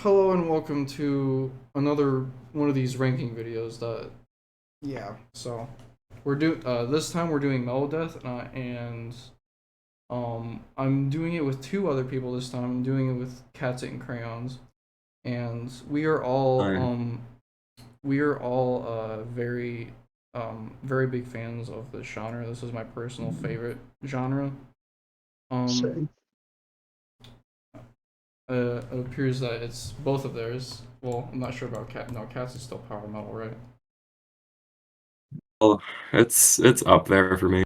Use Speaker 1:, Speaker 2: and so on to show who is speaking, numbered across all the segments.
Speaker 1: Hello and welcome to another one of these ranking videos. So this time we're doing Melodeath, and I'm doing it with two other people this time. I'm doing it with Cats and Crayons, and
Speaker 2: Hi.
Speaker 1: we are all very big fans of this genre. This is my personal favorite genre. Um,
Speaker 3: Same.
Speaker 1: it appears that it's both of theirs. Well, I'm not sure about Cat. No, Cats is still power metal, right?
Speaker 2: Well, it's up there for me.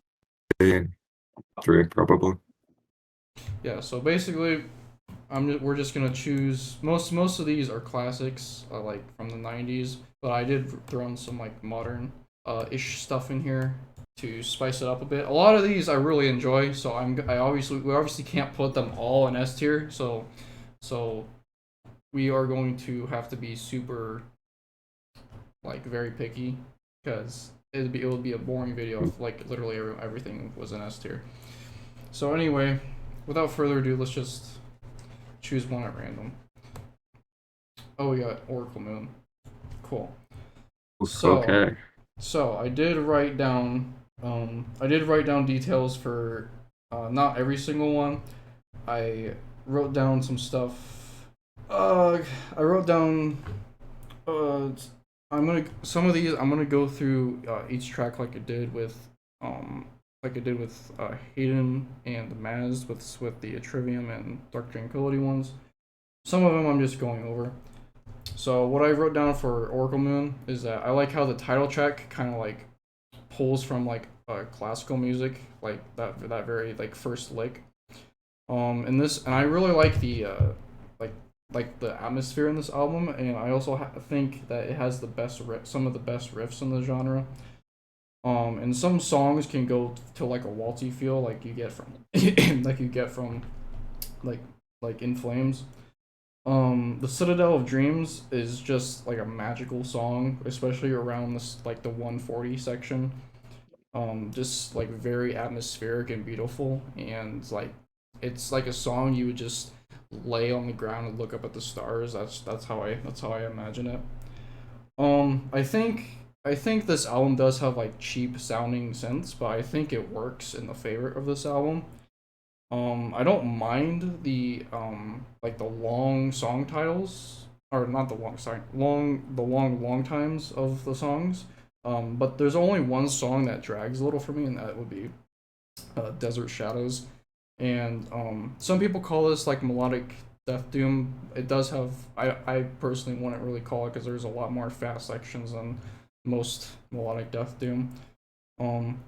Speaker 2: Three, probably.
Speaker 1: Yeah. So basically, we're just gonna choose most of these are classics, like from the '90s, but I did throw in some like modern ish stuff in here to spice it up a bit. A lot of these I really enjoy, so we obviously can't put them all in S tier. So we are going to have to be super like very picky because it would be a boring video if like literally everything was in S tier. So anyway, without further ado, let's just choose one at random. Oh, we got Oracle Moon. Cool. So
Speaker 2: Okay.
Speaker 1: so I did write down details for not every single one. I wrote down some stuff. Uh, I wrote down uh I'm gonna go through each track um like I did with Hayden and the Maz with the Trivium and Dark Tranquility ones. Some of them I'm just going over. So what I wrote down for Oracle Moon is that I like how the title track kind of like pulls from like classical music, like that very like first lick. And I really like the like the atmosphere in this album, and I also think that it has some of the best riffs in the genre. And some songs can go to like a waltzy feel, like you get from like you get from like In Flames. The Citadel of Dreams is just like a magical song, especially around this like the 140 section. Just like very atmospheric and beautiful, and like it's like a song you would just lay on the ground and look up at the stars. That's how I imagine it. I think this album does have like cheap sounding synths, but I think it works in the favor of this album. I don't mind the long song titles, or not the long sorry long times of the songs. But there's only one song that drags a little for me, and that would be Desert Shadows. And some people call this like melodic death doom. It does have I personally wouldn't really call it because there's a lot more fast sections than most melodic death doom. Um,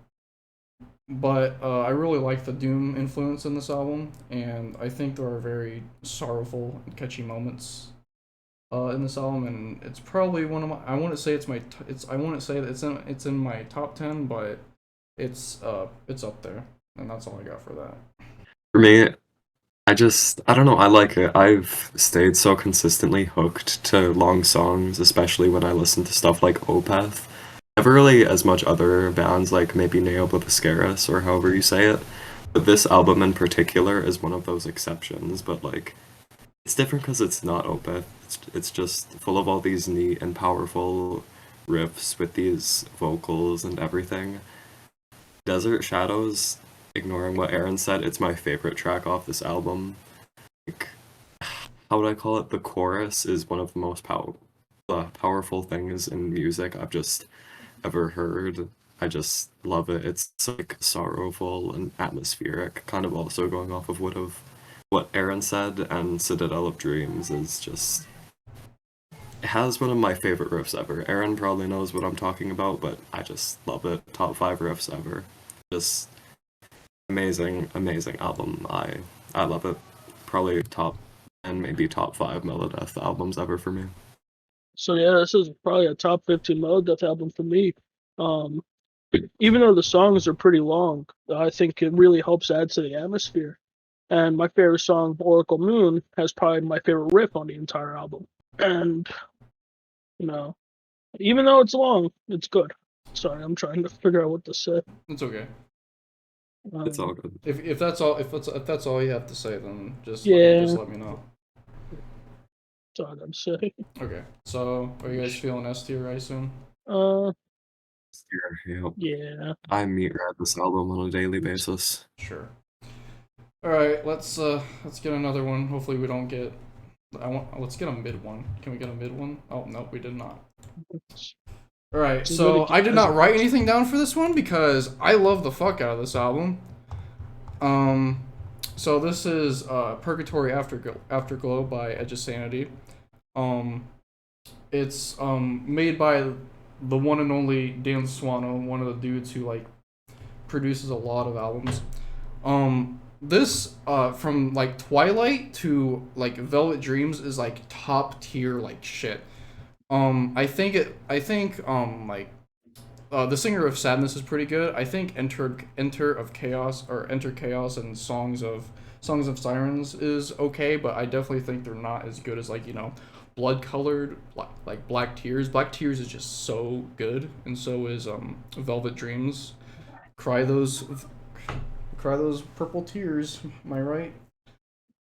Speaker 1: but I really like the doom influence in this album, and I think there are very sorrowful and catchy moments in this album, and it's probably one of my. I wouldn't say it's my. It's I wouldn't say that it's in my top 10, but it's up there, and that's all I got for that.
Speaker 2: For me, I don't know, I like it. I've stayed so consistently hooked to long songs, especially when I listen to stuff like Opeth. Never really as much other bands like maybe Neoblithiscus or however you say it. But this album in particular is one of those exceptions, but like it's different because it's not Opeth. It's just full of all these neat and powerful riffs with these vocals and everything. Desert Shadows, ignoring what Aaron said, it's my favorite track off this album. Like, how would I call it? The chorus is one of the most powerful things in music I've just ever heard. I just love it. It's like sorrowful and atmospheric, kind of also going off of what Aaron said, and Citadel of Dreams is just it has one of my favorite riffs ever. Aaron probably knows what I'm talking about, but I just love it. Top five riffs ever. Just amazing album. I love it. Probably top and maybe top five Melodeath albums ever for me.
Speaker 3: So yeah, this is probably a top 15 Melodic album for me. Um, Even though the songs are pretty long, I think it really helps add to the atmosphere. And my favorite song, Oracle Moon, has probably my favorite riff on the entire album. And you know, even though it's long, it's good. Sorry, I'm trying to figure out what to say.
Speaker 1: It's okay.
Speaker 2: It's all
Speaker 3: Um,
Speaker 2: good.
Speaker 1: If that's all you have to say, then just
Speaker 3: yeah,
Speaker 1: let me know.
Speaker 3: That's all I gotta say.
Speaker 1: Okay, so are you guys feeling S tier, I assume?
Speaker 3: Uh,
Speaker 2: Yep.
Speaker 3: yeah.
Speaker 2: I meet read this album on a daily basis.
Speaker 1: Sure. All right, let's get another one. Hopefully we don't get. Let's get a mid one. Can we get a mid one? Oh no, we did not. All right,
Speaker 3: It's as good a
Speaker 1: so I
Speaker 3: game
Speaker 1: did
Speaker 3: as
Speaker 1: not
Speaker 3: it
Speaker 1: write
Speaker 3: gets.
Speaker 1: anything down for this one because I love the fuck out of this album. So this is Purgatory Afterglow by Edge of Sanity. Um, it's made by the one and only Dan Swano, one of the dudes who like produces a lot of albums. This from like Twilight to like Velvet Dreams is like top tier like shit. Like the singer of Sadness is pretty good. I think Enter Chaos and Songs of Sirens is okay, but I definitely think they're not as good as like Blood Colored like Black Tears. Black Tears is just so good, and so is Velvet Dreams. Cry those cry those purple tears. Am I right?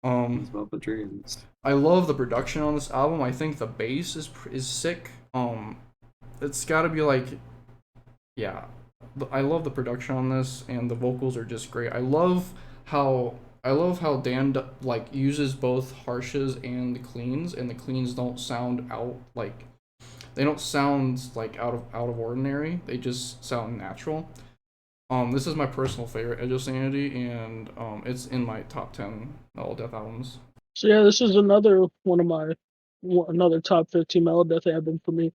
Speaker 2: It's about the dreams.
Speaker 1: I love the production on this album. I think the bass is sick. It's got to be like yeah, I love the production on this, and the vocals are just great. I love how Dan like uses both harshes and the cleans, and the cleans don't sound they don't sound like out of ordinary. They just sound natural. This is my personal favorite Edge of Sanity, and it's in my top 10 all death albums.
Speaker 3: So yeah, this is another one of my another top 15 Melodeath album for me.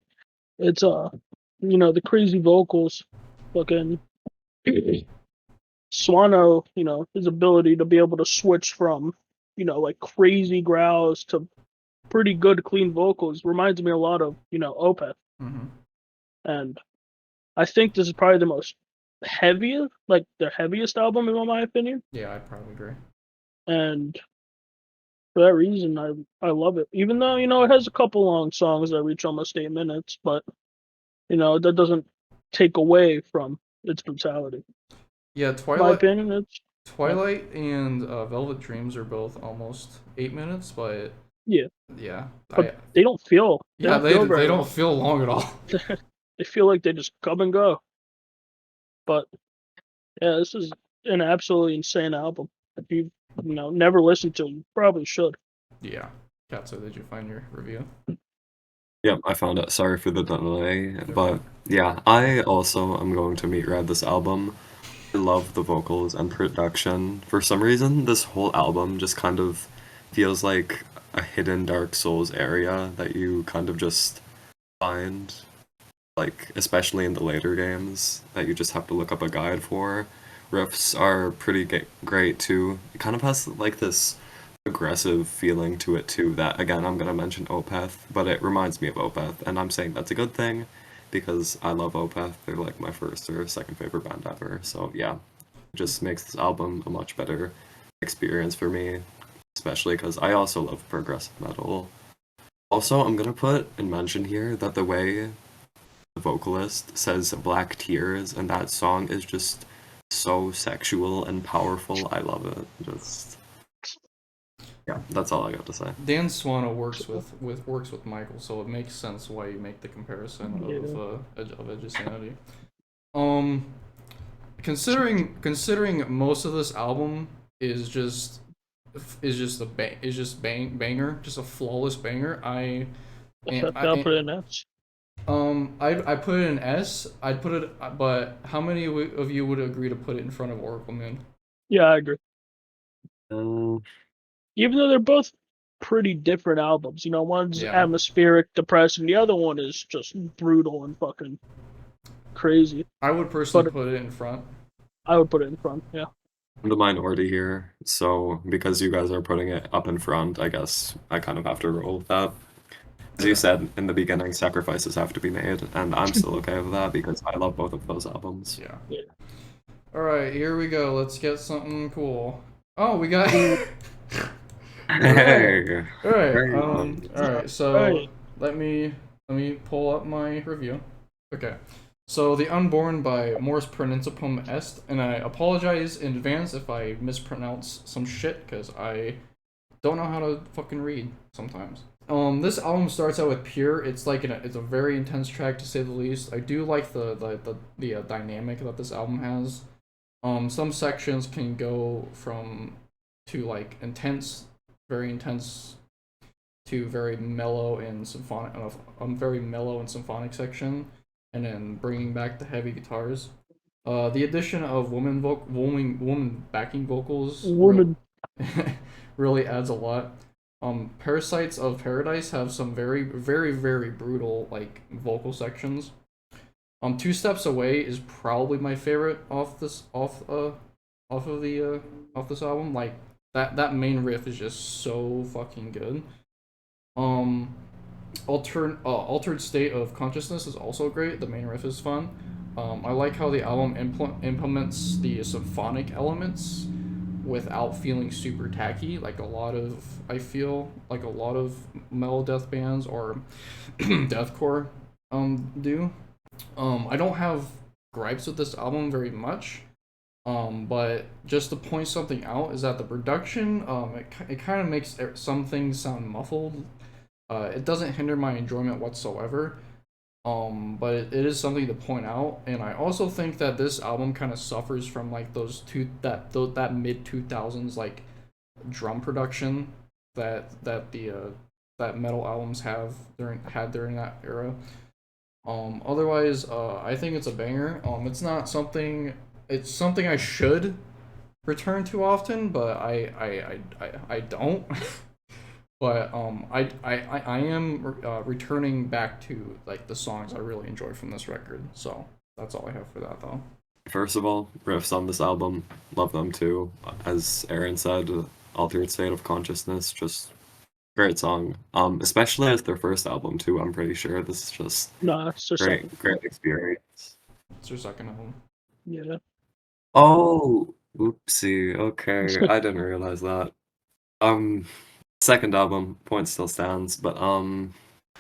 Speaker 3: It's the crazy vocals, fucking Swano, his ability to be able to switch from, like crazy growls to pretty good clean vocals reminds me a lot of, Opeth.
Speaker 1: Mm-hmm.
Speaker 3: And I think this is probably the most the heaviest album in my opinion.
Speaker 1: Yeah, I probably agree.
Speaker 3: And for that reason, I love it. Even though, it has a couple long songs that reach almost 8 minutes, but that doesn't take away from its brutality.
Speaker 1: Yeah,
Speaker 3: In my opinion, it's
Speaker 1: Twilight and Velvet Dreams are both almost 8 minutes, but
Speaker 3: yeah,
Speaker 1: yeah,
Speaker 3: but they don't feel very
Speaker 1: they don't
Speaker 3: long.
Speaker 1: feel long at all.
Speaker 3: They feel like they just come and go. But yeah, this is an absolutely insane album. If you never listened to it, you probably should.
Speaker 1: Yeah, Katsu, did you find your review?
Speaker 2: Yep, I found it. Sorry for the delay, but yeah, I also am going to meet read this album. I love the vocals and production. For some reason, this whole album just kind of feels like a hidden Dark Souls area that you kind of just find, like, especially in the later games, that you just have to look up a guide for. Riffs are pretty great too. It kind of has like this aggressive feeling to it too that again I'm gonna mention Opeth, but it reminds me of Opeth, and I'm saying that's a good thing because I love Opeth. They're like my first or second favorite band ever. So yeah, it just makes this album a much better experience for me, especially because I also love progressive metal. Also, I'm gonna put and mention here that the way the vocalist says Black Tears and that song is just so sexual and powerful. I love it. Just yeah, that's all I got to say.
Speaker 1: Dan Swano works with Michael, so it makes sense why you make the comparison of Edge of Sanity. Considering most of this album is just banger, just a flawless banger.
Speaker 3: I'll put it in S.
Speaker 1: I put it in S. I'd put it, but how many of you would agree to put it in front of Oracle Moon?
Speaker 3: Yeah, I agree.
Speaker 2: Uh,
Speaker 3: Even though they're both pretty different albums, one's
Speaker 1: Yeah.
Speaker 3: atmospheric, depressing, the other one is just brutal and fucking crazy.
Speaker 1: I would personally
Speaker 3: But
Speaker 1: put it in front.
Speaker 3: I would put it in front. Yeah.
Speaker 2: I'm the minority here, so because you guys are putting it up in front, I guess I kind of have to roll with that. As you said in the beginning, sacrifices have to be made, and I'm still okay with that because I love both of those albums.
Speaker 1: Yeah.
Speaker 3: Yeah.
Speaker 1: All right, here we go. Let's get something cool. Oh, we got.
Speaker 2: Hey,
Speaker 1: All right.
Speaker 2: very
Speaker 1: All
Speaker 2: nice.
Speaker 1: right. So
Speaker 3: Right.
Speaker 1: let me pull up my review. Okay. So The Unborn by Mors Pronunciapum Est, and I apologize in advance if I mispronounce some shit because I don't know how to fucking read sometimes. This album starts out with Pure. It's like it's a very intense track to say the least. I do like the dynamic that this album has. Some sections can go from to like intense, very intense, to very mellow and symphonic, very mellow and symphonic section, and then bringing back the heavy guitars. The addition of woman backing vocals
Speaker 3: Woman.
Speaker 1: really adds a lot. Parasites of Paradise have some very, very, very brutal like vocal sections. Two Steps Away is probably my favorite off this album. Like that main riff is just so fucking good. Um, Altered State of Consciousness is also great. The main riff is fun. I like how the album implements the symphonic elements without feeling super tacky, like I feel like a lot of metal death bands or deathcore do. I don't have gripes with this album very much. But just to point something out is that the production, it kind of makes some things sound muffled. It doesn't hinder my enjoyment whatsoever. But it is something to point out, and I also think that this album kind of suffers from like that mid 2000s like drum production that metal albums had during that era. Otherwise, I think it's a banger. It's something I should return to often, but I don't. But I am returning back to like the songs I really enjoy from this record. So that's all I have for that though.
Speaker 2: First of all, riffs on this album, love them too. As Aaron said, Altered State of Consciousness, just great song. Especially as their first album too. I'm pretty sure this is just
Speaker 3: Nah, it's their second.
Speaker 2: great experience.
Speaker 1: It's their second album.
Speaker 3: Yeah.
Speaker 2: Oh, oopsie. Okay, I didn't realize that. Second album, point still stands, but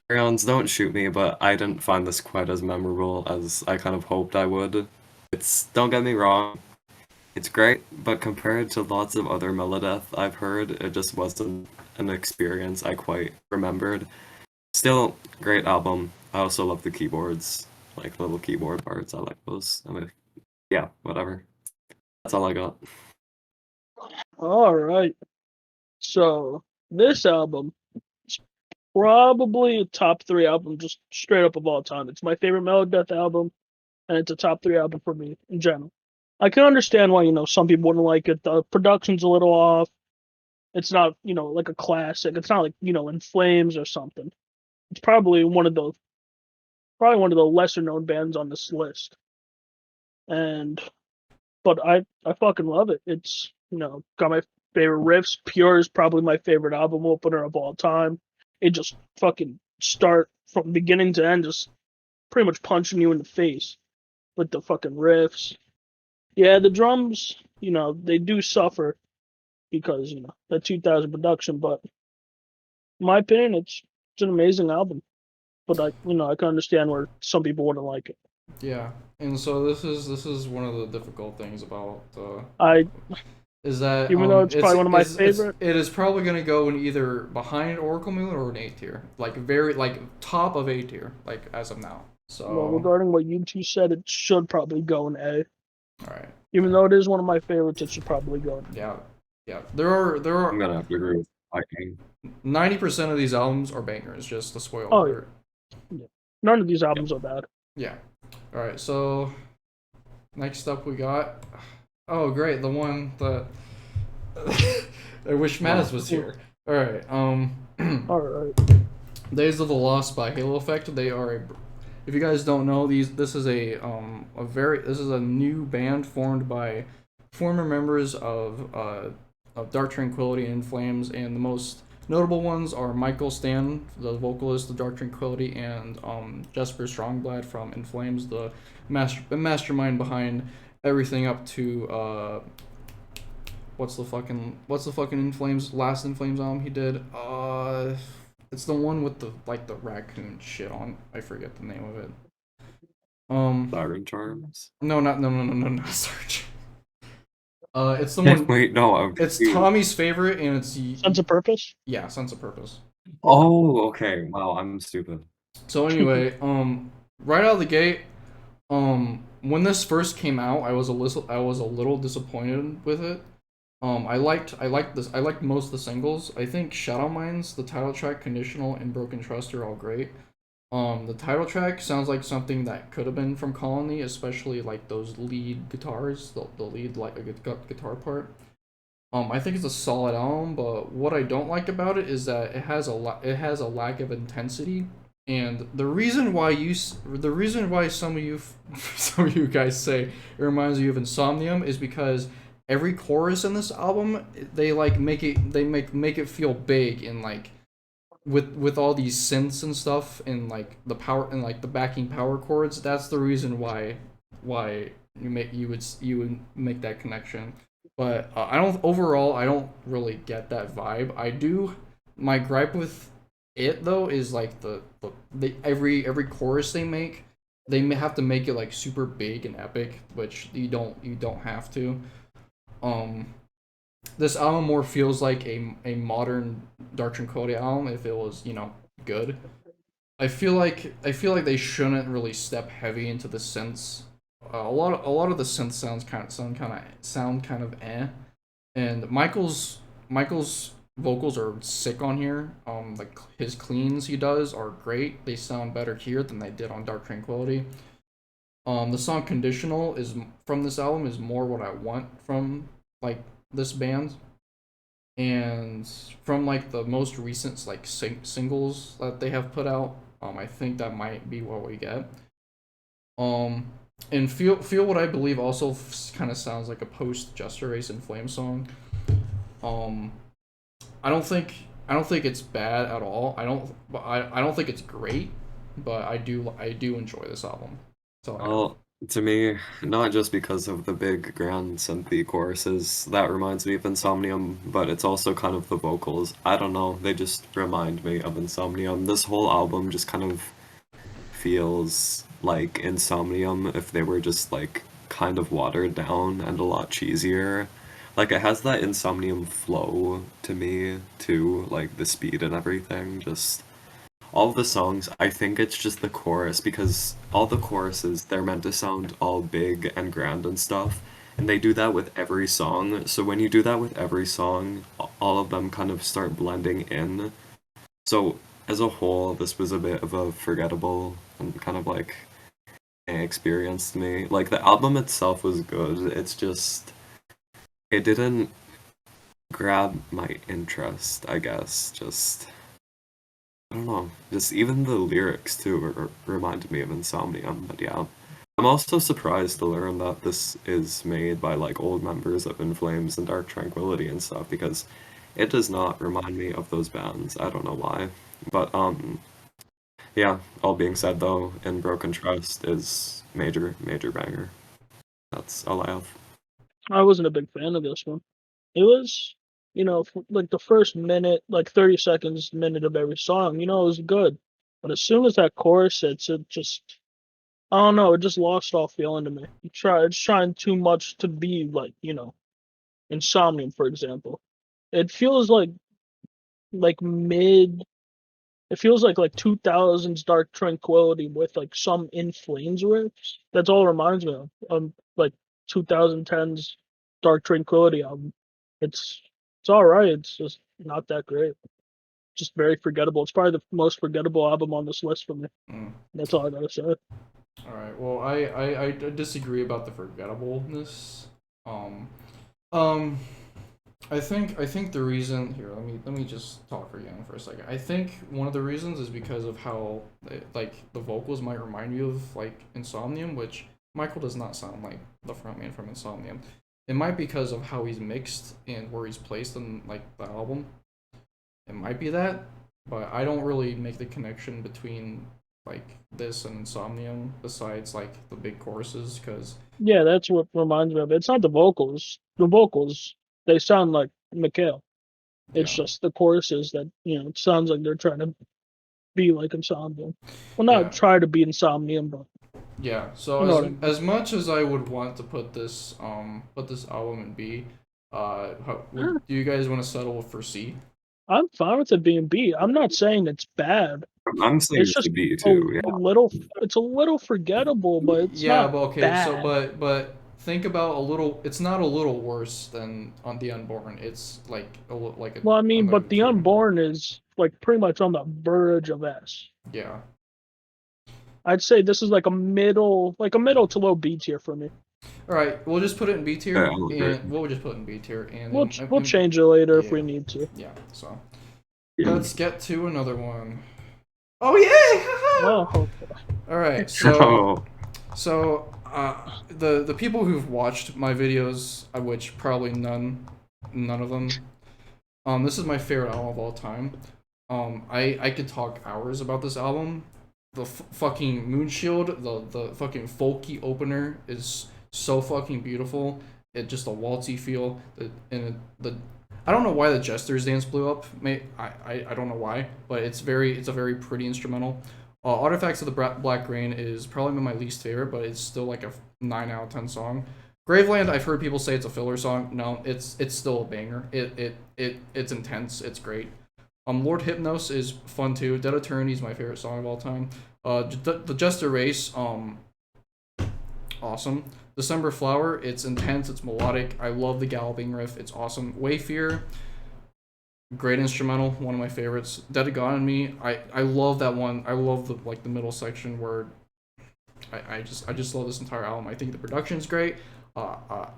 Speaker 2: Crayons, don't shoot me, but I didn't find this quite as memorable as I kind of hoped I would. Don't get me wrong, it's great, but compared to lots of other Melodeath I've heard, it just wasn't an experience I quite remembered. Still, great album. I also love the keyboards, like little keyboard parts. I like those. I mean, yeah, whatever. That's all I got.
Speaker 3: All right. So this album is probably a top 3 album, just straight up of all time. It's my favorite Melodeath album, and it's a top 3 album for me in general. I can understand why some people wouldn't like it. The production's a little off. It's not like a classic. It's not like In Flames or something. It's probably one of the lesser known bands on this list. But I fucking love it. It's got my favorite riffs. Pure is probably my favorite album opener of all time. It just fucking start from beginning to end, just pretty much punching you in the face with the fucking riffs. Yeah, the drums, they do suffer because the 2000 production, but in my opinion, it's an amazing album. But I can understand where some people wouldn't like it.
Speaker 1: Yeah, and so this is one of the difficult things about is that
Speaker 3: even though it's probably one of my favorite,
Speaker 1: it is probably gonna go in either behind Oracle Moon or an A tier, like very like top of A tier, like as of now. So
Speaker 3: well, regarding what you two said, it should probably go in A.
Speaker 1: All right.
Speaker 3: Even though it is one of my favorites, it should probably go in.
Speaker 1: Yeah. There are.
Speaker 2: I'm gonna have to agree with Viking.
Speaker 1: 90% of these albums are bangers. Just to spoil alert.
Speaker 3: Yeah. None of these albums are bad.
Speaker 1: Yeah. All right. So next up we got. Oh great, the one that I wish Maz was here. All right.
Speaker 3: All right.
Speaker 1: Days of the Lost by Halo Effect. They are if you guys don't know this is a new band formed by former members of Dark Tranquillity and In Flames, and the most notable ones are Michael Stan, the vocalist of Dark Tranquillity, and Jesper Strongblad from In Flames, the mastermind behind everything up to what's the fucking In Flames last In Flames album he did? It's the one with the raccoon shit on. I forget the name of it.
Speaker 2: Siren Charms.
Speaker 1: No, not Sarge. It's the one.
Speaker 2: Wait, no, I'm
Speaker 1: It's
Speaker 2: confused.
Speaker 1: Tommy's favorite, and it's
Speaker 3: Sense of Purpose.
Speaker 1: yeah, Sense of Purpose.
Speaker 2: Oh, okay. Wow, I'm stupid.
Speaker 1: So anyway, right out of the gate, when this first came out, I was a little disappointed with it. I liked most of the singles. I think Shadow Mines, the title track, Conditional, and Broken Trust are all great. The title track sounds like something that could have been from Colony, especially like those lead guitars, the lead like a guitar part. I think it's a solid album, but what I don't like about it is that it has a lack of intensity, and the reason why some of you some of you guys say it reminds you of Insomnium is because every chorus in this album they like make it feel big and like with all these synths and stuff and like the power and like the backing power chords. That's the reason why you would make that connection. But I don't really get that vibe. I do. My gripe with it though is like every chorus they make, they may have to make it like super big and epic, which you don't have to. Um, this album more feels like a modern Dark Tranquillity album if it was, you know, good. I feel like they shouldn't really step heavy into the synths. A lot of the synth sound kind of eh. And Michael's vocals are sick on here. Like his cleans he does are great. They sound better here than they did on Dark Tranquillity. The song Conditional is from this album is more what I want from like this band, and from like the most recent like singles that they have put out, I think that might be what we get. Um, and feel what I believe also kind of sounds like a post Jester Race and Flame song. Um, I don't think it's bad at all. I don't think it's great, but I do enjoy this album. So I got.
Speaker 2: Well, to me, not just because of the big grand synthy choruses, that reminds me of Insomnium, but it's also kind of the vocals. I don't know, they just remind me of Insomnium. This whole album just kind of feels like Insomnium if they were just like kind of watered down and a lot cheesier. Like it has that Insomnium flow to me too, like the speed and everything. Just all of the songs, I think it's just the chorus because all the choruses they're meant to sound all big and grand and stuff. And they do that with every song. So when you do that with every song, all of them kind of start blending in. So as a whole, this was a bit of a forgettable and kind of like experience to me. Like the album itself was good. It's just it didn't grab my interest, I guess. Just I don't know. Just even the lyrics too reminded me of Insomnium. But yeah, I'm also surprised to learn that this is made by like old members of In Flames and Dark Tranquillity and stuff because it does not remind me of those bands. I don't know why. But yeah, all being said though, In Broken Trust is major banger. That's all I have.
Speaker 3: I wasn't a big fan of this one. It was, like the first minute, like 30 seconds, minute of every song, it was good. But as soon as that chorus hits, it just, I don't know, it just lost all feeling to me. It's trying too much to be like, Insomnium, for example. It feels like mid. It feels like 2000s Dark Tranquillity with like some In Flames riffs. That's all it reminds me of. Like 2010s Dark Tranquillity album. It's it's all right. It's just not that great. Just very forgettable. It's probably the most forgettable album on this list for me.
Speaker 1: Mm.
Speaker 3: That's all I gotta say.
Speaker 1: All right. Well, I disagree about the forgettableness. Um, um, I think the reason here. Let me just talk for Young for a second. I think one of the reasons is because of how like the vocals might remind you of like Insomnium, which Michael does not sound like the frontman from Insomnium. It might be because of how he's mixed and where he's placed in like the album. It might be that, but I don't really make the connection between like this and Insomnium besides like the big choruses because
Speaker 3: Yeah, that's what reminds me of it. It's not the vocals. The vocals, they sound like Mikhail. It's
Speaker 1: yeah,
Speaker 3: just the choruses that, it sounds like they're trying to be like Insomnium. Well, not
Speaker 1: yeah.
Speaker 3: try to be Insomnium, but
Speaker 1: Yeah. So
Speaker 3: You know what I mean?
Speaker 1: as much as I would want to put this album in B,
Speaker 3: Eh,
Speaker 1: do you guys want to settle for C?
Speaker 3: I'm fine with it being B. I'm not saying it's bad.
Speaker 2: I'm saying
Speaker 3: It's
Speaker 2: it
Speaker 3: just
Speaker 2: should be
Speaker 3: a,
Speaker 2: too.
Speaker 3: a little. It's a little forgettable, but it's
Speaker 1: Yeah,
Speaker 3: not
Speaker 1: but okay. So
Speaker 3: bad.
Speaker 1: but think about a little. It's not a little worse than on the Unborn. It's like like
Speaker 3: Well, I mean,
Speaker 1: another
Speaker 3: but the
Speaker 1: tier.
Speaker 3: Unborn is like pretty much on the verge of S.
Speaker 1: Yeah.
Speaker 3: I'd say this is like a middle to low B tier for me.
Speaker 1: All right. We'll just put it in B
Speaker 2: Yeah,
Speaker 1: tier,
Speaker 2: I'll agree.
Speaker 1: and we'll just put it in B tier, and
Speaker 3: We'll change it later if
Speaker 1: yeah,
Speaker 3: we need to.
Speaker 1: yeah. So
Speaker 2: Yeah.
Speaker 1: let's get to another one. Oh yeah!
Speaker 3: Oh,
Speaker 1: All right.
Speaker 2: So
Speaker 1: The people who've watched my videos, which probably none of them. This is my favorite album of all time. I could talk hours about this album. The fucking Moonshield, the fucking folky opener is so fucking beautiful. It just a waltzy feel. The I don't know why the Jester's dance blew up. I don't know why, but it's a very pretty instrumental. Artifacts of the Black Rain is probably my least favorite, but it's still like a 9 out of 10 song. Graveland, I've heard people say it's a filler song. No, it's still a banger. It's intense. It's great. Lord Hypnos is fun too. Dead Eternity is my favorite song of all time. The Jester Race, awesome. December Flower, it's intense. It's melodic. I love the galloping riff. It's awesome. Wayfear, great instrumental, one of my favorites. Dead to God in Me, I love that one. I love the middle section where I just love this entire album. I think the production's great.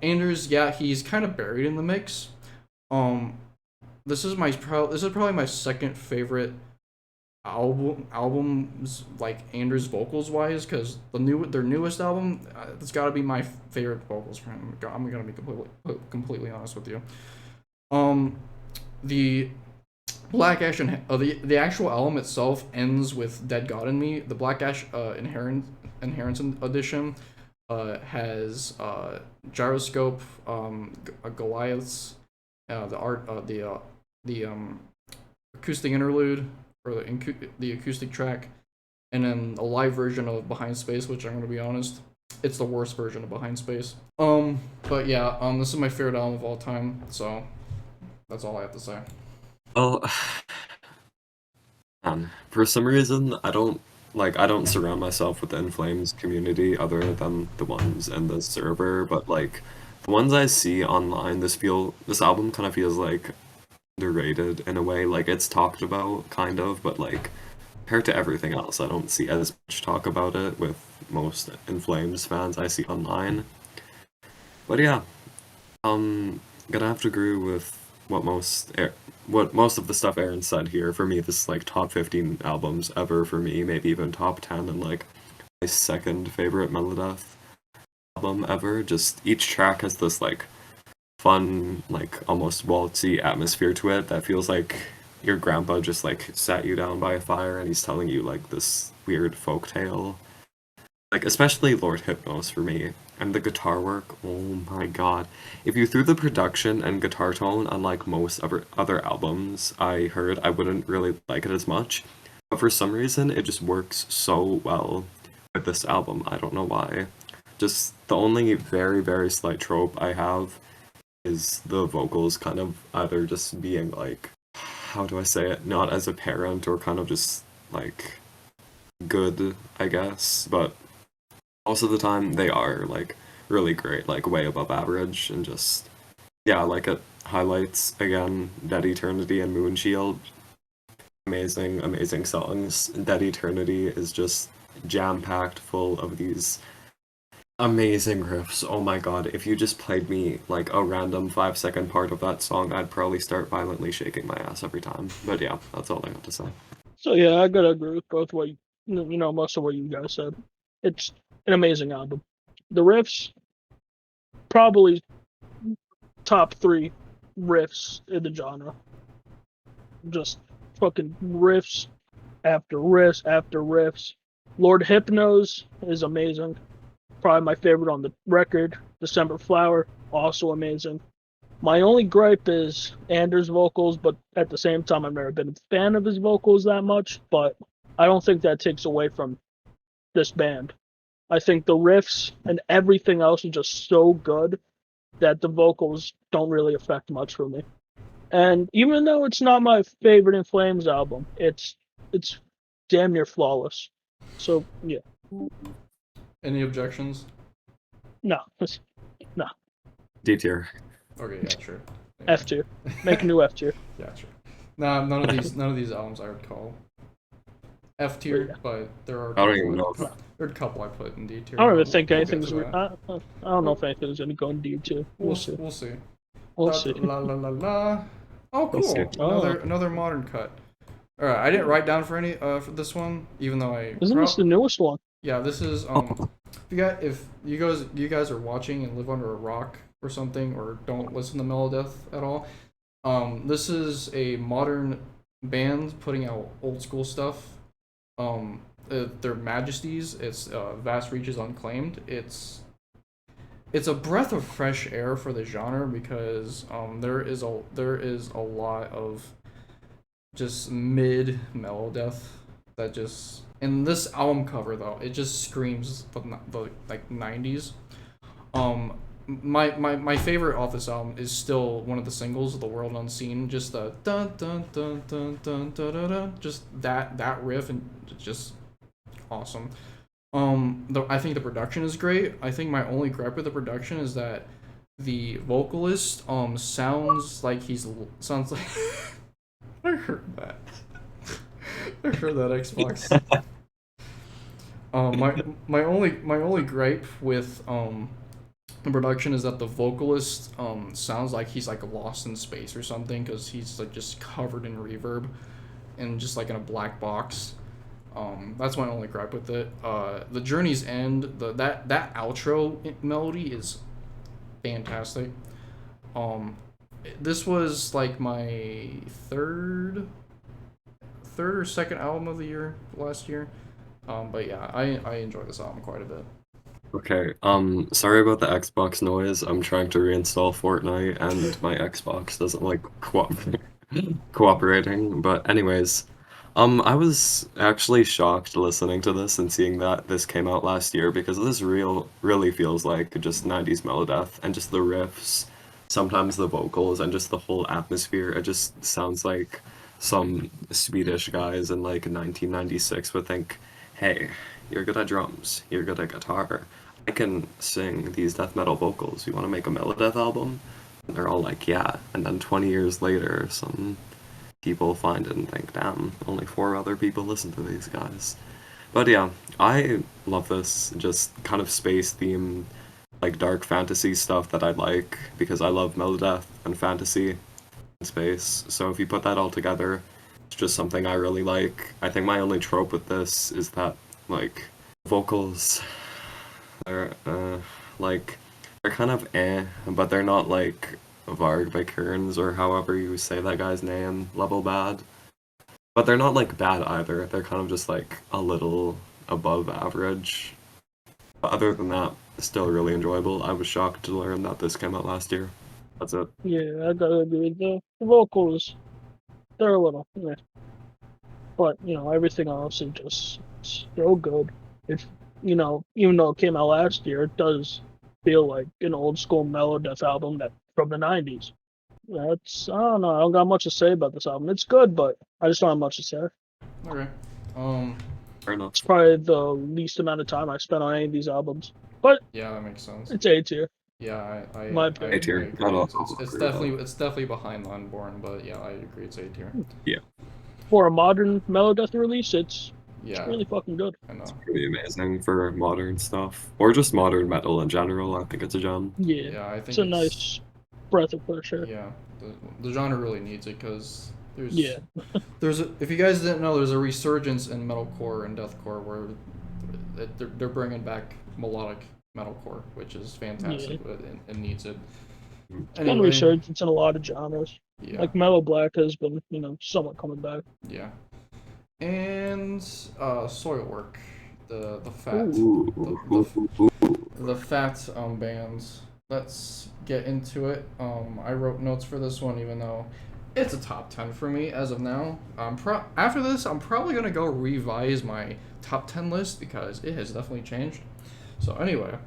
Speaker 1: Anders, yeah, he's kind of buried in the mix. Um, this is probably my second favorite albums like Anders vocals wise, because their newest album, it's got to be my favorite vocals from him. I'm gonna be completely honest with you. Um, the Black Ash and the actual album itself ends with Dead God in Me. The Black Ash Inheritance edition has gyroscope, Goliaths, the art, the acoustic interlude or the acoustic track, and then a live version of Behind Space, which I'm gonna be honest, it's the worst version of Behind Space. But yeah, this is my favorite album of all time, so that's all I have to say.
Speaker 2: Well, for some reason, I don't surround myself with the In Flames community other than the ones in the server, but like the ones I see online, this album kind of feels like underrated in a way. Like it's talked about kind of, but like compared to everything else, I don't see as much talk about it with most In Flames fans I see online. But yeah, gonna have to agree with what most of the stuff Aaron said here. For me, this is like top 15 albums ever for me, maybe even top 10, and like my second favorite Melodic album ever. Just each track has this like fun, like almost waltzy atmosphere to it that feels like your grandpa just like sat you down by a fire and he's telling you like this weird folk tale. Like especially Lord Hypnos for me. And the guitar work, oh my god. If you threw the production and guitar tone on like most other albums I heard, I wouldn't really like it as much. But for some reason, it just works so well with this album. I don't know why. Just the only very, very slight trope I have is the vocals kind of either just being like, how do I say it, not as apparent or kind of just like good, I guess. But most of the time they are like really great, like way above average, and just yeah, like it highlights again Dead Eternity and Moonshield. Amazing, amazing songs. Dead Eternity is just jam packed full of these amazing riffs. Oh my god, if you just played me like a random 5-second part of that song, I'd probably start violently shaking my ass every time. But yeah, that's all I have to say.
Speaker 3: So yeah, I gotta agree with both what most of what you guys said. It's an amazing album. The riffs, probably top 3 riffs in the genre. Just fucking riffs after riffs after riffs. Lord Hypnos is amazing. Probably my favorite on the record. December Flower, also amazing. My only gripe is Anders' vocals, but at the same time, I've never been a fan of his vocals that much. But I don't think that takes away from this band. I think the riffs and everything else is just so good that the vocals don't really affect much for me. And even though it's not my favorite In Flames album, it's damn near flawless. So yeah,
Speaker 1: Any objections?
Speaker 3: no, no,
Speaker 2: D tier.
Speaker 1: Okay, yeah, sure.
Speaker 3: F tier. Make a new F tier.
Speaker 1: Yeah, sure. Nah, none of these albums I would call F tier,
Speaker 3: Yeah.
Speaker 1: but there are a
Speaker 2: I don't
Speaker 1: couple
Speaker 2: even know.
Speaker 1: there are a couple I put in D tier.
Speaker 3: I don't even
Speaker 1: We'll
Speaker 3: think
Speaker 1: get
Speaker 3: anything's.
Speaker 1: to that.
Speaker 3: I don't know if anything's gonna go in D tier. We'll see.
Speaker 1: We'll see.
Speaker 3: We'll
Speaker 1: La,
Speaker 3: see.
Speaker 1: la la la la. Oh,
Speaker 2: We'll see.
Speaker 1: cool. Another modern cut. All right, I didn't write down for any for this one, even though I.
Speaker 3: Isn't this the newest one?
Speaker 1: Yeah, this is if you guys are watching and live under a rock or something, or don't listen to Melodeth at all, this is a modern band putting out old school stuff. Their Majesties. It's Vast Reaches Unclaimed. It's a breath of fresh air for the genre because there is a lot of just mid Melodeth that just in this album cover though it just screams the like 90s. My favorite off this album is still one of the singles, The World Unseen. Just the dun dun dun dun dun dun dun, dun just that riff and just awesome. I think the production is great. I think my only gripe with the production is that the vocalist sounds like I heard that. I heard that Xbox. My only gripe with the production is that the vocalist sounds like he's like lost in space or something because he's like just covered in reverb and just like in a black box. That's my only gripe with it. The Journey's End, that outro melody is fantastic. This was like my third or second album of the year last year. But yeah, I enjoy this album quite a bit.
Speaker 2: Okay, sorry about the Xbox noise. I'm trying to reinstall Fortnite and my Xbox doesn't like cooperating. But anyways, I was actually shocked listening to this and seeing that this came out last year because this really feels like just 90s Melodeath and just the riffs, sometimes the vocals and just the whole atmosphere. It just sounds like some Swedish guys in like 1996 would think, hey, you're good at drums, you're good at guitar, I can sing these death metal vocals. You want to make a Melodeath album? And they're all like, yeah. And then 20 years later, some people find it and think, damn, only 4 other people listen to these guys. But yeah, I love this just kind of space theme, like dark fantasy stuff that I like because I love Melodeath and fantasy and space. So if you put that all together, it's just something I really like. I think my only trope with this is that like vocals are like they're kind of but they're not like Varg by Kearns or however you say that guy's name level bad. But they're not like bad either. They're kind of just like a little above average. But other than that, still really enjoyable. I was shocked to learn that this came out last year. That's it.
Speaker 3: Yeah, I gotta agree with the vocals. They're a little, yeah. But everything else is just so good. If even though it came out last year, it does feel like an old school Melodeath album that from the '90s. I don't know. I don't got much to say about this album. It's good, but I just don't have much to say.
Speaker 1: Okay.
Speaker 2: Fair enough.
Speaker 3: It's probably the least amount of time I spent on any of these albums. But
Speaker 1: Yeah, that makes sense.
Speaker 3: it's A tier.
Speaker 1: Yeah,
Speaker 3: My
Speaker 1: I
Speaker 3: opinion.
Speaker 2: A tier.
Speaker 1: agree.
Speaker 2: Not all-
Speaker 1: It's definitely behind Unborn, but yeah, I agree. It's A tier.
Speaker 3: For a modern Melodeath release, it's
Speaker 1: Yeah,
Speaker 3: really fucking good.
Speaker 1: I know.
Speaker 2: Pretty amazing for modern stuff. Or just modern metal in general. I think it's a gem.
Speaker 3: Yeah,
Speaker 1: Yeah, I think
Speaker 3: it's a nice breath of fresh air.
Speaker 1: Yeah, the genre really needs it because
Speaker 3: Yeah.
Speaker 1: if you guys didn't know, there's a resurgence in metalcore and deathcore where they're bringing back melodic metalcore, which is fantastic and needs it.
Speaker 3: It's been resurgence in a lot of genres.
Speaker 1: Yeah,
Speaker 3: Like Mellow Black has been, somewhat coming back.
Speaker 1: yeah, and Soilwork, the fat the fat bands. Let's get into it. I wrote notes for this one, even though it's a top 10 for me as of now. After this, I'm probably gonna go revise my top 10 list because it has definitely changed. So anyway,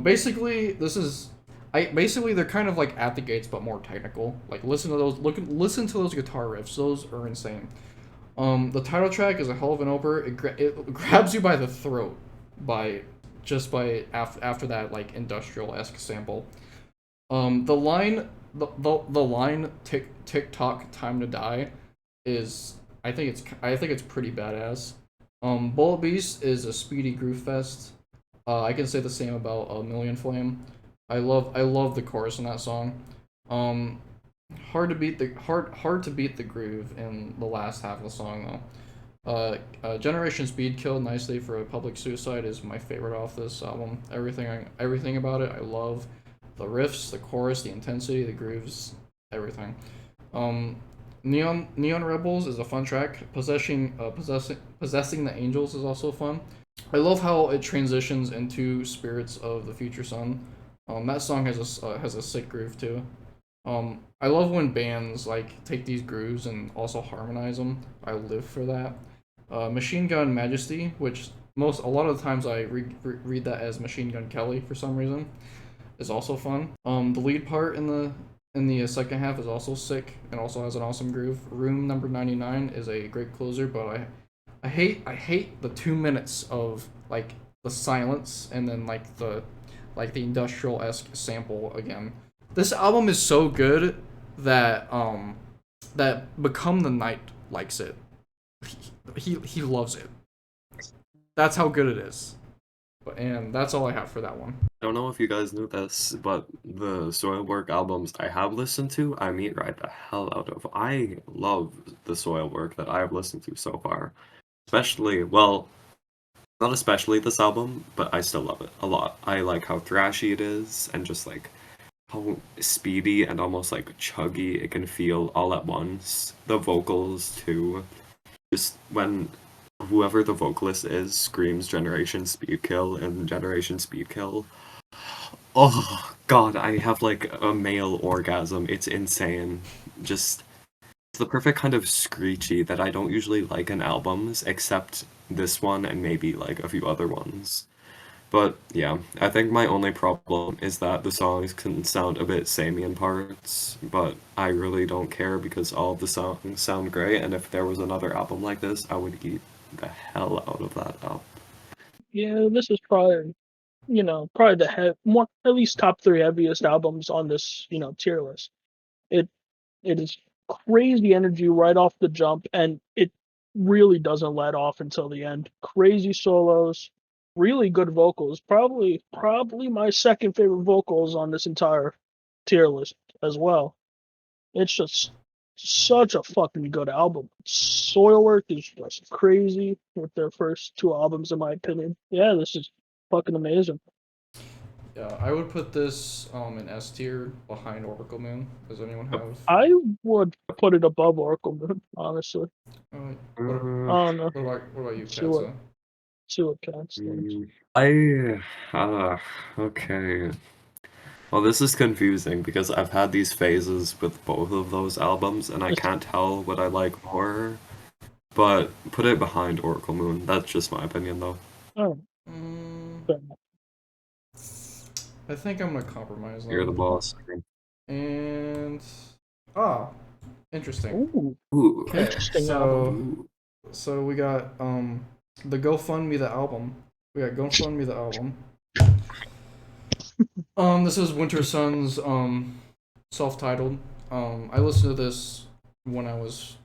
Speaker 1: basically this is basically they're kind of like At the Gates but more technical. Like listen to those guitar riffs. Those are insane. The title track is a hell of an opener. It grabs you by the throat by after that like industrial esque sample. The line the line tick tock time to die is I think it's pretty badass. Bullet Beast is a speedy groove fest. I can say the same about A Million Flame. I love the chorus in that song. Um, hard to beat the groove in the last half of the song though. Generation Speed killed nicely for a Public Suicide is my favorite off this album. Everything about it I love. The riffs, the chorus, the intensity, the grooves, everything. Um, Neon Rebels is a fun track. Possessing the Angels is also fun. I love how it transitions into Spirits of the Future Sun. That song has a sick groove too. I love when bands like take these grooves and also harmonize them. I live for that. Machine Gun Majesty, which a lot of the times I read that as Machine Gun Kelly for some reason, is also fun. The lead part in the second half is also sick and also has an awesome groove. Room Number 99 is a great closer, but I hate the 2 minutes of like the silence and then like the industrial esque sample again. This album is so good that that Become the Night likes it. He loves it. That's how good it is. And that's all I have for that one.
Speaker 2: I don't know if you guys knew this, but the Soilwork albums I have listened to, I mean right the hell out of. I love the Soilwork that I have listened to so far. Especially, well, not especially this album, but I still love it a lot. I like how thrashy it is, and just like how speedy and almost like chuggy it can feel all at once. The vocals too. Just when whoever the vocalist is screams Generation Speed Kill and Generation Speed Kill. Oh god, I have like a male orgasm. It's insane. Just it's the perfect kind of screechy that I don't usually like in albums, except this one and maybe like a few other ones. But yeah, I think my only problem is that the songs can sound a bit samey in parts, but I really don't care because all of the songs sound great, and if there was another album like this, I would eat the hell out of that album.
Speaker 3: Yeah, this is probably probably one at least top three heaviest albums on this tier list. It it is crazy energy right off the jump, and it really doesn't let off until the end. Crazy solos, really good vocals. Probably my second favorite vocals on this entire tier list as well. It's just such a fucking good album. Soilwork is just crazy with their first two albums, in my opinion. Yeah, this is fucking amazing.
Speaker 1: Yeah, I would put this in S tier behind Oracle Moon. Does anyone have?
Speaker 3: I would put it above Oracle Moon, honestly.
Speaker 1: What about you,
Speaker 3: See what
Speaker 1: Katza?
Speaker 3: see what Cats thinks.
Speaker 2: Okay. Well, this is confusing because I've had these phases with both of those albums, and I can't tell what I like more. But put it behind Oracle Moon. That's just my opinion, though.
Speaker 3: Oh, fair enough.
Speaker 1: I think I'm gonna compromise
Speaker 2: You're the
Speaker 1: them.
Speaker 2: boss.
Speaker 1: And interesting.
Speaker 2: Ooh.
Speaker 1: Okay,
Speaker 3: Interesting album.
Speaker 1: so we got the GoFundMe the album. We got GoFundMe the album. This is Winter Sun's self-titled. I listened to this when I was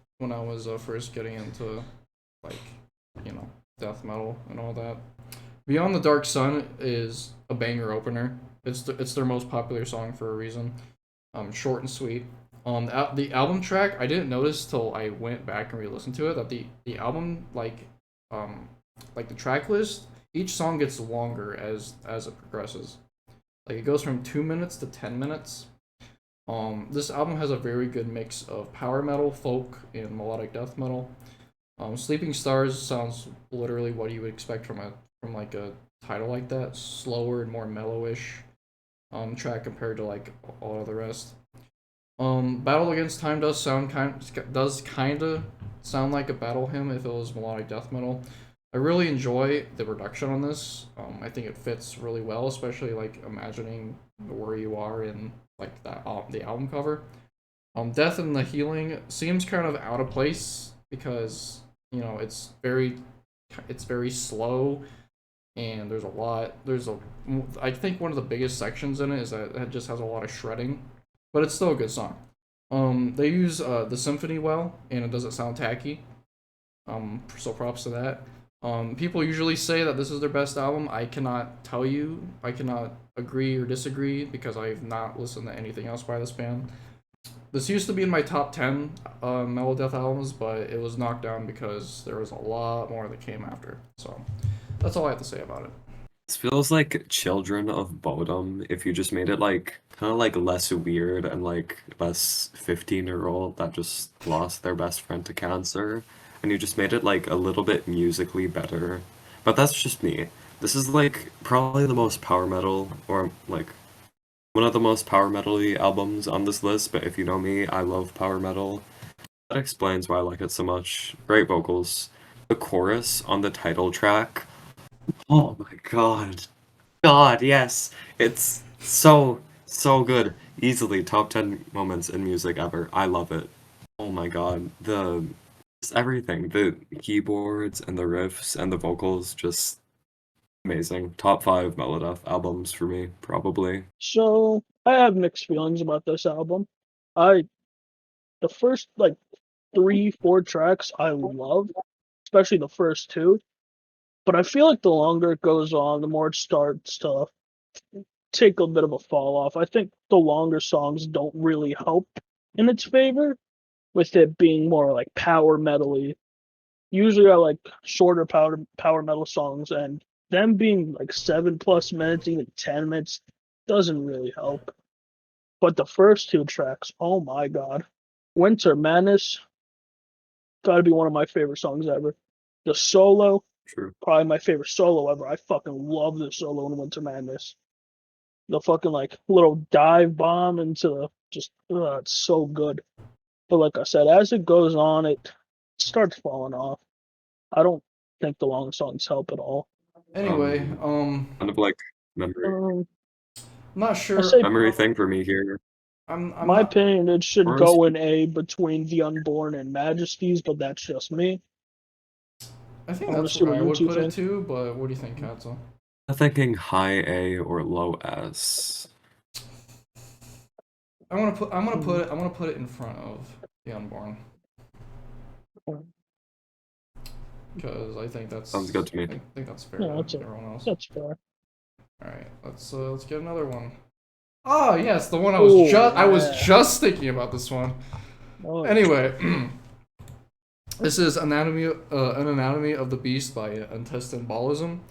Speaker 1: first getting into like death metal and all that. Beyond the Dark Sun is a banger opener. It's their most popular song for a reason. Short and sweet. The album track I didn't notice till I went back and re-listened to it that the album like the track list, each song gets longer as it progresses. Like it goes from 2 minutes to 10 minutes. This album has a very good mix of power metal, folk, and melodic death metal. Sleeping Stars sounds literally what you would expect from like a title like that, slower and more mellowish track compared to like all of the rest. Battle Against Time does kind of sound like a battle hymn if it was melodic death metal. I really enjoy the production on this. I think it fits really well, especially like imagining where you are in like the album cover. Death and the Healing seems kind of out of place because it's very slow, and I think one of the biggest sections in it is that it just has a lot of shredding, but it's still a good song. They use the symphony well, and it doesn't sound tacky. So props to that. People usually say that this is their best album. I cannot tell you. I cannot agree or disagree because I've not listened to anything else by this band. This used to be in my top 10 Melodeath albums, but it was knocked down because there was a lot more that came after. So that's all I have to say about it.
Speaker 2: This feels like Children of Bodom if you just made it like kind of like less weird and like less 15-year-old that just lost their best friend to cancer, and you just made it like a little bit musically better. But that's just me. This is like probably the most power metal, or like one of the most power metal-y albums on this list, but if you know me, I love power metal. That explains why I like it so much. Great vocals. The chorus on the title track. Oh my god. God, yes. It's so, so good. Easily top 10 moments in music ever. I love it. Oh my god. Just everything. The keyboards and the riffs and the vocals, just amazing. Top 5 Melodeath albums for me, probably.
Speaker 3: So I have mixed feelings about this album. I the first like 3, 4 tracks I love, especially the first two. But I feel like the longer it goes on, the more it starts to take a bit of a fall off. I think the longer songs don't really help in its favor, with it being more like power metal-y. Usually I like shorter power metal songs, and them being like 7+ minutes, even 10 minutes, doesn't really help. But the first two tracks, oh my god. Winter Madness, gotta be one of my favorite songs ever. The solo,
Speaker 2: True.
Speaker 3: probably my favorite solo ever. I fucking love the solo in Winter Madness. The fucking like little dive bomb into the it's so good. But like I said, as it goes on, it starts falling off. I don't think the long songs help at all.
Speaker 1: Anyway,
Speaker 2: Kind of like memory
Speaker 3: Um,
Speaker 1: I'm not
Speaker 3: I
Speaker 1: sure.
Speaker 3: say,
Speaker 2: memory thing for me here.
Speaker 1: I'm
Speaker 3: my
Speaker 1: not.
Speaker 3: opinion, it should
Speaker 2: Whereas
Speaker 3: go in A between The Unborn and Majesties, but that's just me.
Speaker 1: I
Speaker 3: I
Speaker 1: think
Speaker 3: want to
Speaker 1: that's
Speaker 3: see
Speaker 1: where
Speaker 3: what
Speaker 1: I
Speaker 3: you
Speaker 1: would
Speaker 3: two
Speaker 1: put it
Speaker 3: think.
Speaker 1: too. But what do you think, Katsu?
Speaker 2: I'm thinking high A or low S.
Speaker 1: I'm gonna put it in front of the Unborn because I think
Speaker 2: Sounds good to me.
Speaker 1: I think that's fair
Speaker 3: Yeah,
Speaker 1: to
Speaker 3: that's it.
Speaker 1: everyone else.
Speaker 3: That's fair.
Speaker 1: All right, let's get another one. Oh yes, the one
Speaker 3: Oh,
Speaker 1: I was
Speaker 3: yeah.
Speaker 1: just thinking about this one.
Speaker 3: Oh,
Speaker 1: Anyway, this is an anatomy of the beast by Intestine Ballism.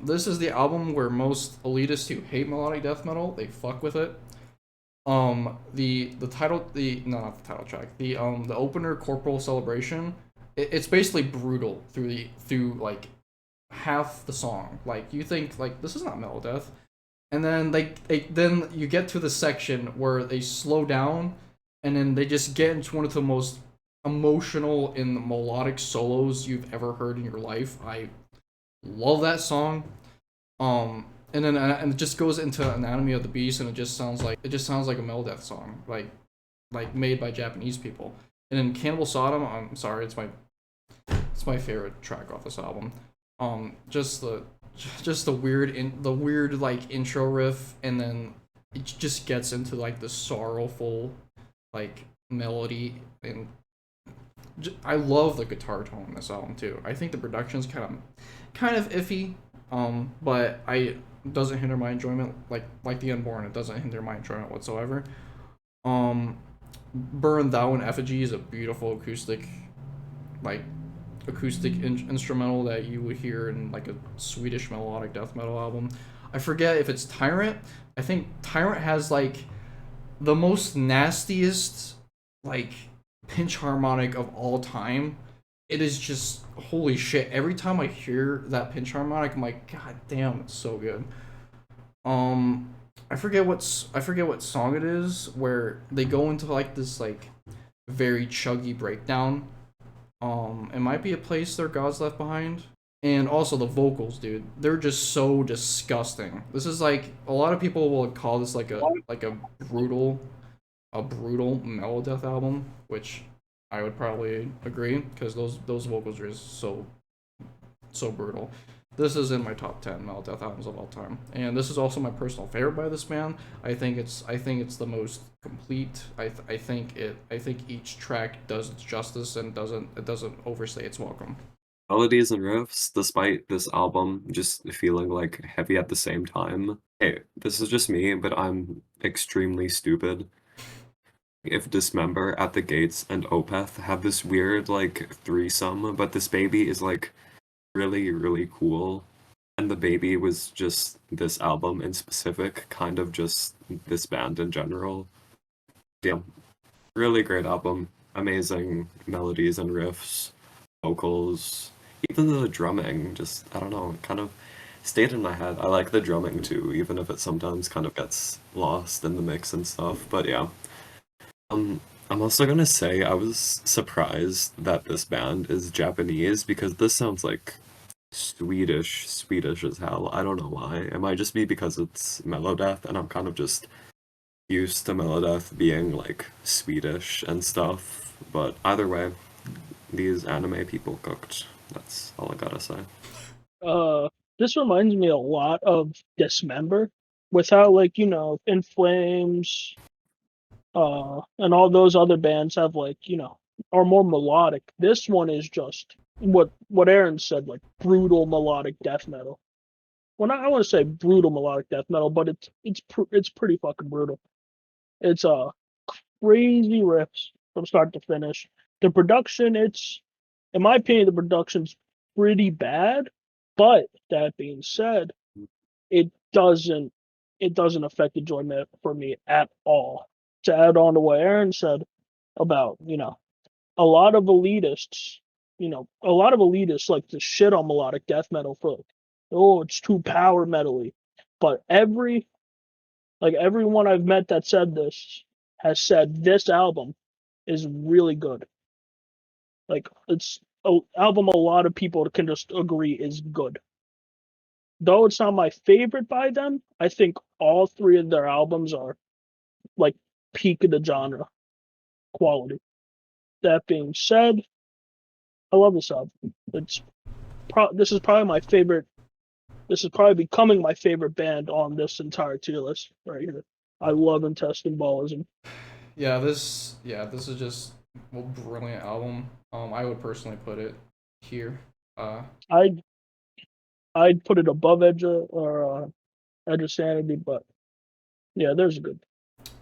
Speaker 1: This is the album where most elitists who hate melodic death metal they fuck with it. The title the no not the title track the opener Corporal Celebration. It's basically brutal through like half the song. Like you think like this is not metal death, and then then you get to the section where they slow down, and then they just get into one of the most emotional and melodic solos you've ever heard in your life. I love that song. And it just goes into Anatomy of the Beast, and it just sounds like a Melodeath song, like made by Japanese people. And then Cannibal Sodom, I'm sorry, it's my favorite track off this album. Just the weird like intro riff, and then it just gets into like the sorrowful like melody, and I love the guitar tone in this album too. I think the production's kind of iffy, but I doesn't hinder my enjoyment like the Unborn. It doesn't hinder my enjoyment whatsoever. Burn Thou in Effigy is a beautiful like instrumental that you would hear in like a Swedish melodic death metal album. I forget if it's Tyrant. I think Tyrant has like the most nastiest like pinch harmonic of all time. It is just holy shit. Every time I hear that pinch harmonic, I'm like, God damn, it's so good. I forget what song it is where they go into like this like very chuggy breakdown. It might be A Place Their Gods Left Behind. And also the vocals, dude. They're just so disgusting. This is like a lot of people will call this like brutal a brutal Melodeath album, which I would probably agree because those vocals are just so brutal. This is in my top 10 Melodeath albums of all time, and this is also my personal favorite by this band. I think it's the most complete. I think each track does its justice and doesn't overstay its welcome.
Speaker 2: Melodies and riffs, despite this album just feeling like heavy at the same time. Hey, this is just me, but I'm extremely stupid. If Dismember, At the Gates, and Opeth have this weird like threesome, but this baby is like really, really cool. And the baby was just this album in specific, kind of just this band in general. Yeah, really great album. Amazing melodies and riffs, vocals, even the drumming. Just, I don't know, kind of stayed in my head. I like the drumming too, even if it sometimes kind of gets lost in the mix and stuff. But yeah. I'm also gonna say I was surprised that this band is Japanese because this sounds like Swedish as hell. I don't know why. It might just be because it's Melodeath and I'm kind of just used to Melodeath being like Swedish and stuff. But either way, these anime people cooked. That's all I gotta say.
Speaker 3: This reminds me a lot of Dismember, without like In Flames, and all those other bands have like are more melodic. This one is just what Aaron said, like brutal melodic death metal. Well, not I want to say brutal melodic death metal, but it's pretty fucking brutal. It's crazy riffs from start to finish. The production, it's in my opinion, the production's pretty bad. But that being said, it doesn't affect the enjoyment for me at all. To add on to what Aaron said about a lot of elitists, like to shit on melodic death metal for like, oh, it's too power metally. But everyone I've met that said this has said this album is really good. Like it's an album a lot of people can just agree is good. Though it's not my favorite by them, I think all three of their albums are like peak of the genre quality. That being said, I love this album. This is probably my favorite. This is probably becoming my favorite band on this entire tier list right here. I love Intestine Ballism.
Speaker 1: This is just a brilliant album. I would personally put it here.
Speaker 3: I'd put it above Edge of Sanity, but yeah, there's a good.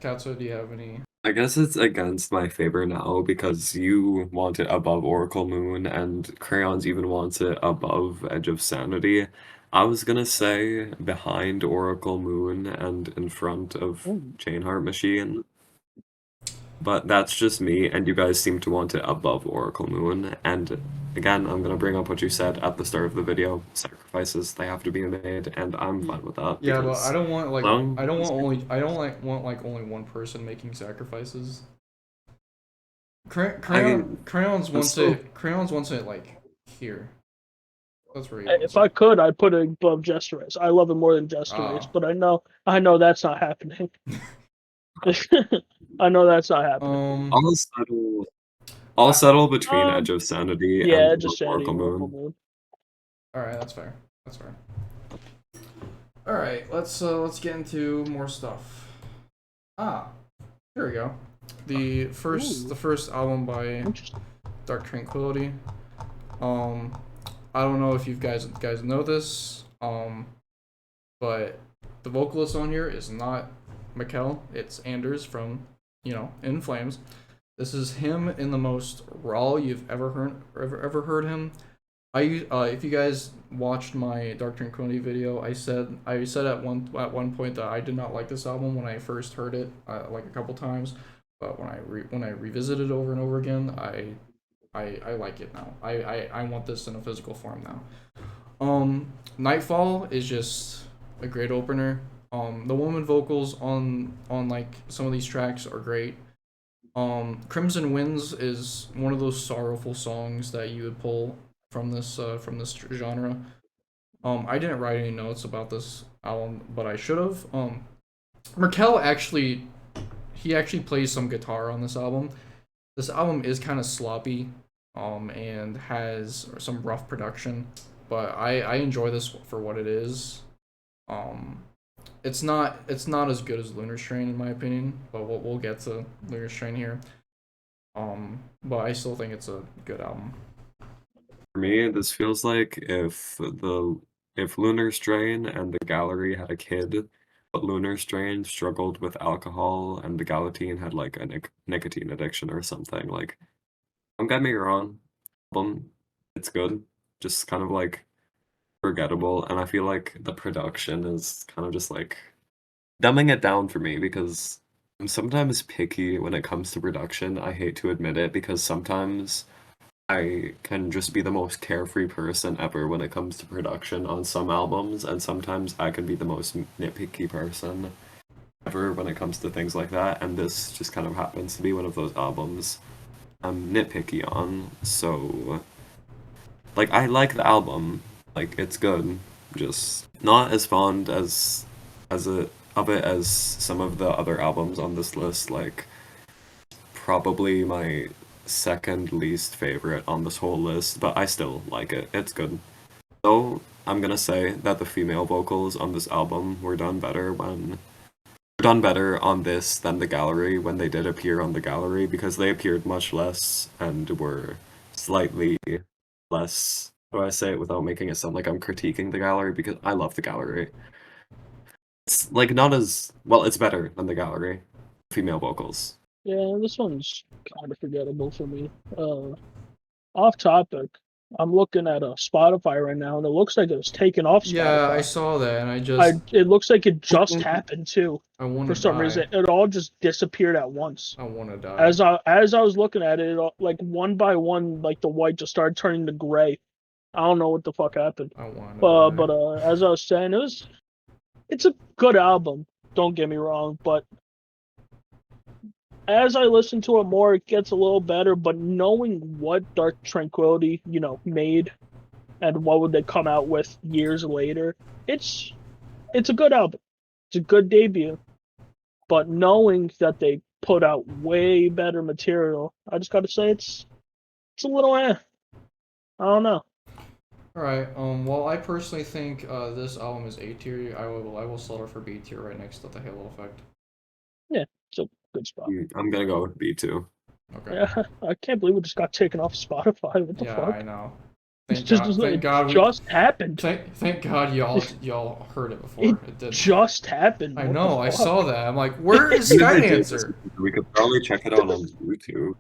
Speaker 1: Katsu, do you have any?
Speaker 2: I guess it's against my favor now because you want it above Oracle Moon and Crayons even wants it above Edge of Sanity. I was gonna say behind Oracle Moon and in front of Chain Heart Machine. But that's just me, and you guys seem to want it above Oracle Moon. And again, I'm gonna bring up what you said at the start of the video. Sacrifices, they have to be made, and I'm fine with that.
Speaker 1: Yeah, but I don't want like only one person making sacrifices. Crayons wants it like here. That's where
Speaker 3: if I could, I'd put it above Jester Race. I love it more than Jester Race, but I know that's not happening. I know that's not happening.
Speaker 2: I'll settle between Edge of Sanity and
Speaker 3: Edge of Sanity,
Speaker 2: Oracle Moon.
Speaker 1: All right, that's fair. That's fair. All right, let's get into more stuff. Here we go. The first album by Dark Tranquillity. I don't know if you guys know this, but the vocalist on here is not Mikkel. It's Anders from In Flames. This is him in the most raw you've ever heard him. If you guys watched my Dark Tranquillity video, I said at one point that I did not like this album when I first heard it, like a couple times, but when I revisited it over and over again, I like it now. I want this in a physical form now. Nightfall is just a great opener. The woman vocals on like some of these tracks are great. Crimson Winds is one of those sorrowful songs that you would pull from this genre. I didn't write any notes about this album, but I should have. Merkel actually he actually plays some guitar on this album. This album is kind of sloppy, and has some rough production, but I enjoy this for what it is. Um, it's not as good as Lunar Strain in my opinion, but we'll get to Lunar Strain here. But I still think it's a good album.
Speaker 2: For me, this feels like if Lunar Strain and the Gallery had a kid, but Lunar Strain struggled with alcohol and the Galatine had like a nicotine addiction or something. Like, don't get me wrong, album, it's good, just kind of like forgettable, and I feel like the production is kind of just like dumbing it down for me because I'm sometimes picky when it comes to production. I hate to admit it because sometimes I can just be the most carefree person ever when it comes to production on some albums, and sometimes I can be the most nitpicky person ever when it comes to things like that, and this just kind of happens to be one of those albums I'm nitpicky on. So, like, I like the album, like, it's good, just not as fond as it of it as some of the other albums on this list, like probably my second least favorite on this whole list, but I still like it. It's good. So I'm gonna say that the female vocals on this album were done better on this than the gallery when they did appear on the gallery because they appeared much less and were slightly less. How do I say it without making it sound like I'm critiquing the gallery? Because I love the gallery. It's like not as well. It's better than the gallery. Female vocals.
Speaker 3: Yeah, this one's kind of forgettable for me. Off topic, I'm looking at Spotify right now, and it looks like it was taken off
Speaker 1: Yeah, I
Speaker 3: Spotify.
Speaker 1: saw that, and I just
Speaker 3: It looks like it just happened too.
Speaker 1: I want
Speaker 3: For
Speaker 1: to
Speaker 3: some
Speaker 1: die.
Speaker 3: reason, it all just disappeared at once.
Speaker 1: I want to die.
Speaker 3: As I was looking at it, like one by one, like the white just started turning to gray. I don't know what the fuck happened.
Speaker 1: I want to die.
Speaker 3: But as I was saying, it's a good album. Don't get me wrong, but as I listen to it more, it gets a little better. But knowing what Dark Tranquility, made, and what would they come out with years later, it's a good album. It's a good debut. But knowing that they put out way better material, I just got to say it's a little I don't know.
Speaker 1: All right. Well, I personally think this album is A tier. I will settle for B tier right next to the Halo Effect.
Speaker 3: Yeah, it's a good spot.
Speaker 2: I'm gonna go with B2.
Speaker 1: Okay.
Speaker 3: Yeah, I can't believe it just got taken off Spotify. What the
Speaker 1: Yeah,
Speaker 3: fuck?
Speaker 1: I know.
Speaker 3: It
Speaker 1: Thank
Speaker 3: just
Speaker 1: God. Thank
Speaker 3: it
Speaker 1: God.
Speaker 3: just happened.
Speaker 1: Thank God y'all heard it before. It did.
Speaker 3: Just happened.
Speaker 1: I
Speaker 3: What
Speaker 1: know.
Speaker 3: the
Speaker 1: I
Speaker 3: fuck?
Speaker 1: saw that. I'm like, where is Sky Dancer?
Speaker 2: We could probably check it out on YouTube.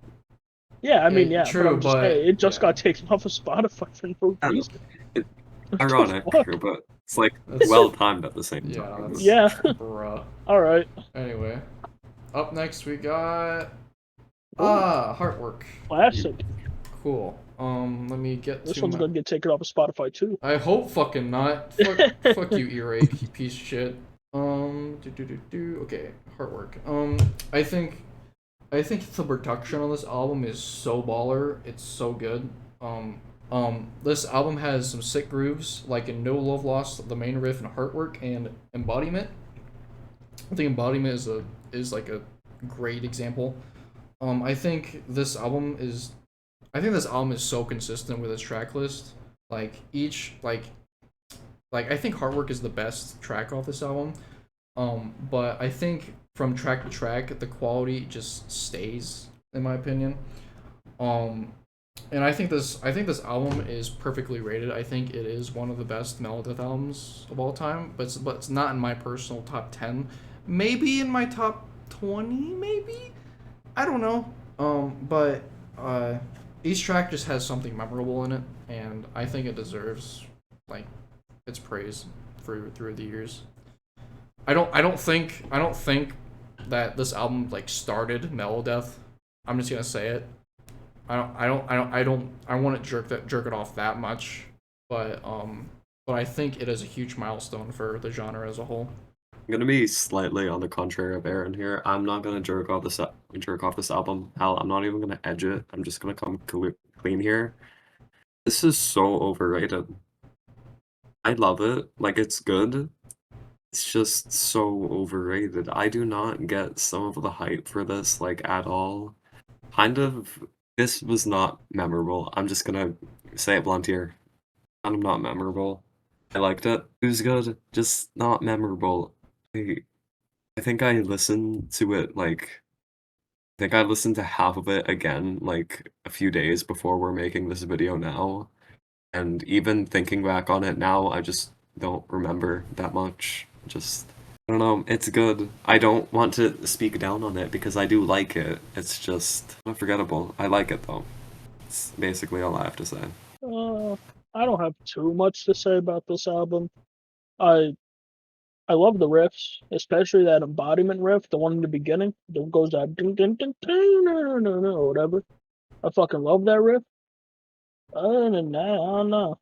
Speaker 3: Yeah, I mean,
Speaker 1: Yeah,
Speaker 3: yeah,
Speaker 1: true,
Speaker 3: but I'm just
Speaker 1: but-
Speaker 3: saying, it just
Speaker 1: yeah.
Speaker 3: got taken off of Spotify for no
Speaker 2: I know.
Speaker 3: reason.
Speaker 2: It's
Speaker 3: What the
Speaker 2: ironic,
Speaker 3: fuck?
Speaker 2: but it's like
Speaker 1: That's-
Speaker 2: well timed at the same
Speaker 1: Yeah.
Speaker 2: time.
Speaker 1: That's,
Speaker 3: Yeah.
Speaker 1: Bruh.
Speaker 3: All right.
Speaker 1: Anyway, up next we got
Speaker 3: Ooh.
Speaker 1: Heartwork.
Speaker 3: Classic.
Speaker 1: Cool. Let me get
Speaker 3: This
Speaker 1: to
Speaker 3: one's
Speaker 1: my...
Speaker 3: gonna get taken off of Spotify too.
Speaker 1: I hope fucking not. Fuck you, earache, you piece of shit. Okay, Heartwork. I think the production on this album is so baller. It's so good. This album has some sick grooves, like in No Love Lost, the main riff, and Heartwork, and Embodiment. I think Embodiment is like a great example. I think this album is so consistent with its track list. Like each like I think Heartwork is the best track off this album. But I think from track to track the quality just stays, in my opinion. And I think this album is perfectly rated. I think it is one of the best Melodic albums of all time, but it's not in my personal top 10. Maybe in my top 20, maybe? I don't know. But each track just has something memorable in it, and I think it deserves like its praise through the years. I don't think that this album like started Melodeath. I'm just gonna say it. I want to jerk it off that much, but I think it is a huge milestone for the genre as a whole.
Speaker 2: I'm gonna be slightly on the contrary of Aaron here. I'm not gonna jerk off this album. Hell, I'm not even gonna edge it. I'm just gonna come clean here. This is so overrated. I love it. Like, it's good. It's just so overrated. I do not get some of the hype for this, like, at all. Kind of, this was not memorable. I'm just gonna say it blunt here. Kind of not memorable. I liked it. It was good, just not memorable. I, I think I listened to it, like, I think I listened to half of it again, like, a few days before we're making this video now. And even thinking back on it now, I just don't remember that much. Just, I don't know, it's good. I don't want to speak down on it because I do like it. It's just unforgettable. I like it though. It's basically all I have to say.
Speaker 3: I don't have too much to say about this album. I I love the riffs, especially that embodiment riff, the one in the beginning. That goes that dun, dun, dun, dun, no, no, no, whatever. I fucking love that riff. Other than that, I don't know.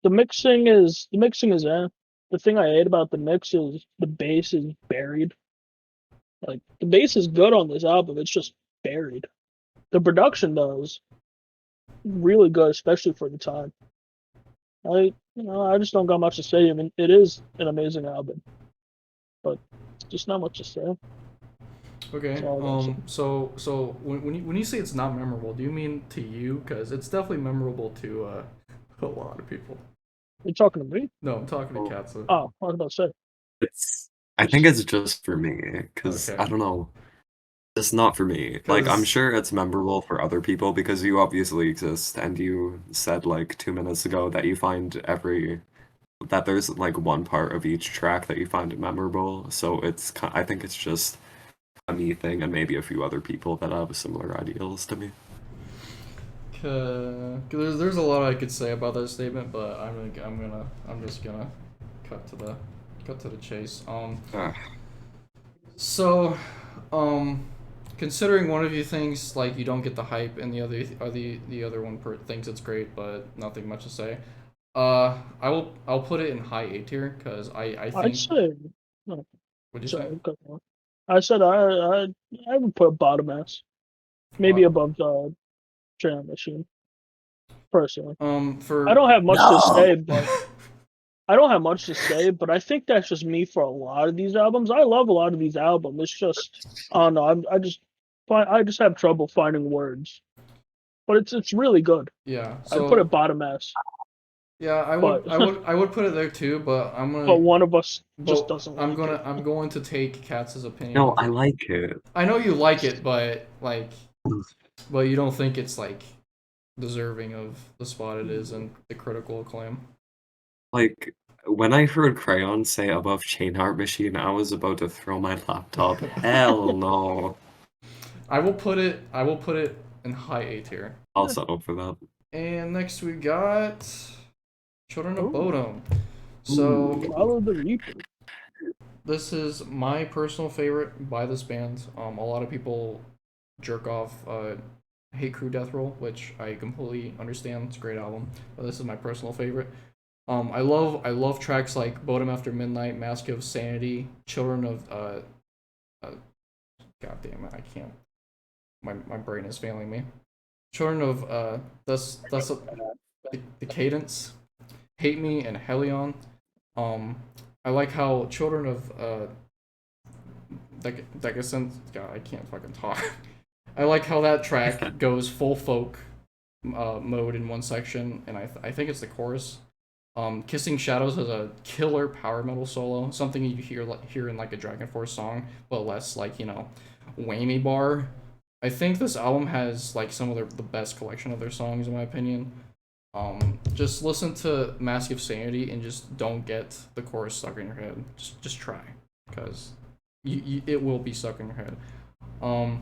Speaker 3: The mixing is The thing I hate about the mix is the bass is buried. Like the bass is good on this album, it's just buried. The production though is really good, especially for the time. I just don't got much to say. I mean, it is an amazing album, but just not much to say.
Speaker 1: Okay.
Speaker 3: That's all I gotta say.
Speaker 1: So when you say it's not memorable, do you mean to you? Because it's definitely memorable to a lot of people.
Speaker 3: You talking to me?
Speaker 1: No, I'm talking to
Speaker 2: Oh.
Speaker 1: Katsu.
Speaker 3: Oh, I was about to say.
Speaker 2: I think it's just for me, because
Speaker 1: Okay.
Speaker 2: I don't know. It's not for me. Like, I'm
Speaker 1: 'Cause-
Speaker 2: sure it's memorable for other people because you obviously exist, and you said like 2 minutes ago that you find that there's like one part of each track that you find memorable. So I think it's just a me thing, and maybe a few other people that have similar ideals to me.
Speaker 1: there's a lot I could say about that statement, but I'm just gonna cut to the chase.
Speaker 2: Ah,
Speaker 1: So, um, considering one of you thinks like you don't get the hype, and the other one thinks it's great, but nothing much to say. I'll put it in high A tier because I
Speaker 3: I'd
Speaker 1: think.
Speaker 3: say. No,
Speaker 1: What'd you say?
Speaker 3: sorry, cut me off. I said I would put bottom S, maybe above the Jam Machine. Personally, I
Speaker 1: For
Speaker 3: don't have much to say,
Speaker 2: no.
Speaker 3: but I don't have much to say, but I think that's just me for a lot of these albums. I love a lot of these albums. It's just I don't know. I just have trouble finding words, but it's really good.
Speaker 1: Yeah,
Speaker 3: I'd put it
Speaker 1: so
Speaker 3: bottom S,
Speaker 1: yeah,
Speaker 3: but
Speaker 1: I would put it there too, but
Speaker 3: but one of us just
Speaker 1: but
Speaker 3: doesn't like it.
Speaker 1: I'm going to take Katz's opinion
Speaker 2: No,
Speaker 1: into.
Speaker 2: I like it.
Speaker 1: I know you like it, but you don't think it's like deserving of the spot it is and the critical acclaim.
Speaker 2: Like, when I heard Crayon say above Chain Heart Machine, I was about to throw my laptop. Hell no.
Speaker 1: I will put it in high A tier.
Speaker 2: I'll settle for that.
Speaker 1: And next we got Children of
Speaker 3: Ooh.
Speaker 1: Bodom. So
Speaker 3: Follow the Reaper.
Speaker 1: this is my personal favorite by this band. A lot of people jerk off Hate Crew Death Roll, which I completely understand. It's a great album, but this is my personal favorite. I love tracks like Bodom After Midnight, Mask of Sanity, Children of God damn it, I can't. My brain is failing me. Children of the Cadence, Hate Me, and Helion. I like how Children of Decadence. God, I can't fucking talk. I like how that track goes full folk mode in one section, and I think it's the chorus. Kissing Shadows has a killer power metal solo, something you hear in like a Dragon Force song, but less like whammy bar. I think this album has like some of the best collection of their songs in my opinion. Just listen to Mask of Sanity and just don't get the chorus stuck in your head. Just try, because it will be stuck in your head.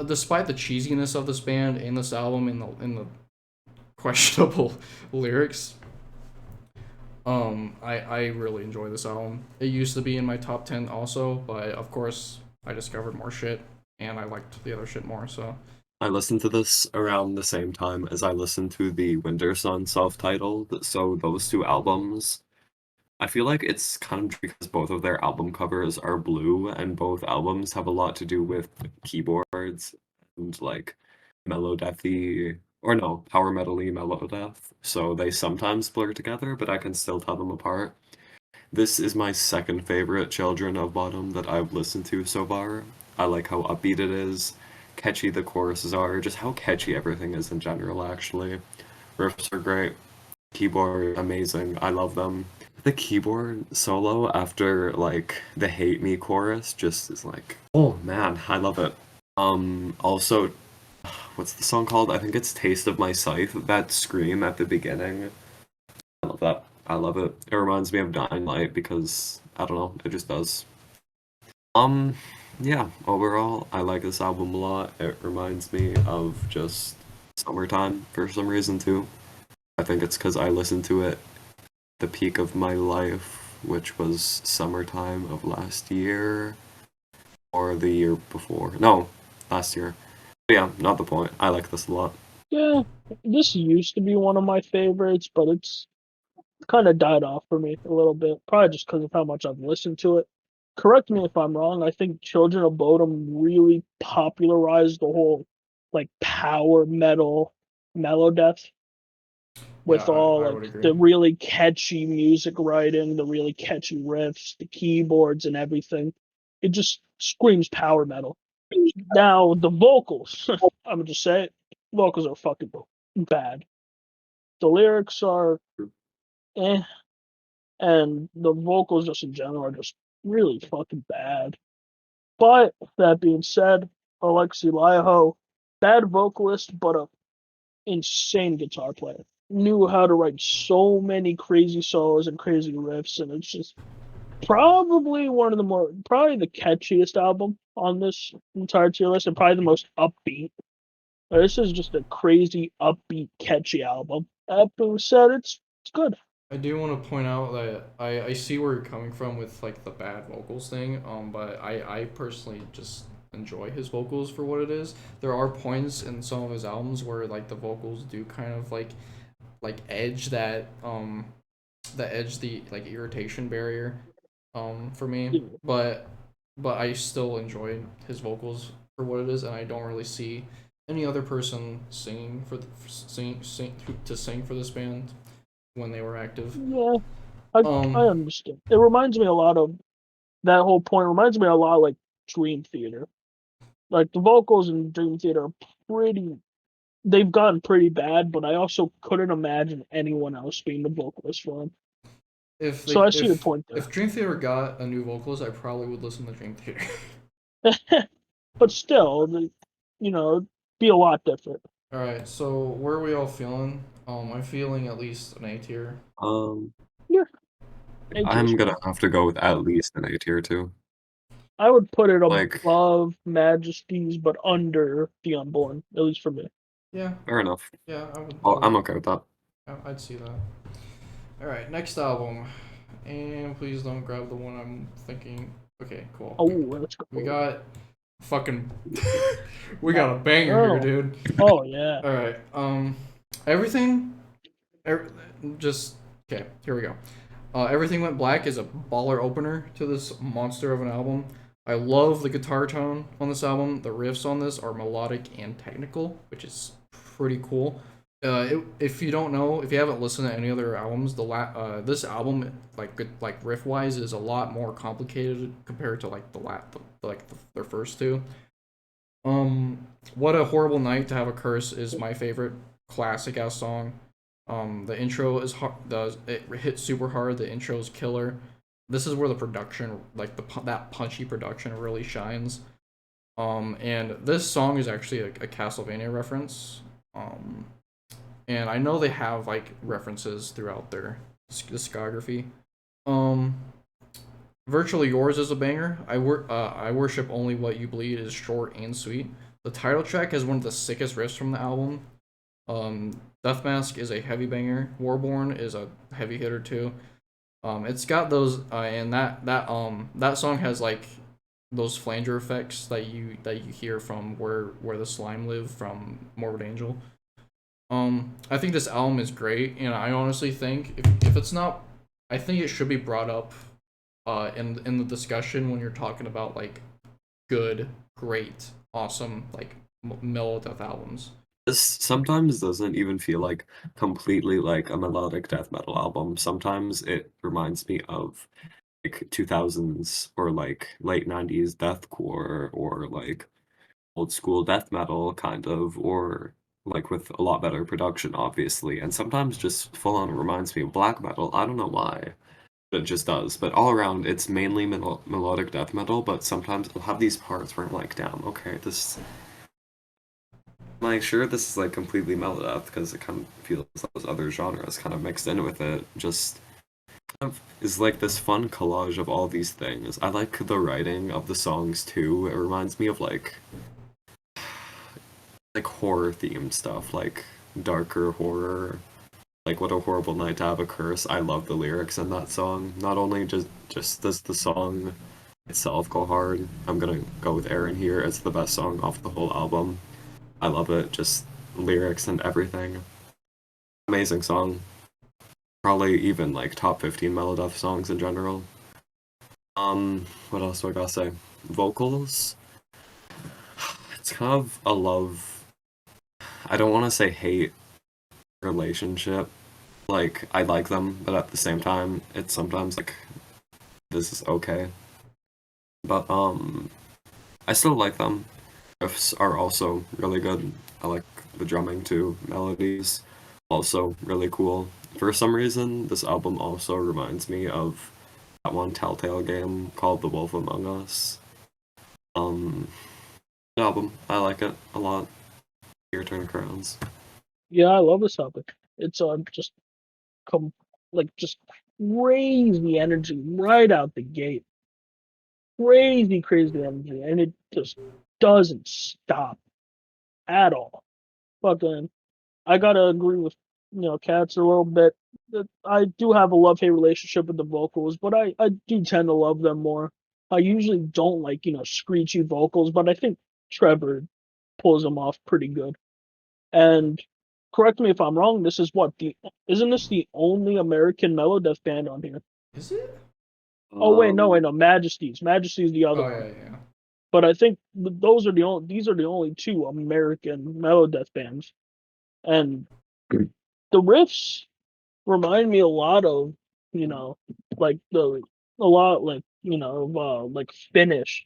Speaker 1: Despite the cheesiness of this band and this album in the questionable lyrics, I really enjoy this album. It used to be in my top 10 also, but of course I discovered more shit and I liked the other shit more. So
Speaker 2: I listened to this around the same time as I listened to the Winter Sun self-titled, so those two albums, I feel like it's kind of because both of their album covers are blue, and both albums have a lot to do with keyboards and like melodethy or no, power metal-y Melodeath, so they sometimes blur together, but I can still tell them apart. This is my second favorite Children of Bottom that I've listened to so far. I like how upbeat it is, catchy the choruses are, just how catchy everything is in general, actually. Riffs are great, keyboard amazing, I love them. The keyboard solo after, like, the Hate Me chorus just is like, oh man, I love it. Also, what's the song called? I think it's Taste of My Scythe, that scream at the beginning. I love that. I love it. It reminds me of Dying Light because I don't know, it just does. Um, yeah, overall, I like this album a lot. It reminds me of just summertime for some reason too. I think it's because I listened to it the peak of my life, which was summertime of last year or the year before. No, last year. But yeah, not the point. I like this a lot.
Speaker 3: Yeah, this used to be one of my favorites, but it's kind of died off for me a little bit, probably just because of how much I've listened to it. Correct me if I'm wrong. I think Children of Bodom really popularized the whole like power metal Melodeath
Speaker 1: Yeah,
Speaker 3: with all
Speaker 1: I
Speaker 3: like
Speaker 1: would agree.
Speaker 3: the really catchy music writing, the really catchy riffs, the keyboards and everything. It just screams power metal. Now the vocals, I'm gonna just say it, vocals are fucking bad. The lyrics are eh, and the vocals just in general are just really fucking bad. But that being said, Alexi Laiho, bad vocalist, but a insane guitar player. Knew how to write so many crazy solos and crazy riffs, and it's just probably probably the catchiest album on this entire tier list, and probably the most upbeat. This is just a crazy, upbeat, catchy album. That being said, it's good.
Speaker 1: I do want to point out that I see where you're coming from with like the bad vocals thing. But I personally just enjoy his vocals for what it is. There are points in some of his albums where like the vocals do kind of like edge that edge the like irritation barrier for me.
Speaker 3: Yeah.
Speaker 1: But I still enjoy his vocals for what it is, and I don't really see any other person singing for the sing for this band when they were active.
Speaker 3: Yeah, I
Speaker 1: Um,
Speaker 3: understand. It reminds me a lot of that whole point. Reminds me a lot like Dream Theater. Like the vocals in Dream Theater are pretty. They've gotten pretty bad, but I also couldn't imagine anyone else being the vocalist for them.
Speaker 1: if
Speaker 3: So
Speaker 1: they
Speaker 3: I see your point
Speaker 1: if
Speaker 3: there.
Speaker 1: Dream Theater got a new vocalist, I probably would listen to Dream Theater.
Speaker 3: But still, be a lot different.
Speaker 1: All right, so where are we all feeling? I'm feeling at least an A tier.
Speaker 2: Um,
Speaker 3: Yeah, A tier is
Speaker 2: I'm gonna
Speaker 3: fine.
Speaker 2: have to go with at least an A tier too.
Speaker 3: I would put it
Speaker 2: Like,
Speaker 3: above Majesties, but under the Unborn, at least for me.
Speaker 1: Yeah,
Speaker 2: fair enough.
Speaker 1: yeah, I would.
Speaker 2: Well, I'm okay with that.
Speaker 1: I'd see that. All right, next album, and please don't grab the one I'm thinking. Okay, cool.
Speaker 3: Oh, let's
Speaker 1: We
Speaker 3: go.
Speaker 1: got fucking we got a banger here,
Speaker 3: Oh,
Speaker 1: dude.
Speaker 3: oh yeah.
Speaker 1: All right. Everything. Every, just okay. Here we go. Everything Went Black is a baller opener to this monster of an album. I love the guitar tone on this album. The riffs on this are melodic and technical, which is pretty cool. If you don't know, if you haven't listened to any other albums, this album like riff wise is a lot more complicated compared to like their first two. What a Horrible Night to Have a Curse is my favorite classic ass song. The intro is hard. It hits super hard. The intro is killer. This is where the production, like that punchy production, really shines. And this song is actually a Castlevania reference. And I know they have like references throughout their discography. Um, Virtually Yours is a banger. I worship only what you bleed is short and sweet. The title track has one of the sickest riffs from the album. Death Mask is a heavy banger. Warborn is a heavy hitter too. It's got those and that song has like those flanger effects that you hear from where the slime live from Morbid Angel. I think this album is great, and I honestly think if it's not, I think it should be brought up in the discussion when you're talking about like good, great, awesome like metal death albums.
Speaker 2: This sometimes doesn't even feel like completely like a melodic death metal album. Sometimes it reminds me of like 2000s or like late 90s deathcore or like old school death metal kind of, or like with a lot better production obviously, and sometimes just full on reminds me of black metal. I don't know why, but it just does. But all around it's mainly melodic death metal, but sometimes I'll have these parts where I'm like, damn, okay, this, like, sure, this is like completely mellow death because it kind of feels like those other genres kind of mixed in with it. Just is like this fun collage of all these things. I like the writing of the songs too. It reminds me of like horror themed stuff, like darker horror. Like What a Horrible Night to Have a Curse. I love the lyrics in that song. Not only just does the song itself go hard. I'm gonna go with Aaron here. It's the best song off the whole album. I love it. Just lyrics and everything. Amazing song. Probably even like top 15 Melodeath songs in general. What else do I gotta say? Vocals. It's kind of a love. I don't want to say hate relationship. Like I like them, but at the same time, it's sometimes like this is okay. But I still like them. Riffs are also really good. I like the drumming too. Melodies also really cool. For some reason, this album also reminds me of that one Telltale game called The Wolf Among Us. Um, the album, I like it a lot. Your Turn of Crowns.
Speaker 3: Yeah, I love this album. It's just come like just crazy energy right out the gate. Crazy energy, and it just doesn't stop at all. But then I gotta agree with Cats a little bit. That I do have a love hate relationship with the vocals, but I do tend to love them more. I usually don't like screechy vocals, but I think Trevor pulls them off pretty good. And correct me if I'm wrong. This is what the isn't this the only American Melodeath band on here?
Speaker 1: Is it?
Speaker 3: Oh wait, no,
Speaker 2: Um,
Speaker 3: Majesty's. Majesty's the other
Speaker 1: Oh
Speaker 3: one.
Speaker 1: yeah, yeah.
Speaker 3: But I think those are the only these are the only two American Melodeath bands, and the riffs remind me a lot of you know like the a lot like of like Finnish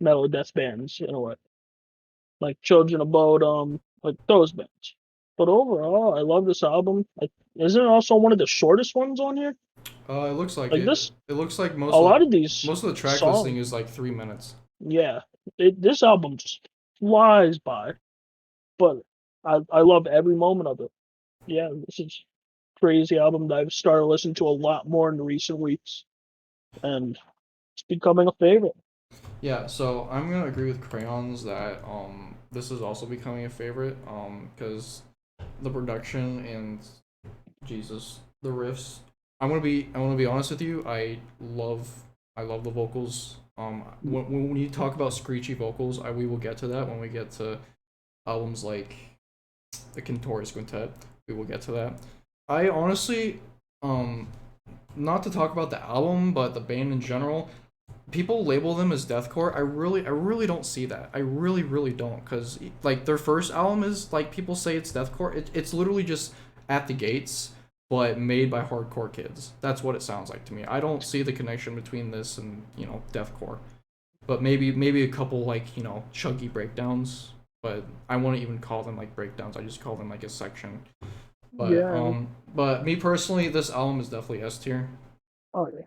Speaker 3: Melodeath bands in a way, like Children of Bodom, like those bands. But overall, I love this album. Isn't it also one of the shortest ones on here?
Speaker 1: It looks like
Speaker 3: Like
Speaker 1: it.
Speaker 3: this,
Speaker 1: It looks like
Speaker 3: a lot of these
Speaker 1: most of the track listing
Speaker 3: songs,
Speaker 1: is like 3 minutes.
Speaker 3: yeah, this album just flies by. But I love every moment of it. Yeah, this is crazy album that I've started listening to a lot more in the recent weeks, and it's becoming a favorite.
Speaker 1: Yeah, so I'm gonna agree with Crayons that this is also becoming a favorite because the production and Jesus the riffs. I'm gonna be honest with you. I love the vocals. When you talk about screechy vocals, we will get to that when we get to albums like the Kentaurus Quintet. We will get to that. I honestly, um, not to talk about the album, but the band in general, people label them as deathcore. I really don't see that. I really don't, because like their first album is like people say it's deathcore. It's literally just At the Gates, but made by hardcore kids. That's what it sounds like to me. I don't see the connection between this and deathcore. But maybe a couple like chunky breakdowns. But I wouldn't even call them like breakdowns. I just call them like a section. But
Speaker 3: Yeah.
Speaker 1: but me personally, this album is definitely S tier.
Speaker 3: Oh yeah,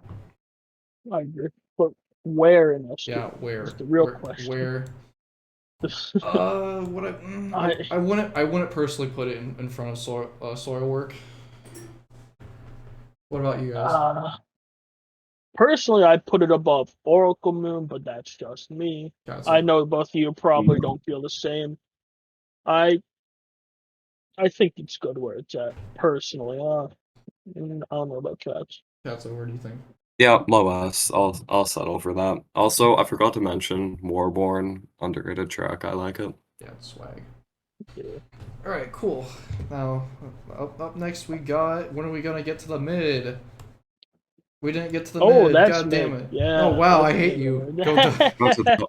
Speaker 3: I agree. But where in this
Speaker 1: Yeah,
Speaker 3: is
Speaker 1: where
Speaker 3: the real question.
Speaker 1: where what
Speaker 3: I
Speaker 1: I wouldn't personally put it in front of soil work. What about you guys?
Speaker 3: personally, I put it above Oracle Moon, but that's just me.
Speaker 1: Gotcha.
Speaker 3: I know both of you probably don't feel the same. I I think it's good where it's at. Personally, I don't know about Cats.
Speaker 1: Gotcha. Where do you think?
Speaker 2: yeah, low S. I'll settle for that. Also, I forgot to mention Warborn, underrated track. I like it.
Speaker 1: Yeah, swag.
Speaker 3: Yeah.
Speaker 1: All right, cool. Now, up next we got. When are we gonna get to the mid? We didn't get to the
Speaker 3: Oh,
Speaker 1: mid.
Speaker 3: that's
Speaker 1: God damn
Speaker 3: mid.
Speaker 1: it. Oh
Speaker 3: Yeah,
Speaker 1: wow, I
Speaker 3: that's
Speaker 1: hate
Speaker 3: mid.
Speaker 1: you. Go.
Speaker 3: Right
Speaker 2: Go to
Speaker 3: there.
Speaker 2: the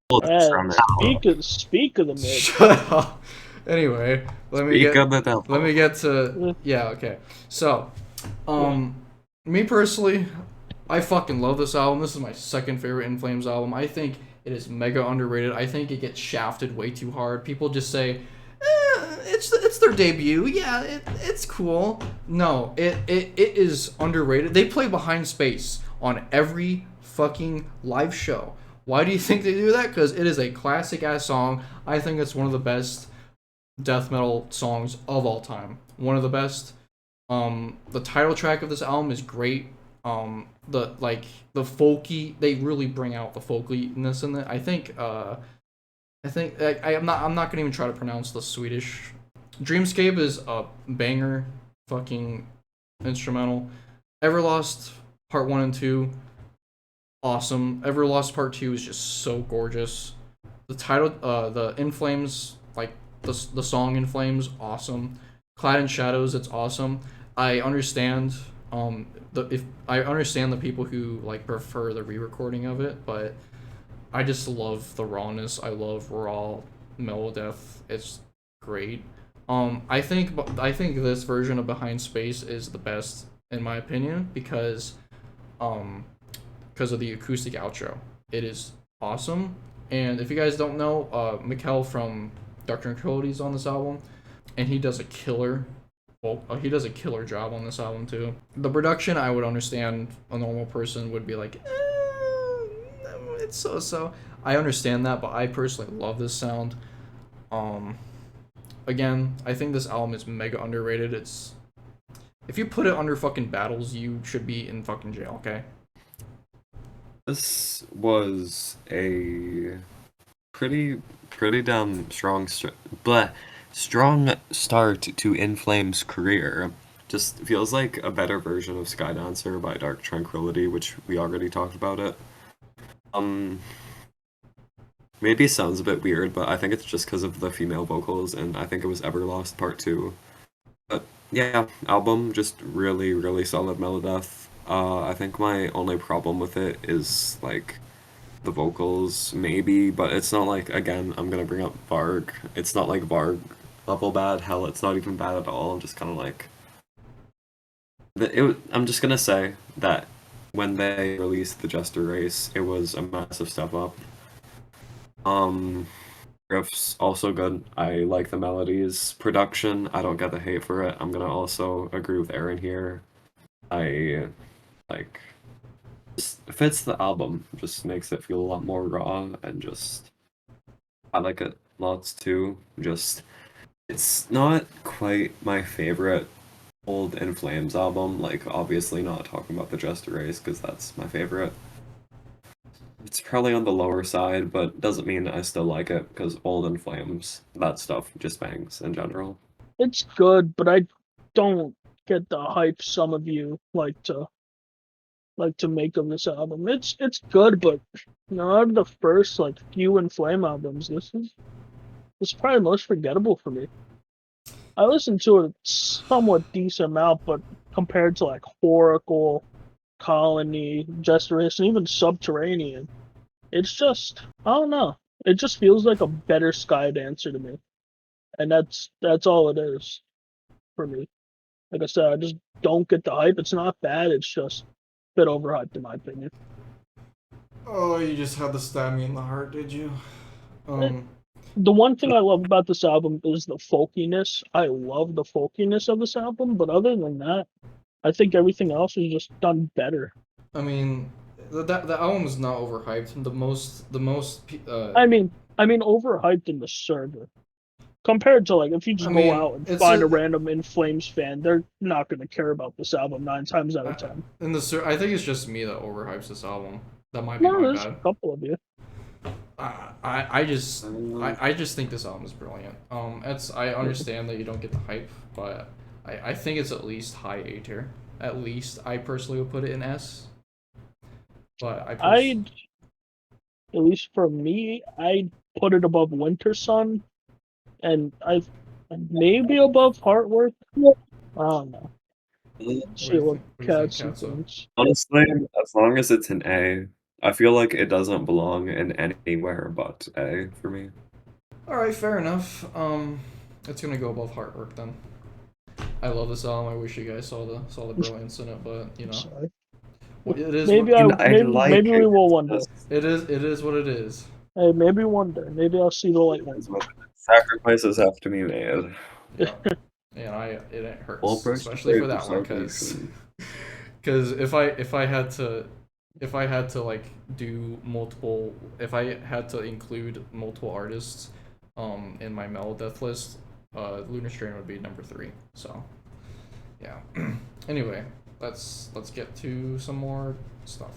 Speaker 2: oldest
Speaker 3: Yeah,
Speaker 2: from now.
Speaker 3: speak of the mid.
Speaker 1: Shut up. Anyway,
Speaker 2: Speak of the devil.
Speaker 1: let me get to yeah, okay. So, me personally, I fucking love this album. This is my second favorite In Flames album. I think it is mega underrated. I think it gets shafted way too hard. People just say, it's their debut. Yeah, it's cool. No, it is underrated. They play Behind Space on every fucking live show. Why do you think they do that? Because it is a classic ass song. I think it's one of the best death metal songs of all time. One of the best. The title track of this album is great. The folky, they really bring out the folkiness in it. I'm not gonna even try to pronounce the Swedish. Dreamscape is a banger, fucking instrumental. Everlost Part 1 and 2, awesome. Everlost Part 2 is just so gorgeous. The title, the In Flames, like the song In Flames, awesome. Clad in Shadows, it's awesome. I understand I understand the people who like prefer the re-recording of it, but I just love the rawness. I love raw melodeath. It's great. I think this version of Behind Space is the best in my opinion because of the acoustic outro. It is awesome. And if you guys don't know, Mikkel from Dark Tranquillity is on this album, and he does a killer job on this album too. The production, I would understand a normal person would be like, it's so. I understand that, but I personally love this sound. Again, I think this album is mega underrated. If you put it under fucking Battles, you should be in fucking jail. Okay.
Speaker 2: This was a pretty damn strong start to In Flames' career. Just feels like a better version of Skydancer by Dark Tranquillity, which we already talked about it. Maybe sounds a bit weird, but I think it's just because of the female vocals, and I think it was Everlost Part 2. But yeah, album, just really solid melodeath. I think my only problem with it is, like, the vocals, maybe, but it's not like, again, I'm gonna bring up Varg. It's not like Varg level bad. Hell, it's not even bad at all. Just kind of like... I'm just gonna say that when they released the Jester Race, it was a massive step up. Riff's also good. I like the melodies. Production, I don't get the hate for it. I'm gonna also agree with Aaron here. I like just fits the album, just makes it feel a lot more raw, and just I like it lots too. Just it's not quite my favorite old In Flames album, like obviously not talking about the Jester Race because that's my favorite. It's probably on the lower side, but doesn't mean I still like it because old In Flames, that stuff just bangs in general.
Speaker 3: It's good, but I don't get the hype some of you like to make of this album. It's good, but out of the first like few In Flame albums, this is probably the most forgettable for me. I listened to it somewhat decent amount, but compared to like Oracle, Colony, Gesturous, and even Subterranean, it's just I don't know. It just feels like a better Skydancer to me, and that's all it is for me. Like I said, I just don't get the hype. It's not bad. It's just a bit overhyped in my opinion.
Speaker 1: Oh, you just had to stab me in the heart, did you?
Speaker 3: The one thing I love about this album is the folkiness. I love the folkiness of this album, but other than that, I think everything else is just done better.
Speaker 1: I mean, the album is not overhyped.
Speaker 3: I mean overhyped in the server. Compared to like if you just go out and find a random In Flames fan, they're not gonna care about this album 9 times out of 10.
Speaker 1: I think it's just me that overhypes this album. That might be my
Speaker 3: there's
Speaker 1: bad.
Speaker 3: A couple of you.
Speaker 1: I just think this album is brilliant. I understand that you don't get the hype, but I think it's at least high A tier. At least I personally would put it in S. But
Speaker 3: at least for me, I'd put it above Winter Sun, and I maybe above Heartwork. I don't know. See what Cats thinks.
Speaker 2: Honestly, as long as it's an A, I feel like it doesn't belong in anywhere but A for me.
Speaker 1: Alright, fair enough. It's gonna go above Heartwork then. I love this album. I wish you guys saw the brilliance in it, but you
Speaker 3: I'm
Speaker 1: know,
Speaker 3: sorry.
Speaker 1: it is
Speaker 3: Maybe
Speaker 1: what
Speaker 3: I
Speaker 2: And I
Speaker 3: maybe
Speaker 2: like
Speaker 3: we
Speaker 2: it.
Speaker 3: will one day.
Speaker 1: it is what it is.
Speaker 3: Hey, maybe one day. Maybe I'll see the light one
Speaker 2: Is what sacrifices have to be made.
Speaker 1: Yeah, and it
Speaker 2: All
Speaker 1: hurts,
Speaker 2: price to
Speaker 1: especially
Speaker 2: pay
Speaker 1: for
Speaker 2: for
Speaker 1: that one, cause
Speaker 2: salvation.
Speaker 1: if I had to like do multiple if I had to include multiple artists in my Melodeath list, Lunar Strain would be number 3. So yeah. Anyway, let's get to some more stuff.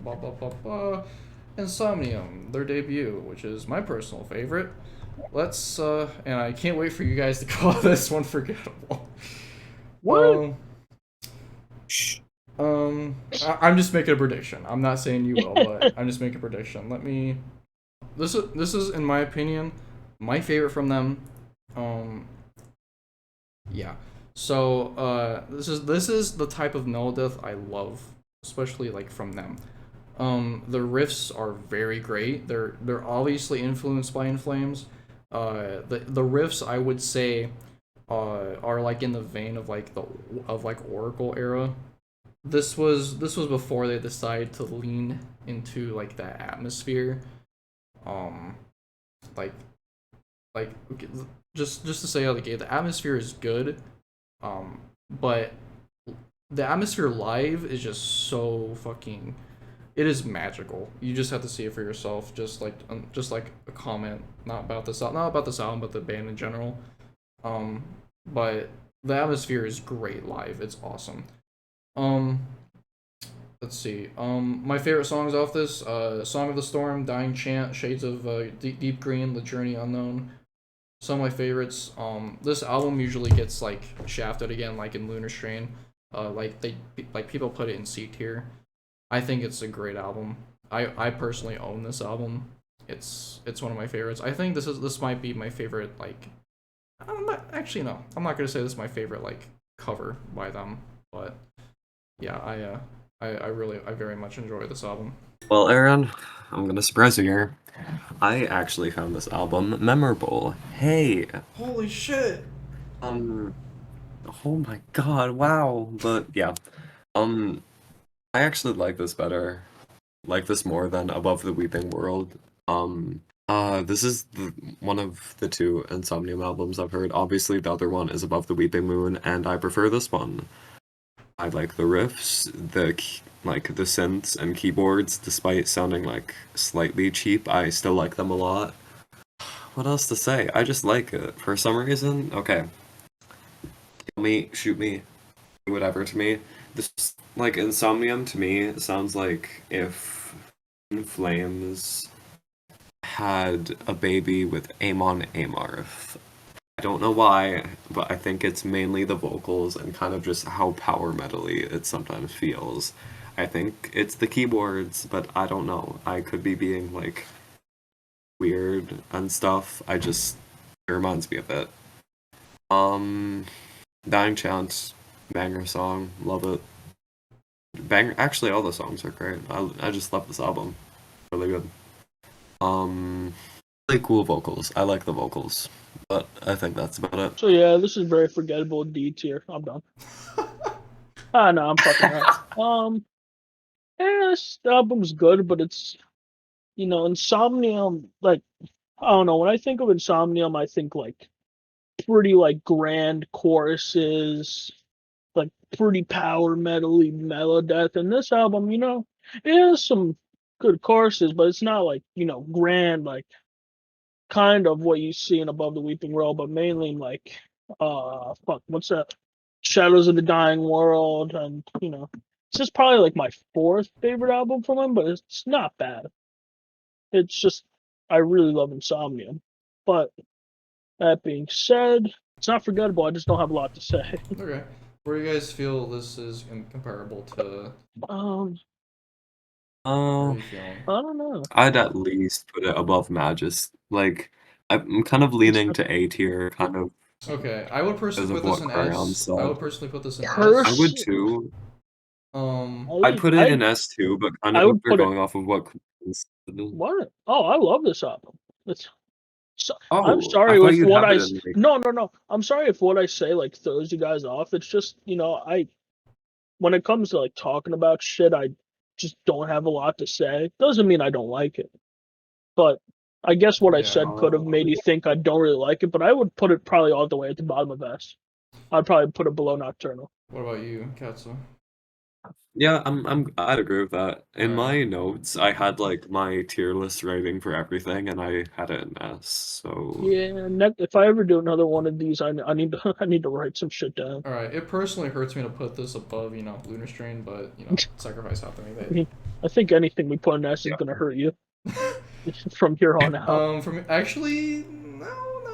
Speaker 1: Blah, blah, blah, blah. Insomnium, their debut, which is my personal favorite. Let's and I can't wait for you guys to call this one forgettable.
Speaker 3: What?
Speaker 1: I'm just making a prediction. I'm not saying you will, but I'm just making a prediction. Let me. This is in my opinion, my favorite from them. Um, yeah. So this is the type of Melodeath I love, especially like from them. The riffs are very great. They're obviously influenced by In Flames. The riffs I would say are like in the vein of like the of like Oracle era. This was before they decided to lean into like that atmosphere. Um, like like okay, just to say out of the gate, the atmosphere is good. But the atmosphere live is just so fucking. It is magical. You just have to see it for yourself. Just like a comment, not about this album, but the band in general. Um, but the atmosphere is great live. It's awesome. Um, let's see. My favorite songs off this: "Song of the Storm," "Dying Chant," "Shades of Deep Green," "The Journey Unknown." Some of my favorites. This album usually gets like shafted again, like in Lunar Strain. Like people put it in C tier. I think it's a great album. I personally own this album. It's one of my favorites. I think this might be my favorite like. I'm not actually no. I'm not gonna say this is my favorite like cover by them, but yeah, I very much enjoy this album.
Speaker 2: Well, Aaron, I'm gonna surprise you here. I actually found this album memorable. Hey,
Speaker 1: Holy shit!
Speaker 2: um, oh my god, wow. But yeah, um, I actually like this better. Like this more than Above the Weeping World. This is one of the two Insomnium albums I've heard. Obviously, the other one is Above the Weeping Moon, and I prefer this one. I like the riffs, like the synths and keyboards, despite sounding like slightly cheap. I still like them a lot. What else to say? I just like it for some reason. Okay, kill me, shoot me, do whatever to me. This like Insomnium to me sounds like if In Flames had a baby with Amon Amarth. I don't know why, but I think it's mainly the vocals and kind of just how power metally it sometimes feels. I think it's the keyboards, but I don't know. I could be being like weird and stuff. It reminds me of it. Um, Dying Chant, banger song, love it. Banger. Actually, all the songs are great. I just love this album. Really good. Um, really cool vocals. I like the vocals, but I think that's about it.
Speaker 3: So yeah, this is very forgettable D tier. I'm done. Ah no, I'm fucking around. Yeah, this album's good, but it's Insomnium. Like I don't know. When I think of Insomnium, I think like pretty like grand choruses, like pretty power metally Melodeath. And this album, it has some good choruses, but it's not like grand like kind of what you see in Above the Weeping World, but mainly like fuck, what's that? Shadows of the Dying World, and it's just probably like my fourth favorite album from him, but it's not bad. It's just I really love Insomnium. But that being said, it's not forgettable. I just don't have a lot to say.
Speaker 1: Okay, where do you guys feel this is comparable to?
Speaker 3: um,
Speaker 1: Where are
Speaker 2: Oh,
Speaker 1: you feeling?
Speaker 3: I don't know.
Speaker 2: I'd at least put it above Magus. Like, I'm kind of
Speaker 3: It's
Speaker 2: leaning to A tier, kind of
Speaker 1: Okay, I would
Speaker 2: because
Speaker 1: personally
Speaker 2: of
Speaker 1: put this
Speaker 2: what
Speaker 1: in
Speaker 2: Crayon
Speaker 1: S. I
Speaker 2: said.
Speaker 1: would personally put this in
Speaker 2: I
Speaker 1: S.
Speaker 3: pers.
Speaker 2: would too.
Speaker 1: Um,
Speaker 2: I'd put it
Speaker 3: I
Speaker 2: in S too, but kind
Speaker 3: I
Speaker 2: of
Speaker 3: would
Speaker 2: after
Speaker 3: put it.
Speaker 2: going off of what Crayon said.
Speaker 3: What? Oh, I love this album. So, I'm
Speaker 2: Oh, I
Speaker 3: sorry
Speaker 2: thought
Speaker 3: if
Speaker 2: you'd
Speaker 3: what
Speaker 2: have
Speaker 3: I
Speaker 2: it
Speaker 3: s-
Speaker 2: in like.
Speaker 3: no no no. I'm sorry if what I say like throws you guys off. It's just I when it comes to like talking about shit, I just don't have a lot to say. Doesn't mean I don't like it, but I guess what I
Speaker 1: Yeah.
Speaker 3: said could have
Speaker 2: Oh,
Speaker 3: made you think I don't really like it. But I would put it probably all the way at the bottom of S. I'd probably put it below Nocturnal.
Speaker 1: What about you, Katsu?
Speaker 2: yeah, I'd agree with that.
Speaker 1: All
Speaker 2: In
Speaker 1: right.
Speaker 2: my notes, I had like my tier list rating for everything, and I had it in S. So
Speaker 3: Yeah, if I ever do another one of these, I need to I need to write some shit down.
Speaker 1: All right. It personally hurts me to put this above, Lunar Strain, but sacrifice have to be
Speaker 3: I mean, I think anything we put in S is
Speaker 2: yeah.
Speaker 3: gonna hurt you
Speaker 1: made.
Speaker 3: from here on out.
Speaker 1: From actually, no, no,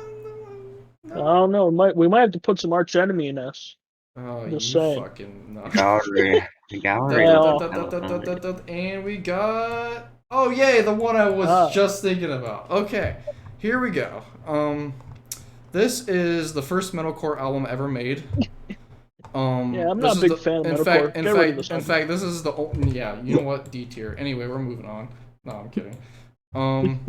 Speaker 1: no,
Speaker 3: I
Speaker 1: no.
Speaker 3: don't know. We might have to put some Arch Enemy in S.
Speaker 1: Oh,
Speaker 3: Just
Speaker 1: you
Speaker 3: saying.
Speaker 1: fucking no.
Speaker 2: Gallery,
Speaker 1: Dut, dut,
Speaker 2: gallery.
Speaker 1: dut,
Speaker 3: Well,
Speaker 1: dut, dut, dut, dut,
Speaker 2: Gallery.
Speaker 1: dut, dut, and we got. Oh yay, the one I was
Speaker 3: ah,
Speaker 1: just thinking about. Okay, here we go. This is the first metalcore album ever made.
Speaker 3: yeah, I'm not
Speaker 1: This
Speaker 3: a
Speaker 1: is
Speaker 3: big
Speaker 1: the
Speaker 3: fan of
Speaker 1: in
Speaker 3: metalcore.
Speaker 1: fact in
Speaker 3: Get rid of
Speaker 1: fact
Speaker 3: this
Speaker 1: in
Speaker 3: album.
Speaker 1: fact this is the yeah, you know what, D tier. Anyway, we're moving on. No, I'm kidding. Um,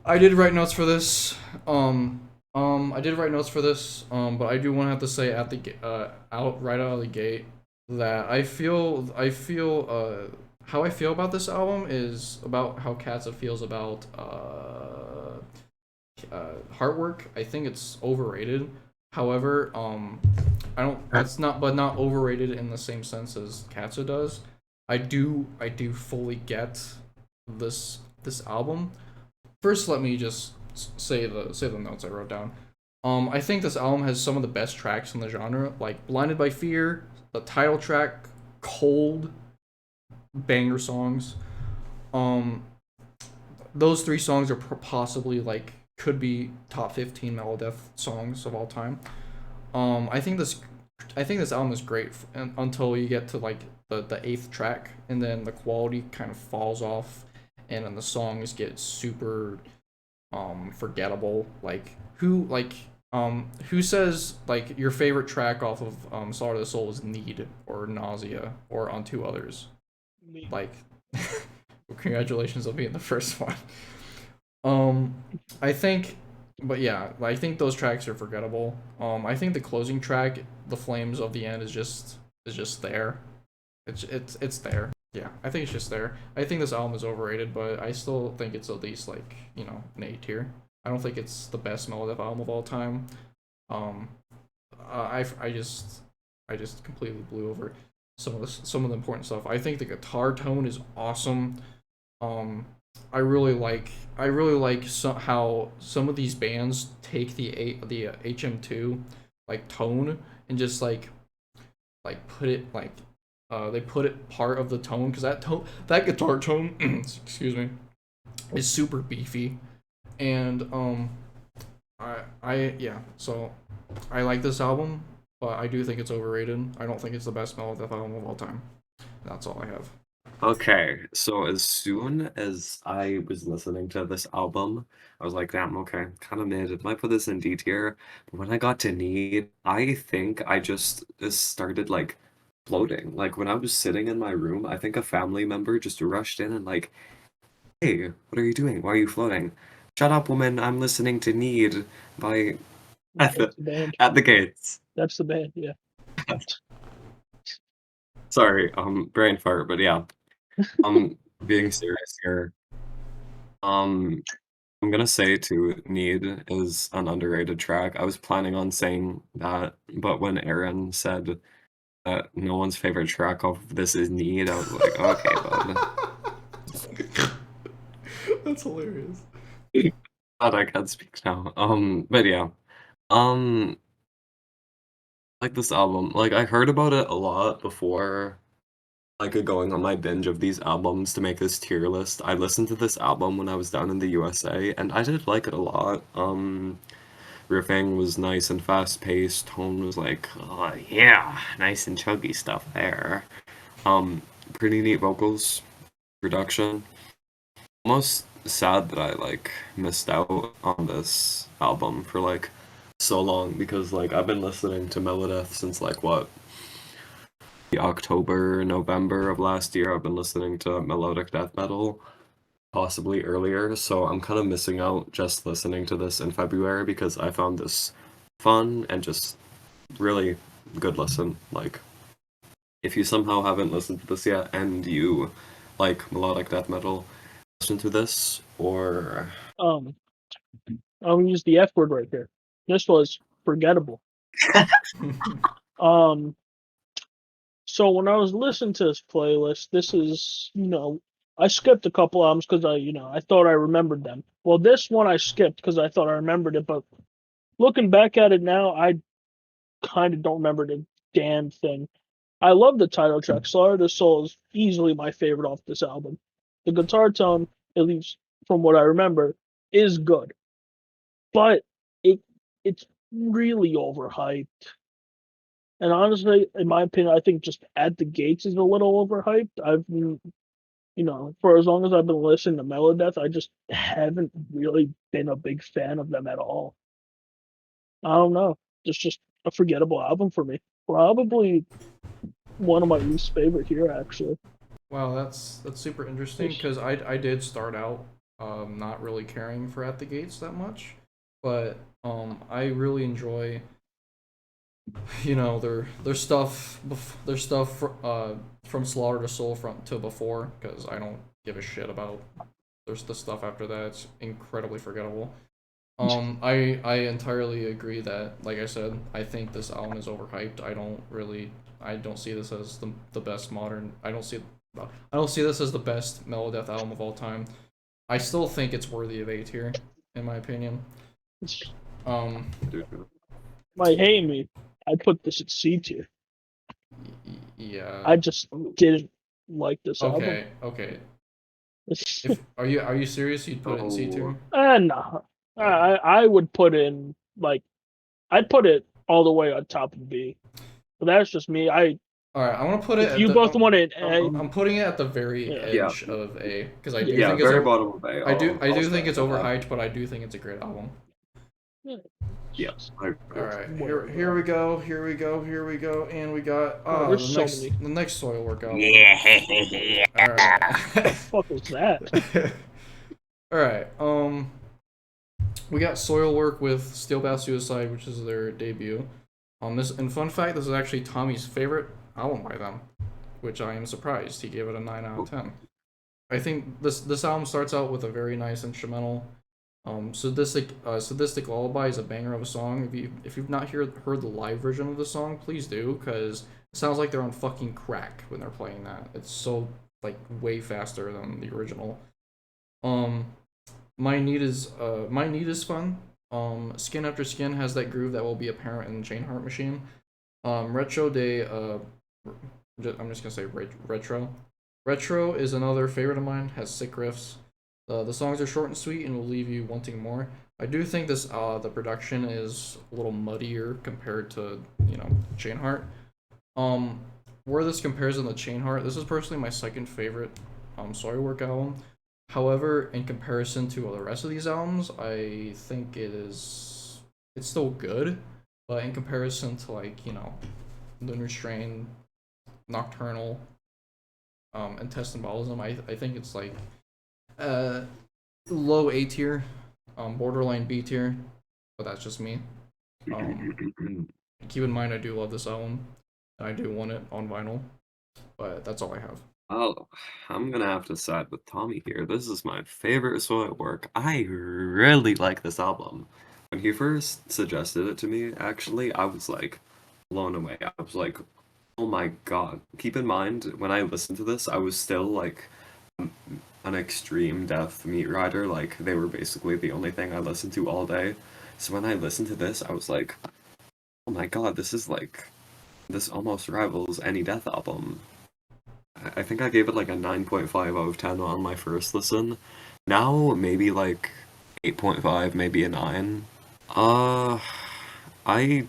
Speaker 1: I did write notes for this. I did write notes for this. But I do want to have to say at the right out of the gate that how I feel about this album is about how Katza feels about Heartwork. I think it's overrated. However, I don't. It's not, but not overrated in the same sense as Katza does. I do fully get this album. First, let me just say the notes I wrote down. I think this album has some of the best tracks in the genre, like "Blinded by Fear," the title track, "Cold," banger songs. Um, those three songs are possibly like could be top 15 Melodeath songs of all time. I think this album is great until you get to like the eighth track, and then the quality kind of falls off, and then the songs get super forgettable. Who says like your favorite track off of Slaughter of the Soul is Need or Nausea or On Two Others?
Speaker 3: Me.
Speaker 1: Like, well, congratulations on being the first one. Um, I think, but yeah, I think those tracks are forgettable. I think the closing track, "The Flames of the End," is just there. It's there. Yeah, I think it's just there. I think this album is overrated, but I still think it's at least like an A tier. I don't think it's the best Melodeath album of all time. Um, I just completely blew over some of the important stuff. I think the guitar tone is awesome. Um, I really like how some of these bands take the HM2 like tone and just like put it like they put it part of the tone because that guitar tone excuse me is super beefy and I yeah, so I like this album, but I do think it's overrated. I don't think it's the best Melodeath album of all time. That's all I have.
Speaker 2: Okay, so as soon as I was listening to this album, I was like, damn, okay, kind of mid. I might put this in D tier. But when I got to Need, I think I just started like floating. Like when I was sitting in my room, I think a family member just rushed in and like, hey, what are you doing? Why are you floating? Shut up, woman, I'm listening to Need by at
Speaker 3: That's
Speaker 2: the
Speaker 3: the band.
Speaker 2: at the gates.
Speaker 3: That's the band. Yeah.
Speaker 2: Sorry, brain fart, but yeah. Being serious here. Um, I'm gonna say too, Need is an underrated track. I was planning on saying that, but when Aaron said that no one's favorite track of this is Need, I was like, okay, bud.
Speaker 1: That's hilarious.
Speaker 2: Glad I can speak now. But yeah. Um, like this album. Like I heard about it a lot before like going on my binge of these albums to make this tier list. I listened to this album when I was down in the USA and I did like it a lot. Riffing was nice and fast paced. Tone was like, oh yeah, nice and chuggy stuff there. Pretty neat vocals, production. Almost sad that I like missed out on this album for like so long because like I've been listening to Melodic since like what October, November of last year. I've been listening to melodic death metal. possibly earlier, so I'm kind of missing out just listening to this in February because I found this fun and just really good listen. Like, if you somehow haven't listened to this yet and you like melodic death metal, listen to this, or
Speaker 3: Um, I'll use the F word right here. This was forgettable. Um, so when I was listening to this playlist, this is, I skipped a couple albums because I thought I remembered them. Well, this one I skipped because I thought I remembered it, but looking back at it now, I kind of don't remember the damn thing. I love the title track. Slaughter the Soul is easily my favorite off this album. The guitar tone, at least from what I remember, is good, but it it's really overhyped. And honestly, in my opinion, I think just At the Gates is a little overhyped. For as long as I've been listening to Melodeath, I just haven't really been a big fan of them at all. I don't know. It's just a forgettable album for me. Probably one of my least favorite here, actually.
Speaker 1: Wow, that's super interesting because I did start out not really caring for At the Gates that much, but I really enjoy their stuff from Slaughter to Soul from to before because I don't give a shit about there's the stuff after that. It's incredibly forgettable. I entirely agree that, like I said, I think this album is overhyped. I don't see this as the best modern. I don't see this as the best Melodeath album of all time. I still think it's worthy of A tier, in my opinion. Um,
Speaker 3: Might hate me. I put this at C tier.
Speaker 1: yeah.
Speaker 3: I just didn't like this album.
Speaker 1: Okay. If are you serious? You'd put it in C tier?
Speaker 3: Nah. I would put in I'd put it all the way on top of B. But that's just me.
Speaker 1: All right, I want to put it.
Speaker 3: If you both want it,
Speaker 1: I'm putting it at the very
Speaker 3: Yeah.
Speaker 1: edge of A because I do
Speaker 2: yeah,
Speaker 1: think it's
Speaker 2: very bottom of A.
Speaker 1: I do
Speaker 2: I'll
Speaker 1: think it's
Speaker 2: stand for that.
Speaker 1: overhyped, but I do think it's a great album.
Speaker 2: Yeah.
Speaker 1: All right, here we go, and we got
Speaker 3: there's so many.
Speaker 1: the next Soilwork album.
Speaker 4: Yeah.
Speaker 1: All right.
Speaker 3: What the fuck was that?
Speaker 1: All right. We got Soilwork with Steel Bath Suicide, which is their debut. Fun fact, this is actually Tommy's favorite album by them, which I am surprised. He gave it a 9 out of 10. I think this album starts out with a very nice instrumental. Sadistic Lullaby is a banger of a song. If you've not heard the live version of the song, please do, because it sounds like they're on fucking crack when they're playing that. It's so way faster than the original. My Need is fun. Skin After Skin has that groove that will be apparent in Chain Heart Machine. Retro Day, I'm just gonna say Retro. Retro is another favorite of mine. Has sick riffs. The songs are short and sweet and will leave you wanting more. I do think the production is a little muddier compared to Chain Heart. Where this compares in the Chain Heart, this is personally my second favorite Soilwork album. However, in comparison to the rest of these albums, I think it's still good, but in comparison to Lunar Strain, Nocturnal, and Test and Ballism, I think it's low A tier, borderline B tier, but that's just me. Keep in mind I do love this album, and I do want it on vinyl, but that's all I have.
Speaker 2: Oh, I'm gonna have to side with Tommy here. This is my favorite Soilwork. I really like this album. When he first suggested it to me, actually, I was blown away. I was like, oh my god. Keep in mind, when I listened to this, I was still an extreme death meat rider. They were basically the only thing I listened to all day. So when I listened to this, I was like, oh my god, this almost rivals any death album. I think I gave it a 9.5 out of 10 on my first listen. Now, maybe 8.5, maybe a 9. I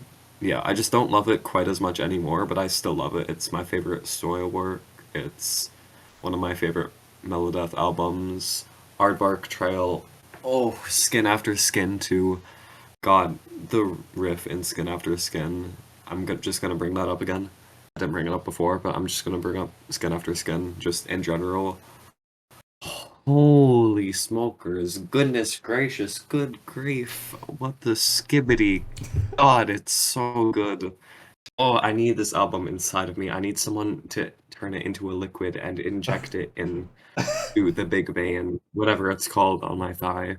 Speaker 2: just don't love it quite as much anymore, but I still love it. It's my favorite Soilwork. It's one of my favorite Melodeath albums. Aardvark Trail. Oh, Skin After Skin too. God, the riff in Skin After Skin. I'm just gonna bring that up again. I didn't bring it up before, but I'm just gonna bring up Skin After Skin, just in general. Holy smokers, goodness gracious, good grief, what the skibbity, god, it's so good. Oh, I need this album inside of me. I need someone to turn it into a liquid and inject it into the big vein, whatever it's called on my thigh.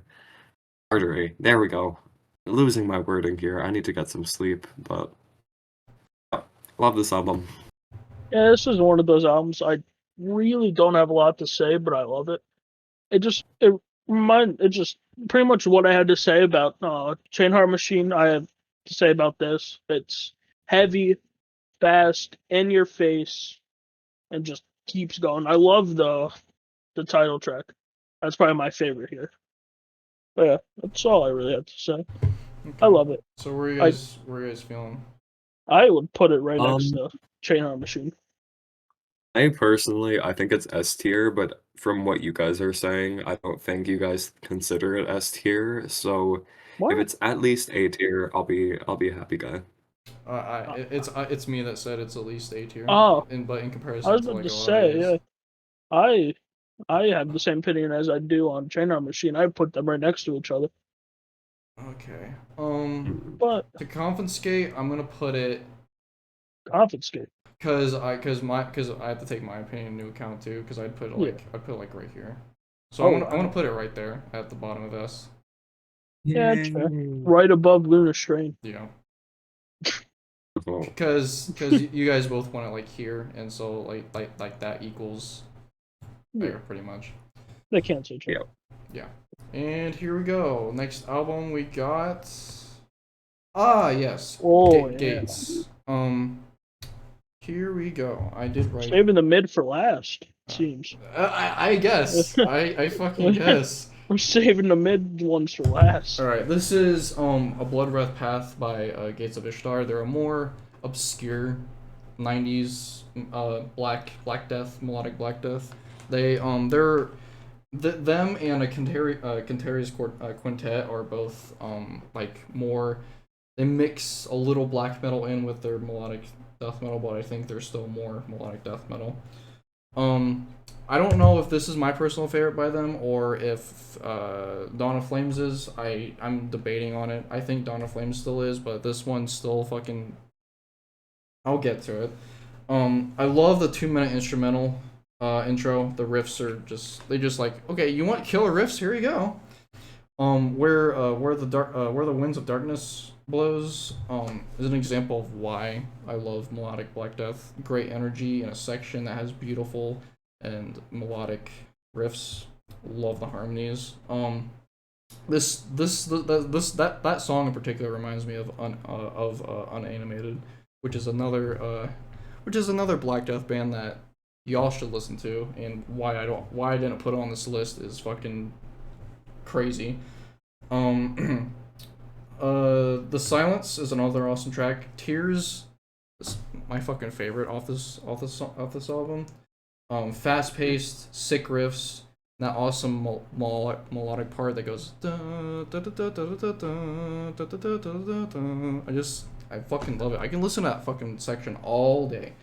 Speaker 2: Artery. There we go. Losing my wording here. I need to get some sleep, but love this album.
Speaker 3: Yeah, this is one of those albums I really don't have a lot to say, but I love it. It's just pretty much what I had to say about Chain Heart Machine. I have to say about this. It's heavy, fast, in your face, and just keeps going. I love the title track. That's probably my favorite here. But yeah, that's all I really have to say. I love it.
Speaker 1: So where are you
Speaker 3: I
Speaker 1: guys feeling?
Speaker 3: I would put it right next
Speaker 2: Um,
Speaker 3: to Chain Heart Machine.
Speaker 2: I personally, I think it's S tier, but from what you guys are saying, I don't think you guys consider it S tier. So if
Speaker 3: What?
Speaker 2: it's at least A tier, I'll be a happy guy.
Speaker 1: It's me that said it's at least A tier,
Speaker 3: Oh,
Speaker 1: but in
Speaker 3: I
Speaker 1: comparison
Speaker 3: was
Speaker 1: to
Speaker 3: about
Speaker 1: like
Speaker 3: to
Speaker 1: a lot of
Speaker 3: say,
Speaker 1: A's.
Speaker 3: yeah. I I have the same opinion as I do on Chain Heart Machine. I put them right next to each other.
Speaker 1: Okay.
Speaker 2: Mm.
Speaker 3: But
Speaker 1: To confiscate, I'm gonna put it
Speaker 3: confiscate.
Speaker 1: because I have to take my opinion into account too. Because
Speaker 3: Yeah.
Speaker 1: I'd put it like right here. So
Speaker 3: Oh
Speaker 1: I'm gonna
Speaker 3: wow.
Speaker 1: put it right there at the bottom of S.
Speaker 3: Yeah, it's fair.
Speaker 2: Yay.
Speaker 3: Right above Lunar Strain.
Speaker 1: Yeah.
Speaker 2: Oh,
Speaker 1: Because you guys both want it like here, and so like that equals
Speaker 3: Yeah.
Speaker 1: there pretty much.
Speaker 3: They cancel each other.
Speaker 2: yeah.
Speaker 1: Yeah. And here we go. Next album we got. Yes.
Speaker 3: Oh yeah.
Speaker 1: Gates. Here we go. I did write.
Speaker 3: Saving the mid for last, seems.
Speaker 1: I guess. I fucking guess.
Speaker 3: We're saving the mid ones for last.
Speaker 1: All right. This is a Blood Wrath Path by Gates of Ishtar. They're a more obscure 90s Black Death, melodic Black Death. Them and a Cantari's quintet are both like more. They mix a little black metal in with their melodic death metal, but I think they're still more melodic death metal. Um, I don't know if this is my personal favorite by them or if Dawn of Flames is. I'm debating on it. I think Dawn of Flames still is, but this one's still fucking. I'll get to it. I love the 2 minute instrumental intro. The riffs are they just like, okay, you want killer riffs? Here you go. Where the winds of darkness blows is an example of why I love melodic Black Death. Great energy in a section that has beautiful and melodic riffs. Love the harmonies. That song in particular reminds me of Unanimated, which is another Black Death band that y'all should listen to, and why I didn't put it on this list is fucking crazy. The Silence is another awesome track. Tears is my fucking favorite off this album. Fast paced, sick riffs, that awesome melodic part that goes. I fucking love it. I can listen to that fucking section all day.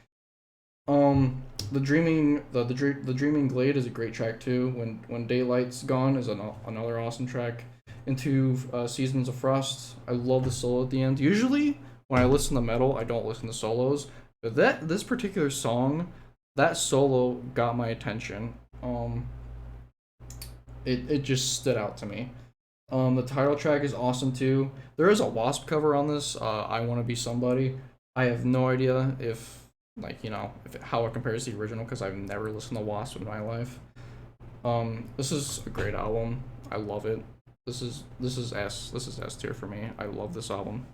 Speaker 1: The Dreaming Glade is a great track too. When Daylight's Gone is another awesome track. Into Seasons of Frost, I love the solo at the end. Usually when I listen to metal, I don't listen to solos, but this particular song, that solo got my attention. It just stood out to me. The title track is awesome too. There is a Wasp cover on this. I Want to Be Somebody. I have no idea if how it compares to the original because I've never listened to Wasp in my life. This is a great album. I love it. This is S tier for me. I love this album.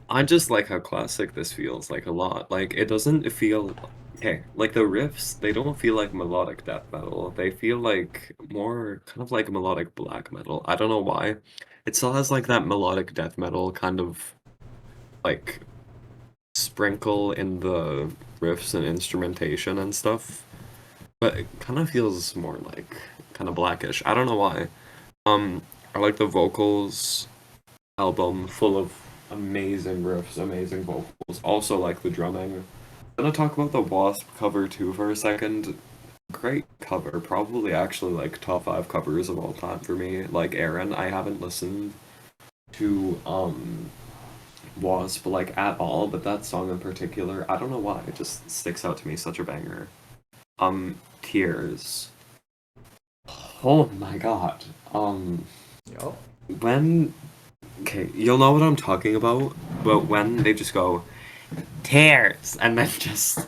Speaker 2: I just like how classic this feels, like a lot. Like it doesn't feel okay, like the riffs, they don't feel like melodic death metal. They feel like more kind of like melodic black metal. I don't know why. It still has like that melodic death metal kind of like sprinkle in the riffs and instrumentation and stuff. But it kind of feels more like kind of blackish. I don't know why. I like the vocals album full of amazing riffs, amazing vocals. Also like the drumming. I'm gonna talk about the Wasp cover too for a second. Great cover. Probably actually like top 5 covers of all time for me. Like Aaron, I haven't listened to Wasp like at all, but that song in particular, I don't know why, it just sticks out to me, such a banger. Tears. Oh my god.
Speaker 1: Yup.
Speaker 2: When okay, you'll know what I'm talking about, but when they just go tears and then just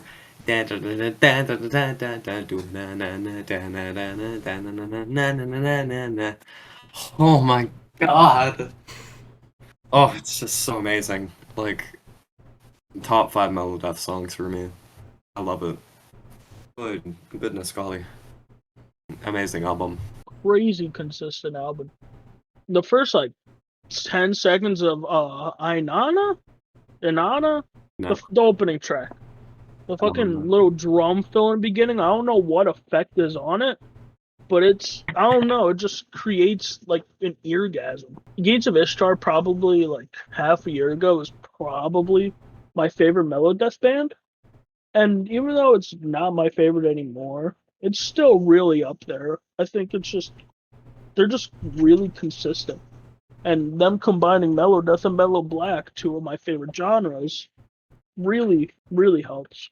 Speaker 2: oh my god. Oh, it's just so amazing. Like top 5 Melodeath songs for me. I love it. Good goodness golly. Amazing album.
Speaker 3: Crazy consistent album. The first like 10 seconds of Inanna,
Speaker 2: No.
Speaker 3: the opening track, the fucking little drum fill in the beginning. I don't know what effect is on it, but I don't know, it just creates like an eargasm. Gates of Ishtar, probably like half a year ago, was probably my favorite Melodeath band. And even though it's not my favorite anymore, it's still really up there. I think they're just really consistent. And them combining Melodeath and Mellow Black, two of my favorite genres, really, really helps.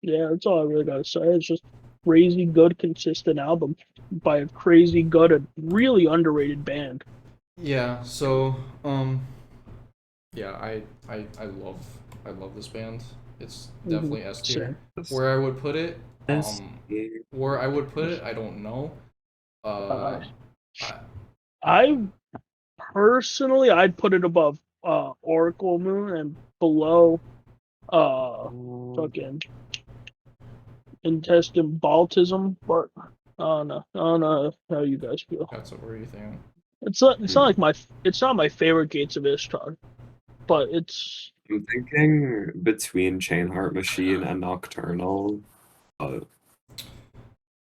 Speaker 3: Yeah, that's all I really gotta say. It's just crazy good, consistent album by a crazy good and really underrated band.
Speaker 1: Yeah. So yeah, I love this band. It's definitely S tier.
Speaker 3: Same.
Speaker 1: Where I would put it,
Speaker 2: This
Speaker 1: I don't know.
Speaker 3: Uh,
Speaker 1: I,
Speaker 3: I personally, I'd put it above Oracle Moon and below fucking intestine baltism, but I don't know how you guys feel.
Speaker 1: that's what were you thinking?
Speaker 3: It's not my favorite Gates of Ishtar, but it's
Speaker 2: I'm thinking between Chain Heart Machine and Nocturnal. But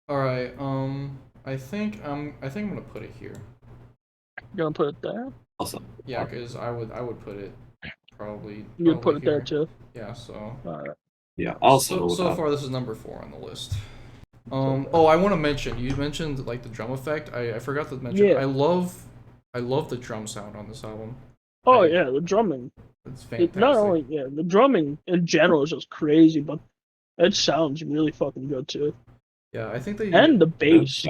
Speaker 1: All right. I think I'm gonna put it here.
Speaker 3: gonna put it there.
Speaker 2: also,
Speaker 1: Yeah, because I would put it
Speaker 3: You'd put
Speaker 1: probably
Speaker 3: it there
Speaker 1: here.
Speaker 3: too.
Speaker 1: Yeah. So
Speaker 3: Alright.
Speaker 2: yeah, also
Speaker 1: so far this is number 4 on the list. Oh, I want to mention. You mentioned like the drum effect. I forgot to mention.
Speaker 3: Yeah.
Speaker 1: I love the drum sound on this album.
Speaker 3: Oh yeah, the drumming.
Speaker 1: It's fantastic.
Speaker 3: Not only the drumming in general is just crazy, but it sounds really fucking good too.
Speaker 1: Yeah, I think they.
Speaker 3: And the bass.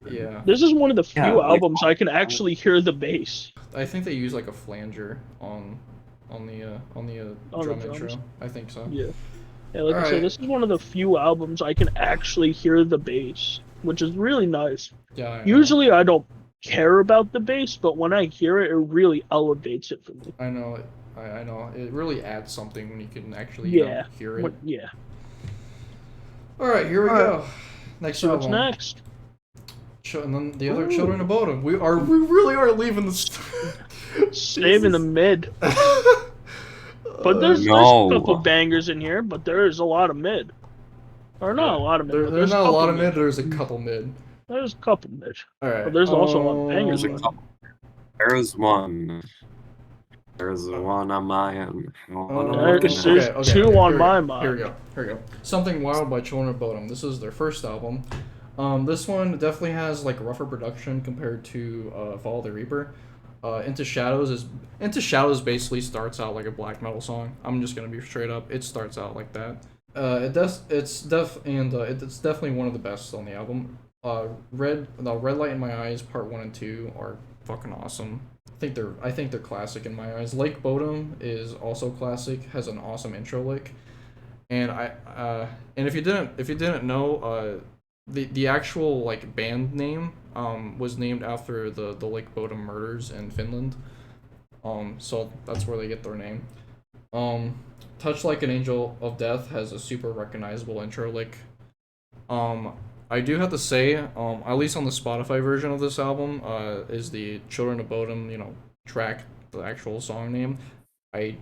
Speaker 1: Yeah.
Speaker 3: This is one of the few
Speaker 2: Yeah, like-
Speaker 3: albums I can actually hear the bass.
Speaker 1: I think they use like a flanger on the drum
Speaker 3: drums.
Speaker 1: intro. I think so.
Speaker 3: Yeah. Yeah, like I said,
Speaker 1: Alright.
Speaker 3: this is one of the few albums I can actually hear the bass, which is really nice.
Speaker 1: Yeah. I know.
Speaker 3: Usually I don't care about the bass, but when I hear it, it really elevates it for me.
Speaker 1: I know it. I know it really adds something when you can actually hear it.
Speaker 3: Yeah.
Speaker 1: All right, here we go. Next
Speaker 3: So what's
Speaker 1: album.
Speaker 3: next?
Speaker 1: And then the other Children of Bodom. We really are leaving this.
Speaker 3: Saving the mid. But there's a couple bangers in here, but there is a lot of mid. Or not a lot of mid. but
Speaker 1: There's not a lot of
Speaker 3: mid.
Speaker 1: mid. There's a couple mid.
Speaker 3: There's a couple mid.
Speaker 1: All right.
Speaker 3: But there's also a lot of bangers.
Speaker 2: There's a couple. There's one. There's one on my end.
Speaker 3: There's
Speaker 1: Okay,
Speaker 3: two on
Speaker 1: here
Speaker 3: my
Speaker 1: we go.
Speaker 3: mind.
Speaker 1: Here we go. Something Wild by Children of Bodom. This is their first album. This one definitely has like rougher production compared to Follow the Reaper. Into Shadows basically starts out like a black metal song. I'm just gonna be straight up. It starts out like that. It's definitely one of the best on the album. Red Light in My Eyes Part 1 and 2 are fucking awesome. I think they're classic in my eyes. Lake Bodom is also classic. Has an awesome intro lick, and if you didn't know, the actual like band name was named after the Lake Bodom murders in Finland. So that's where they get their name. Touch Like an Angel of Death has a super recognizable intro lick. I do have to say, at least on the Spotify version of this album, is the Children of Bodom, track, the actual song name. I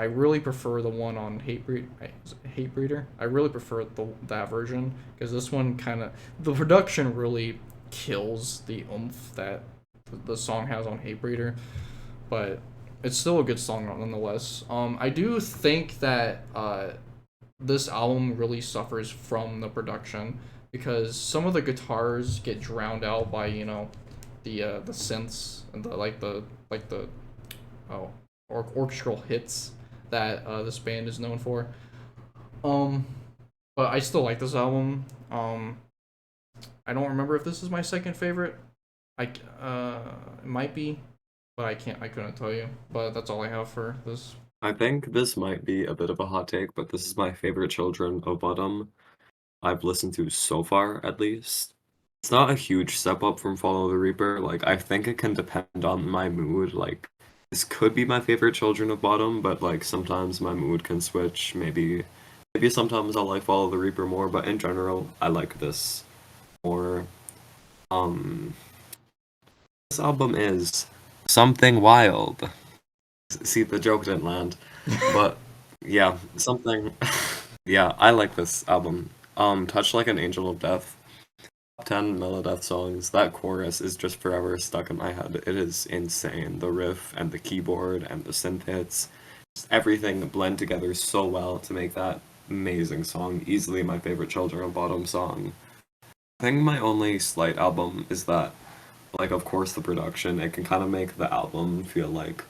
Speaker 1: really prefer the one on Hatebreeder. I really prefer that version because this one the production really kills the oomph that the song has on Hatebreeder, but it's still a good song nonetheless. I do think that this album really suffers from the production because some of the guitars get drowned out by the synths and the oh orchestral hits that this band is known for. Um, but I still like this album. I don't remember if this is my second favorite. I it might be, but I couldn't tell you. But that's all I have for this.
Speaker 2: I think this might be a bit of a hot take, but this is my favorite Children of Bodom I've listened to so far, at least. It's not a huge step up from Follow the Reaper. Like, I think it can depend on my mood. Like, this could be my favorite Children of Bodom, but like sometimes my mood can switch. Maybe sometimes I'll like Follow the Reaper more, but in general, I like this more. Um, this album is Something Wild. See, the joke didn't land, but yeah, something. Yeah, I like this album. Touch Like an Angel of Death. Top 10 Melodeath songs. That chorus is just forever stuck in my head. It is insane. The riff and the keyboard and the synth hits, just everything blend together so well to make that amazing song. Easily my favorite Children of Bottom song. I think my only slight album is that, like, of course, the production. It can kind of make the album feel like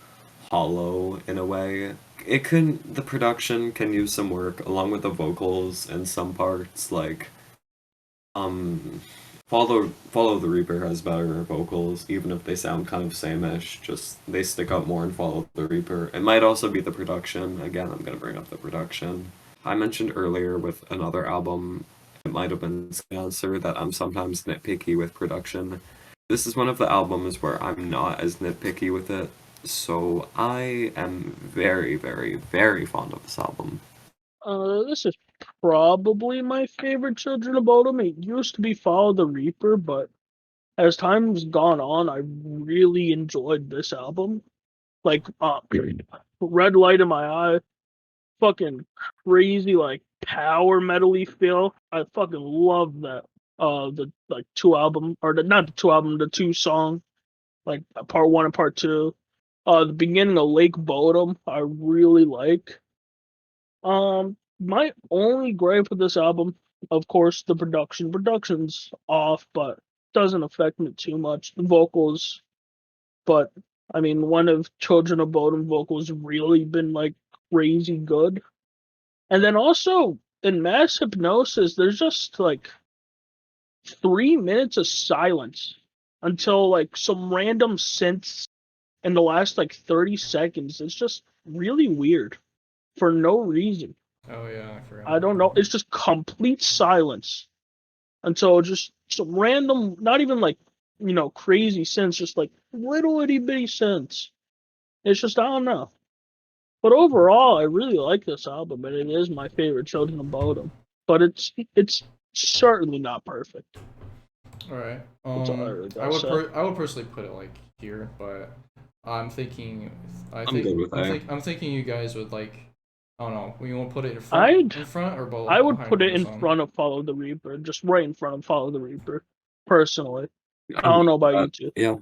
Speaker 2: hollow in a way. The production can use some work along with the vocals in some parts, like um Follow the Reaper has better vocals, even if they sound kind of same-ish, just they stick out more in Follow the Reaper. It might also be the production. Again, I'm gonna bring up the production. I mentioned earlier with another album, it might have been Answer, that I'm sometimes nitpicky with production. This is one of the albums where I'm not as nitpicky with it, so I am very, very, very fond of this album.
Speaker 3: This is probably my favorite Children of Bodom. It used to be Follow the Reaper, but as time's gone on, I really enjoyed this album. Like, Red Light in My Eye, fucking crazy, like, power metal-y feel. I fucking love that. The like two album, or not the two album, the two song, like part one and part two. The beginning of Lake Bodom, I really like. My only gripe with this album, of course, the production. Production's off, but doesn't affect me too much. The vocals, but I mean, one of Children of Bodom vocals really been like crazy good. And then also in Mass Hypnosis, there's just like 3 minutes of silence until like some random synths in the last like 30 seconds. It's just really weird for no reason.
Speaker 1: Oh yeah, I forgot.
Speaker 3: I don't know. It's just complete silence until just some random, not even like, crazy synths, just like little itty bitty synths. It's just, I don't know. But overall, I really like this album, and it is my favorite Children of Bodom. But it's certainly not perfect.
Speaker 1: All right.
Speaker 3: That's all I really gotta say.
Speaker 1: I would personally put it like here, but I'm thinking
Speaker 2: I'm good with that.
Speaker 1: I'm thinking you guys would like. I don't know. We want to put it in front or both.
Speaker 3: I would
Speaker 1: behind
Speaker 3: put it
Speaker 1: this
Speaker 3: in
Speaker 1: song?
Speaker 3: front of Follow the Reaper, just right in front of Follow the Reaper. Personally, I
Speaker 2: I'm
Speaker 3: don't know
Speaker 2: good
Speaker 3: about
Speaker 2: with
Speaker 3: you two.
Speaker 2: that. Yeah,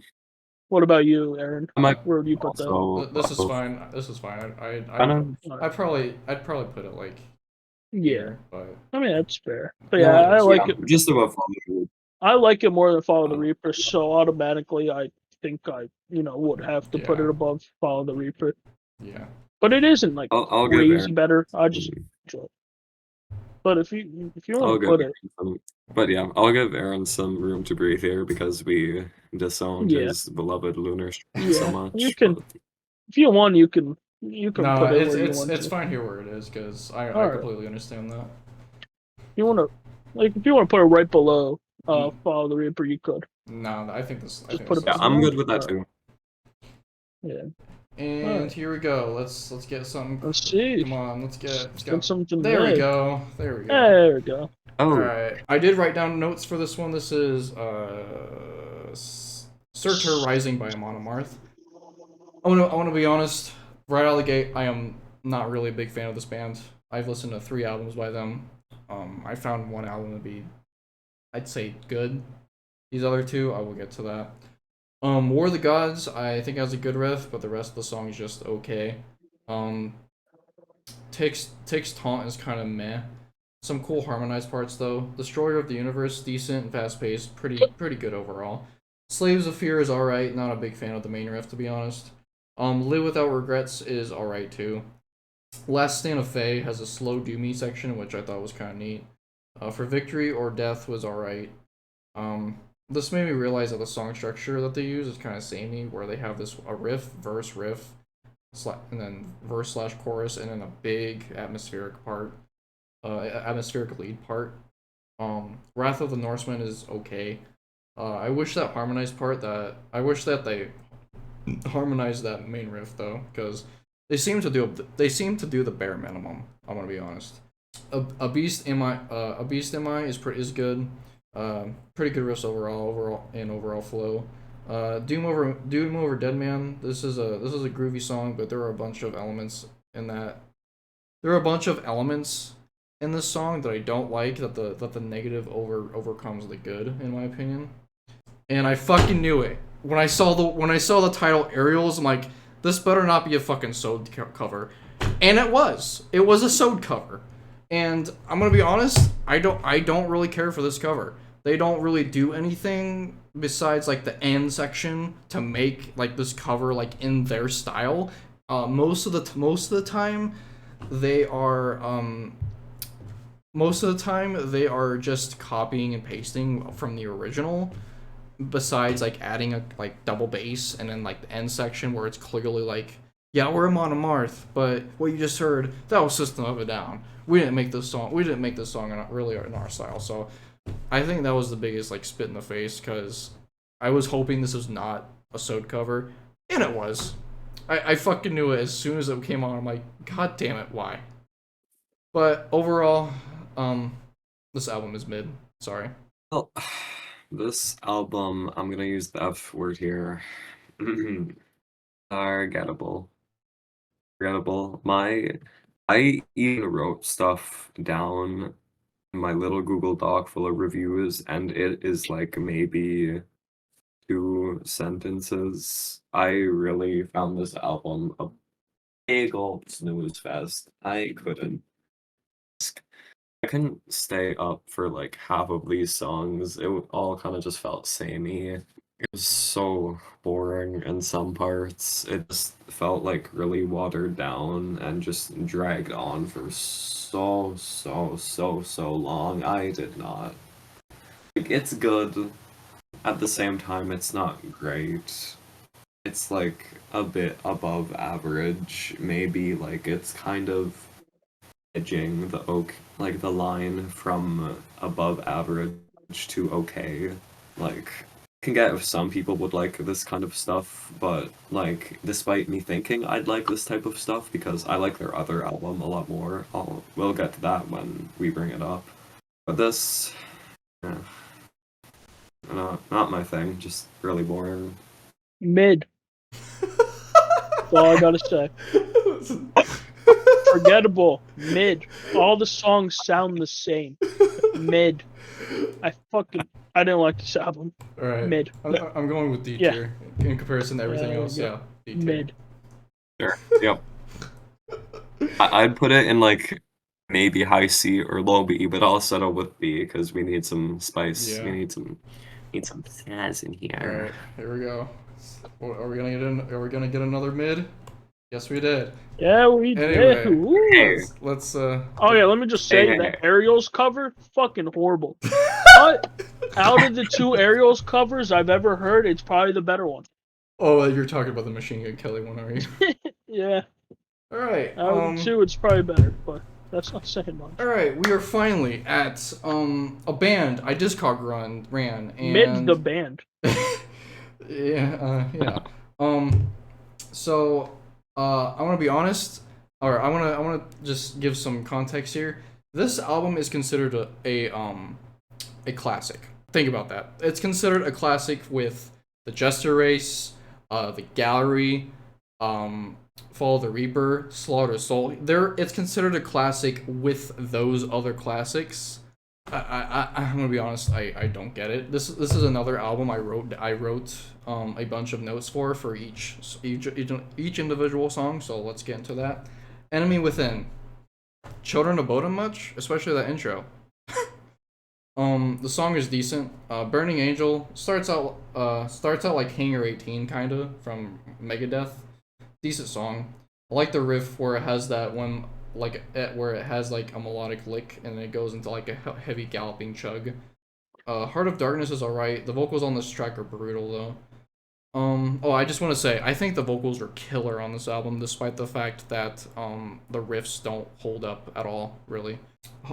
Speaker 3: What about you, Aaron?
Speaker 2: I might
Speaker 3: Where would you put that?
Speaker 2: also.
Speaker 1: This is fine. This is fine.
Speaker 2: Kind of.
Speaker 1: I'd probably put it like
Speaker 3: Yeah,
Speaker 1: here, but
Speaker 3: I mean that's fair. But
Speaker 1: No,
Speaker 3: yeah, I
Speaker 1: it's-
Speaker 3: like
Speaker 2: Yeah,
Speaker 3: it.
Speaker 2: just about Follow the Reaper.
Speaker 3: I like it more than Follow the Reaper, so automatically I think I, would have to put
Speaker 1: Yeah.
Speaker 3: it above Follow the Reaper.
Speaker 1: yeah.
Speaker 3: But it isn't like
Speaker 2: I'll give
Speaker 3: crazy
Speaker 2: Aaron.
Speaker 3: better. I just enjoy it. But if you
Speaker 2: I'll
Speaker 3: want to
Speaker 2: give
Speaker 3: put
Speaker 2: Aaron
Speaker 3: it,
Speaker 2: some, but yeah, I'll give Aaron some room to breathe here because we disowned
Speaker 3: Yeah.
Speaker 2: his beloved Lunar Stream so
Speaker 3: yeah,
Speaker 2: much.
Speaker 3: you can.
Speaker 2: but-
Speaker 3: If you want, you can
Speaker 1: No,
Speaker 3: put it
Speaker 1: it's
Speaker 3: where you
Speaker 1: it's
Speaker 3: want
Speaker 1: it's
Speaker 3: to.
Speaker 1: fine here where it is because I
Speaker 3: Alright.
Speaker 1: completely understand that.
Speaker 3: If you want to put it right below
Speaker 1: Mm.
Speaker 3: Follow the Reaper, you could.
Speaker 1: No, I think this. I
Speaker 3: Just
Speaker 1: think
Speaker 3: put
Speaker 1: this
Speaker 3: it
Speaker 2: Yeah,
Speaker 1: is
Speaker 3: below.
Speaker 2: I'm
Speaker 1: fine.
Speaker 2: good with that too.
Speaker 3: Yeah.
Speaker 1: And
Speaker 3: Alright.
Speaker 1: here we go. Let's get some.
Speaker 3: Let's see.
Speaker 1: Come on, let's
Speaker 3: Let's
Speaker 1: go.
Speaker 3: get something.
Speaker 1: There we
Speaker 3: made.
Speaker 1: go. There we go.
Speaker 3: There we go.
Speaker 2: Oh,
Speaker 1: Alright. I did write down notes for this one. This is Surtur Rising by Monomarth. I wanna be honest, right out of the gate, I am not really a big fan of this band. I've listened to 3 albums by them. I found one album to be, I'd say, good. These other 2, I will get to that. War of the Gods, I think has a good riff, but the rest of the song is just okay. Tick's taunt is kind of meh. Some cool harmonized parts though. Destroyer of the Universe, decent and fast paced, pretty good overall. Slaves of Fear is alright. Not a big fan of the main riff to be honest. Live Without Regrets is alright too. Last Stand of Fae has a slow doomy section which I thought was kind of neat. For Victory or Death was alright. This made me realize that the song structure that they use is kind of samey, where they have a riff, verse, riff, and then verse slash chorus, and then a big atmospheric part, atmospheric lead part. Wrath of the Norsemen is okay. I wish that they harmonized that main riff though, because they seem to do the bare minimum. I'm gonna be honest. A Beast Am I is good. Pretty good riffs overall flow. Doom over Dead Man. This is a groovy song, but there are a bunch of elements in that. There are a bunch of elements in this song that I don't like. That the negative overcomes the good, in my opinion. And I fucking knew it when I saw the title Aerials. I'm like, this better not be a fucking Sode cover, and it was. It was a Sode cover, and I'm gonna be honest. I don't really care for this cover. They don't really do anything besides like the end section to make like this cover like in their style. Most of the time, they are just copying and pasting from the original. Besides like adding a like double bass and then like the end section where it's clearly like, yeah, we're Amon Amarth, but what you just heard, that was System of a Down. We didn't make this song really in our style. So I think that was the biggest like spit in the face, because I was hoping this was not a Sode cover, and it was. I fucking knew it as soon as it came on. I'm like, god damn it, why? But overall, this album is mid. Sorry.
Speaker 2: Well, this album, I'm gonna use the F word here. Forgettable. I even wrote stuff down in my little Google Doc full of reviews, and it is like maybe 2 sentences. I really found this album a big old snooze fest. I couldn't stay up for like half of these songs. It all kind of just felt samey. It was so boring in some parts. It just felt like really watered down and just dragged on for so long. I did not. Like, it's good. At the same time, it's not great. It's like a bit above average. Maybe like it's kind of edging the line from above average to okay. Like, can get if some people would like this kind of stuff, but like despite me thinking I'd like this type of stuff because I like their other album a lot more. We'll get to that when we bring it up. But this, not my thing. Just really boring.
Speaker 3: Mid. That's all I gotta say. Forgettable. Mid. All the songs sound the same. Mid. I didn't like this album.
Speaker 1: All right.
Speaker 3: Mid.
Speaker 1: I'm going with D tier in comparison to everything else. Yeah. D tier.
Speaker 3: Mid.
Speaker 2: Sure. Yep. I'd put it in like maybe high C or low B, but I'll settle with B because we need some spice.
Speaker 1: Yeah.
Speaker 2: We need some pizzazz in here.
Speaker 1: All right. Here we go. Are we gonna get another mid? Yes, we did.
Speaker 3: Yeah, we did.
Speaker 1: Anyway, let's
Speaker 3: Oh yeah, let me just say that Aerials cover, fucking horrible. But out of the 2 Aerials covers I've ever heard, it's probably the better one.
Speaker 1: Oh, you're talking about the Machine Gun Kelly one, are you?
Speaker 3: Yeah.
Speaker 1: All right.
Speaker 3: Out of the 2, it's probably better, but that's not saying much.
Speaker 1: All right, we are finally at a band I Discog ran and
Speaker 3: Mid the band.
Speaker 1: yeah. So I want to be honest, or I want to just give some context here. This album is considered a classic. Think about that. It's considered a classic with the Jester Race, the Gallery, Follow the Reaper, Slaughter Soul. It's considered a classic with those other classics. I'm gonna be honest. I don't get it. This is another album I wrote a bunch of notes for each individual song. So let's get into that. Enemy Within. Children of Bodom much, especially that intro. The song is decent. Burning Angel starts out like Hangar 18 kinda from Megadeth. Decent song. I like the riff where it has that one where it has like a melodic lick and then it goes into like a heavy galloping chug. Heart of Darkness is alright. The vocals on this track are brutal though. Oh, I just want to say, I think the vocals are killer on this album, despite the fact that the riffs don't hold up at all, really.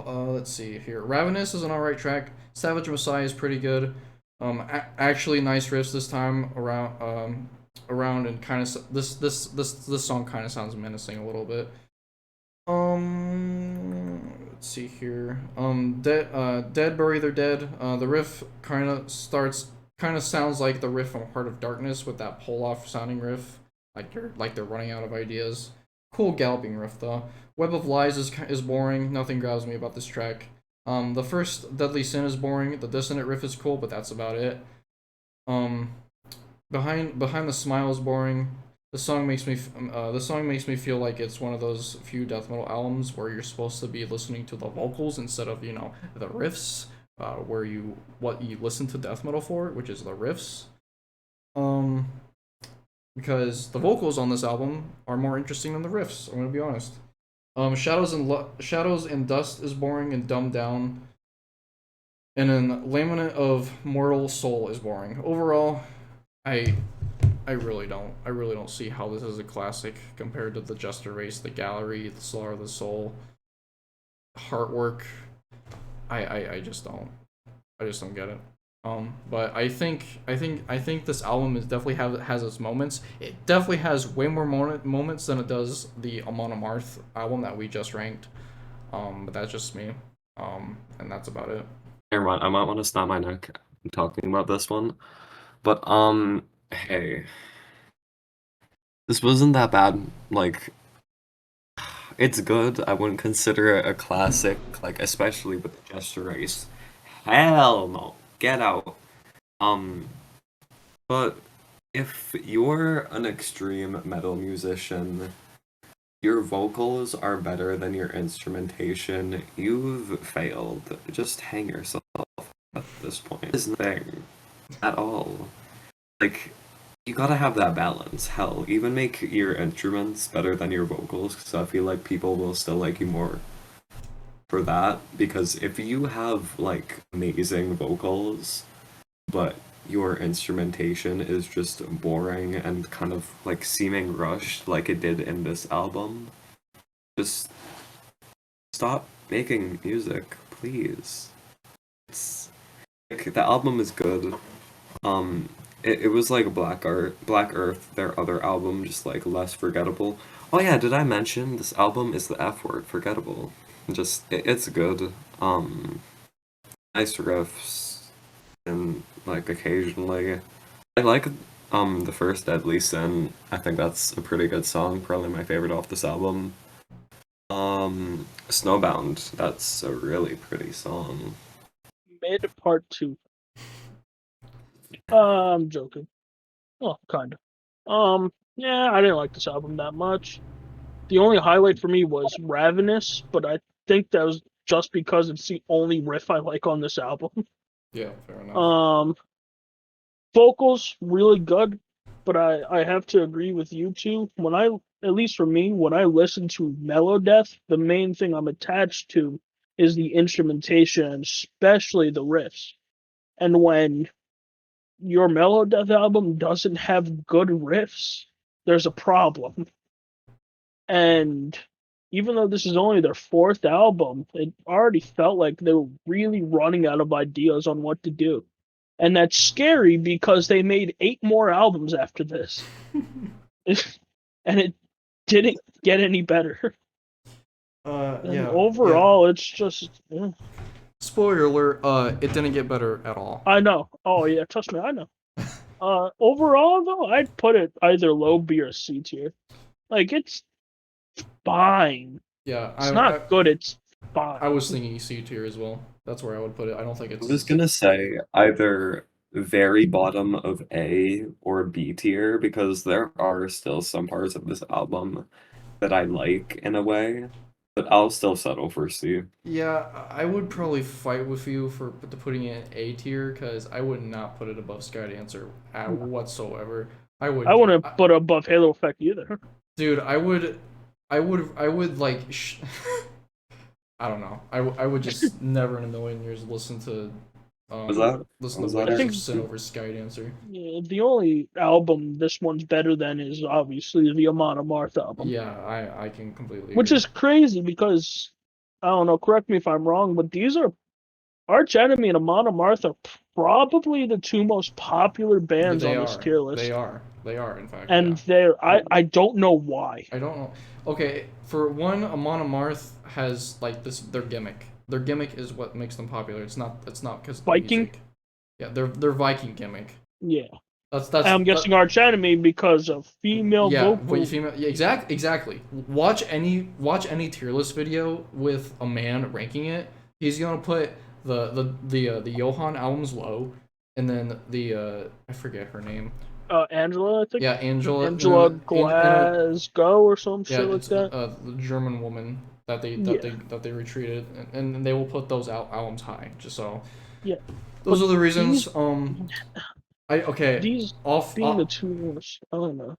Speaker 1: Let's see here. Ravenous is an alright track. Savage Messiah is pretty good. Actually, nice riffs this time around. Around and kind of this song kind of sounds menacing a little bit. Let's see here. Dead Bury Their Dead. The riff kind of sounds like the riff from Heart of Darkness with that pull off sounding riff, like they're running out of ideas. Cool galloping riff though. Web of Lies is boring. Nothing grabs me about this track. The first Deadly Sin is boring. The dissonant riff is cool, but that's about it. Um, behind the Smile is boring. The song makes me feel like it's one of those few death metal albums where you're supposed to be listening to the vocals instead of the riffs. What you listen to death metal for, which is the riffs. Um, because the vocals on this album are more interesting than the riffs. I'm gonna be honest. Shadows and Dust is boring and dumbed down, and then Laminate of Mortal Soul is boring. Overall, I I really don't see how this is a classic compared to the Jester Race, the Gallery, the Slaughter of the Soul, Heartwork. I just don't. I just don't get it. But I think this album is definitely has its moments. It definitely has way more moments than it does the Amon Amarth album that we just ranked. But that's just me. And that's about it.
Speaker 2: Never mind, I might want to snap my neck talking about this one. But hey. This wasn't that bad. Like, it's good. I wouldn't consider it a classic, like especially with the Jester Race. Hell no. Get out. Um, but if you're an extreme metal musician, your vocals are better than your instrumentation, you've failed. Just hang yourself at this point. It's nothing at all. Like, you gotta have that balance. Hell, even make your instruments better than your vocals, because I feel like people will still like you more for that. Because if you have, like, amazing vocals, but your instrumentation is just boring and kind of, like, seeming rushed, like it did in this album, just stop making music, please. It's, like, the album is good. It was like Black Earth, their other album, just like less forgettable. Oh yeah, did I mention this album is the F word, forgettable. It's good. Nice riffs and like occasionally. I like the first Deadly Sin. I think that's a pretty good song, probably my favorite off this album. Snowbound, that's a really pretty song.
Speaker 3: Mid part 2. I'm joking. Oh, kind of. Yeah, I didn't like this album that much. The only highlight for me was Ravenous, but I think that was just because it's the only riff I like on this album.
Speaker 1: Yeah, fair enough.
Speaker 3: Vocals really good, but I have to agree with you two. At least for me, when I listen to Melodeath, the main thing I'm attached to is the instrumentation, and especially the riffs. And when your Melodeath album doesn't have good riffs, there's a problem. And even though this is only their 4th album, it already felt like they were really running out of ideas on what to do. And that's scary because they made 8 more albums after this. And it didn't get any better.
Speaker 1: Yeah.
Speaker 3: Overall, it's just.
Speaker 1: Spoiler alert, it didn't get better at all.
Speaker 3: I know. Oh, yeah, trust me, I know. Overall, though, I'd put it either low B or C tier. Like, it's fine.
Speaker 1: Yeah,
Speaker 3: it's not good, it's fine.
Speaker 1: I was thinking C tier as well. That's where I would put it. I don't think it's.
Speaker 2: I was gonna say either very bottom of A or B tier, because there are still some parts of this album that I like in a way. But I'll still settle for C.
Speaker 1: Yeah, I would probably fight with you for putting it in A tier because I would not put it above Skydancer whatsoever. I would,
Speaker 3: I wouldn't put it above Halo Effect either.
Speaker 1: dude. I would like. I don't know. I would just never in a million years listen to
Speaker 2: Was that?
Speaker 1: listen
Speaker 2: Was
Speaker 1: to
Speaker 2: that
Speaker 1: Witches
Speaker 3: it?
Speaker 1: of Sin over Skydancer.
Speaker 3: Yeah, the only album this one's better than is obviously the Amon Amarth album.
Speaker 1: Yeah, I can completely
Speaker 3: Which
Speaker 1: agree.
Speaker 3: is crazy because, I don't know, correct me if I'm wrong, but these are Arch Enemy and Amon Amarth are probably the two most popular bands
Speaker 1: They
Speaker 3: on this
Speaker 1: are.
Speaker 3: tier list.
Speaker 1: They are. They are. In fact,
Speaker 3: And
Speaker 1: yeah.
Speaker 3: I don't know why.
Speaker 1: I don't know. Okay, for one, Amon Amarth has like this their gimmick. Their gimmick is what makes them popular. It's not because of the
Speaker 3: Viking?
Speaker 1: music. Yeah, their Viking gimmick.
Speaker 3: Yeah.
Speaker 1: That's
Speaker 3: I'm guessing Arch Enemy because of female
Speaker 1: yeah,
Speaker 3: vocal.
Speaker 1: female. Yeah, exactly. Watch any tier list video with a man ranking it. He's gonna put the Johan albums low, and then the I forget her name.
Speaker 3: Angela, I think.
Speaker 1: Yeah, Angela.
Speaker 3: Angela
Speaker 1: and
Speaker 3: Glasgow or some
Speaker 1: yeah,
Speaker 3: shit like
Speaker 1: it's
Speaker 3: that.
Speaker 1: the German woman that
Speaker 3: Yeah.
Speaker 1: they retreated, and they will put those albums high. Just so
Speaker 3: Yeah.
Speaker 1: those
Speaker 3: But
Speaker 1: are the reasons.
Speaker 3: these these
Speaker 1: Off
Speaker 3: being the two worst. I don't know.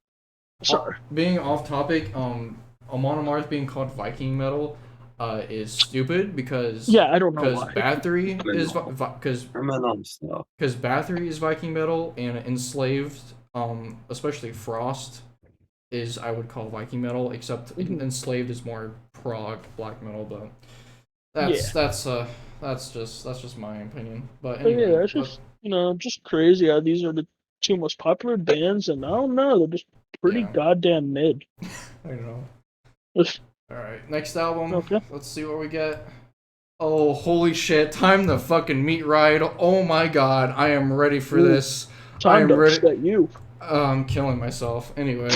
Speaker 3: Sorry.
Speaker 1: being off topic. Amon Amarth being called Viking metal, is stupid because
Speaker 3: Yeah, I don't know why.
Speaker 1: Bathory is
Speaker 2: Stuff.
Speaker 1: because Bathory is Viking metal and Enslaved, especially Frost, is I would call Viking metal, except
Speaker 3: Mhm.
Speaker 1: Enslaved is more prog black metal, but
Speaker 3: Yeah.
Speaker 1: that's just my opinion. But
Speaker 3: But
Speaker 1: anyway,
Speaker 3: yeah, it's just just crazy how these are the two most popular bands, and I don't know, they're just pretty
Speaker 1: Yeah.
Speaker 3: goddamn mid.
Speaker 1: I don't know. All right, next album.
Speaker 3: Okay.
Speaker 1: Let's see what we get. Oh, holy shit! Time to fucking meat ride. Oh my god, I am ready for
Speaker 3: Ooh,
Speaker 1: this. I
Speaker 3: Time
Speaker 1: am
Speaker 3: to
Speaker 1: ready.
Speaker 3: upset you.
Speaker 1: I'm killing myself. Anyway.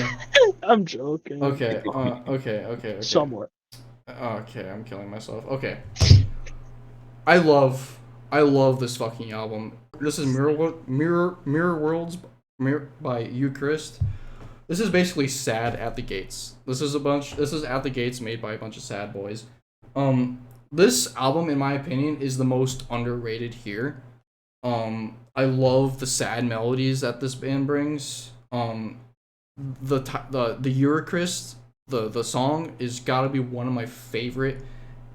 Speaker 3: I'm joking.
Speaker 1: Okay. Okay.
Speaker 3: Somewhat.
Speaker 1: Okay, I'm killing myself. Okay. I love this fucking album. This is Mirror Worlds by Eucharist. This is basically Sad at the Gates. This is At the Gates made by a bunch of sad boys. This album in my opinion is the most underrated here. I love the sad melodies that this band brings. The Eucharist, the song is got to be one of my favorite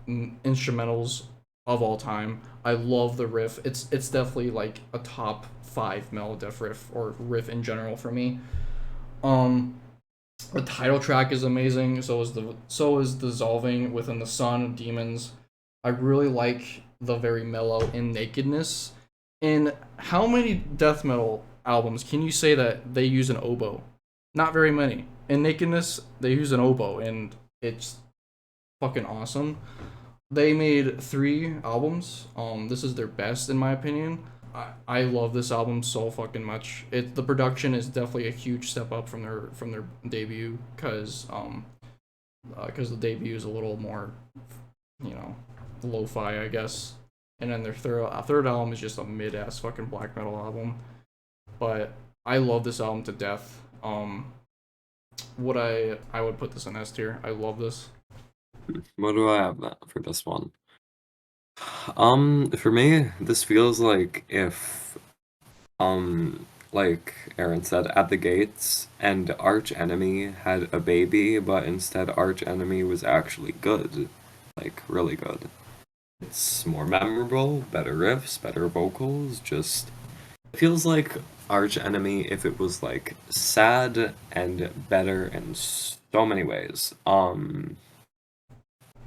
Speaker 1: instrumentals of all time. I love the riff. It's definitely like a top 5 Melodic riff or riff in general for me. The title track is amazing. So is Dissolving Within the Sun of Demons. I really like the very mellow In Nakedness. In how many death metal albums can you say that they use an oboe? Not very many. In Nakedness, they use an oboe, and it's fucking awesome. They made 3 albums. This is their best in my opinion. I love this album so fucking much. The production is definitely a huge step up from their debut, cause the debut is a little more, lo-fi, I guess. And then their third album is just a mid-ass fucking black metal album. But I love this album to death. I would put this in S tier. I love this.
Speaker 2: What do I have that for this one? For me, this feels like if, like Aaron said, At the Gates and Arch Enemy had a baby, but instead Arch Enemy was actually good. Like, really good. It's more memorable, better riffs, better vocals, just... It feels like Arch Enemy if it was, like, sad and better in so many ways.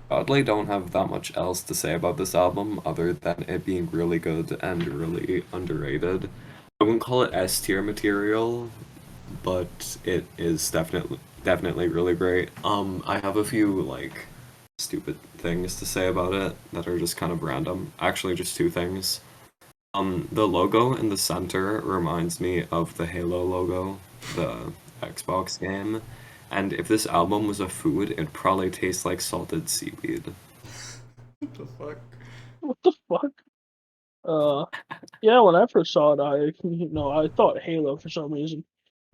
Speaker 2: Oddly, don't have that much else to say about this album other than it being really good and really underrated. I wouldn't call it S tier material, but it is definitely really great. I have a few like stupid things to say about it that are just kind of random. Actually, just 2 things. The logo in the center reminds me of the Halo logo, the Xbox game. And if this album was a food, it'd probably taste like salted seaweed.
Speaker 1: What the fuck?
Speaker 3: What the fuck? Yeah, when I first saw it, I thought Halo for some reason.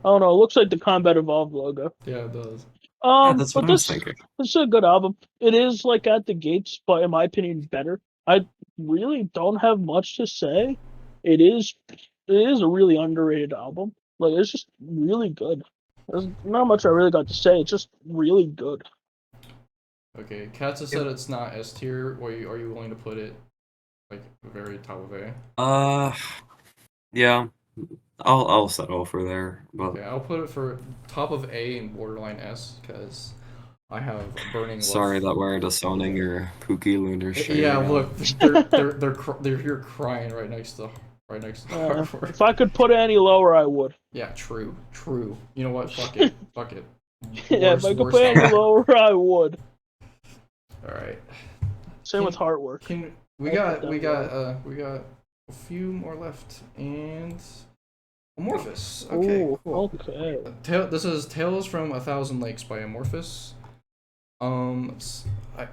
Speaker 3: I don't know. It looks like the Combat Evolved logo.
Speaker 1: Yeah, it does.
Speaker 2: Yeah, that's what
Speaker 3: But
Speaker 2: I was
Speaker 3: this
Speaker 2: thinking.
Speaker 3: is a good album. It is like at the gates, but in my opinion, better. I really don't have much to say. It is a really underrated album. Like it's just really good. There's not much I really got to say. It's just really good.
Speaker 1: Okay, Katza said it's not S tier. Are you willing to put it like very top of A?
Speaker 2: Uh, yeah, I'll settle for there, but
Speaker 1: Okay, I'll put it for top of A and borderline S because I have burning love.
Speaker 2: sorry that we're disowning your Pookie Lunar
Speaker 1: Yeah,
Speaker 2: shade.
Speaker 1: look, they're here crying right next to the artwork.
Speaker 3: If I could put it any lower, I would.
Speaker 1: Yeah, true. You know what? Fuck it, fuck it.
Speaker 3: Yeah, if I could
Speaker 1: Worst
Speaker 3: put it any
Speaker 1: album.
Speaker 3: lower, I would.
Speaker 1: All right.
Speaker 3: Same with Heartwork.
Speaker 1: We
Speaker 3: I'll
Speaker 1: got
Speaker 3: put
Speaker 1: we
Speaker 3: that
Speaker 1: got we got a few more left and Amorphous. Okay,
Speaker 3: Ooh,
Speaker 1: cool.
Speaker 3: okay.
Speaker 1: This is Tales from a Thousand Lakes by Amorphous.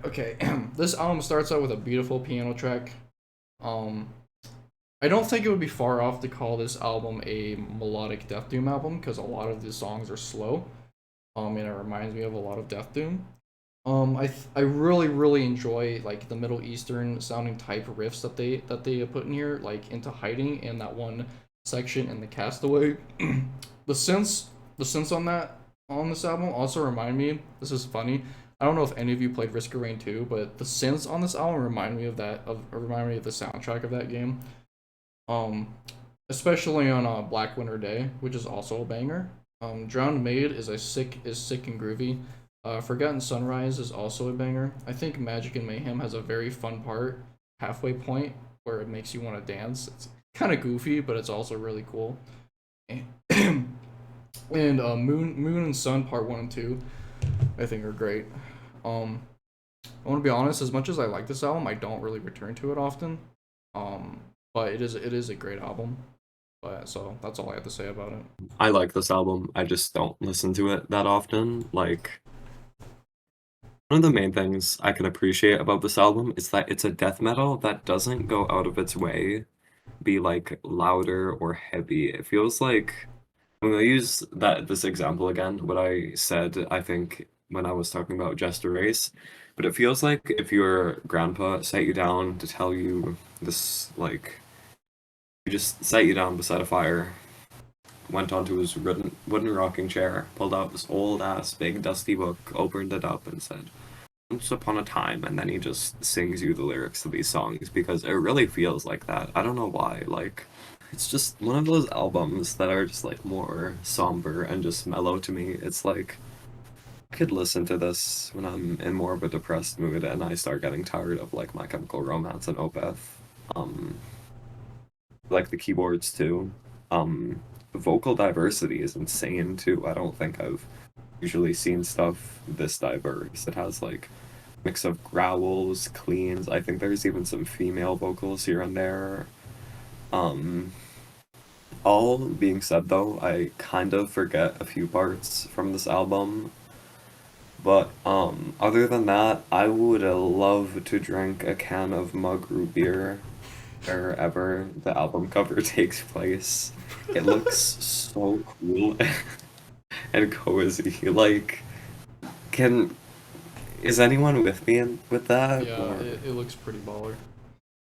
Speaker 1: Okay, this album starts out with a beautiful piano track. Um, I don't think it would be far off to call this album a melodic Death Doom album because a lot of the songs are slow. And it reminds me of a lot of Death Doom. I really enjoy like the Middle Eastern sounding type riffs that they put in here, like Into Hiding and that one section in the Castaway. The synths on this album also remind me. This is funny. I don't know if any of you played Risk of Rain 2, but the synths on this album remind me of the soundtrack of that game. Um, Especially on Black Winter Day, which is also a banger. Drowned Maid is sick and groovy. Forgotten Sunrise is also a banger. I think Magic and Mayhem has a very fun part, halfway point, where it makes you want to dance. It's kind of goofy, but it's also really cool. And, Moon and Sun Part 1 and 2, I think are great. I want to be honest, as much as I like this album, I don't really return to it often. But it is a great album. But so that's all I have to say about it.
Speaker 2: I like this album. I just don't listen to it that often. Like, one of the main things I can appreciate about this album is that it's a death metal that doesn't go out of its way be like louder or heavy. It feels like I'm gonna use this example again, what I said, I think, when I was talking about Jester Race, but it feels like if your grandpa sat you down to tell you this, like, he just sat you down beside a fire, went onto his wooden rocking chair, pulled out this old ass big dusty book, opened it up, and said, "Once upon a time," and then he just sings you the lyrics to these songs because it really feels like that. I don't know why. Like, it's just one of those albums that are just like more somber and just mellow to me. It's like I could listen to this when I'm in more of a depressed mood and I start getting tired of like My Chemical Romance and Opeth. Um, like the keyboards too. Vocal diversity is insane too. I don't think I've usually seen stuff this diverse. It has like mix of growls, cleans. I think there's even some female vocals here and there. Um, all being said though, I kind of forget a few parts from this album. But other than that, I would love to drink a can of mug root beer wherever the album cover takes place. It looks so cool and cozy. Like, can is anyone with me with that?
Speaker 1: Yeah,
Speaker 2: Or...
Speaker 1: it looks pretty baller.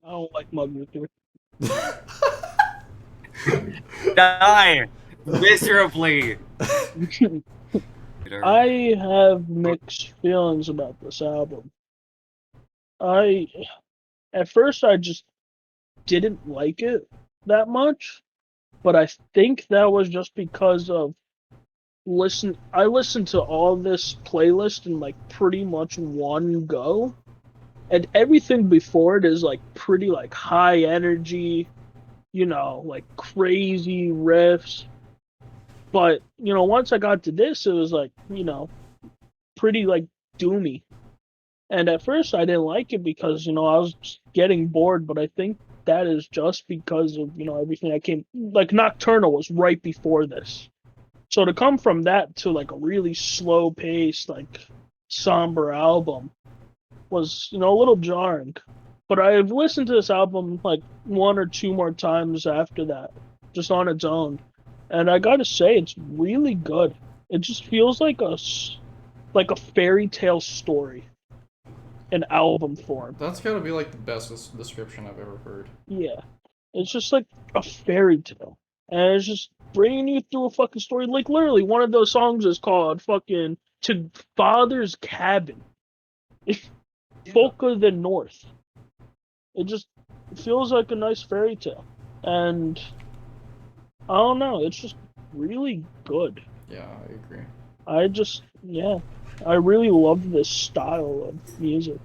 Speaker 3: I don't like mug root beer.
Speaker 2: Die miserably.
Speaker 3: I have mixed feelings about this album. At first I just didn't like it that much, but I think that was just because of I listened to all this playlist in like pretty much one go, and everything before it is like pretty like high energy, like crazy riffs. But, once I got to this, it was like, pretty like doomy. And at first I didn't like it because, I was just getting bored, but I think that is just because of, everything that came, like Nocturnal was right before this. So to come from that to like a really slow paced, like somber album was, a little jarring. But I've listened to this album like one or two more times after that, just on its own. And I gotta say, it's really good. It just feels like like a fairy tale story in album form.
Speaker 1: That's gotta be like the best description I've ever heard.
Speaker 3: Yeah, it's just like a fairy tale, and it's just bringing you through a fucking story. Like literally, one of those songs is called fucking "To Father's Cabin." Folk of the North. It just feels like a nice fairy tale, and I don't know. It's just really good.
Speaker 1: Yeah, I agree.
Speaker 3: I really love this style of music.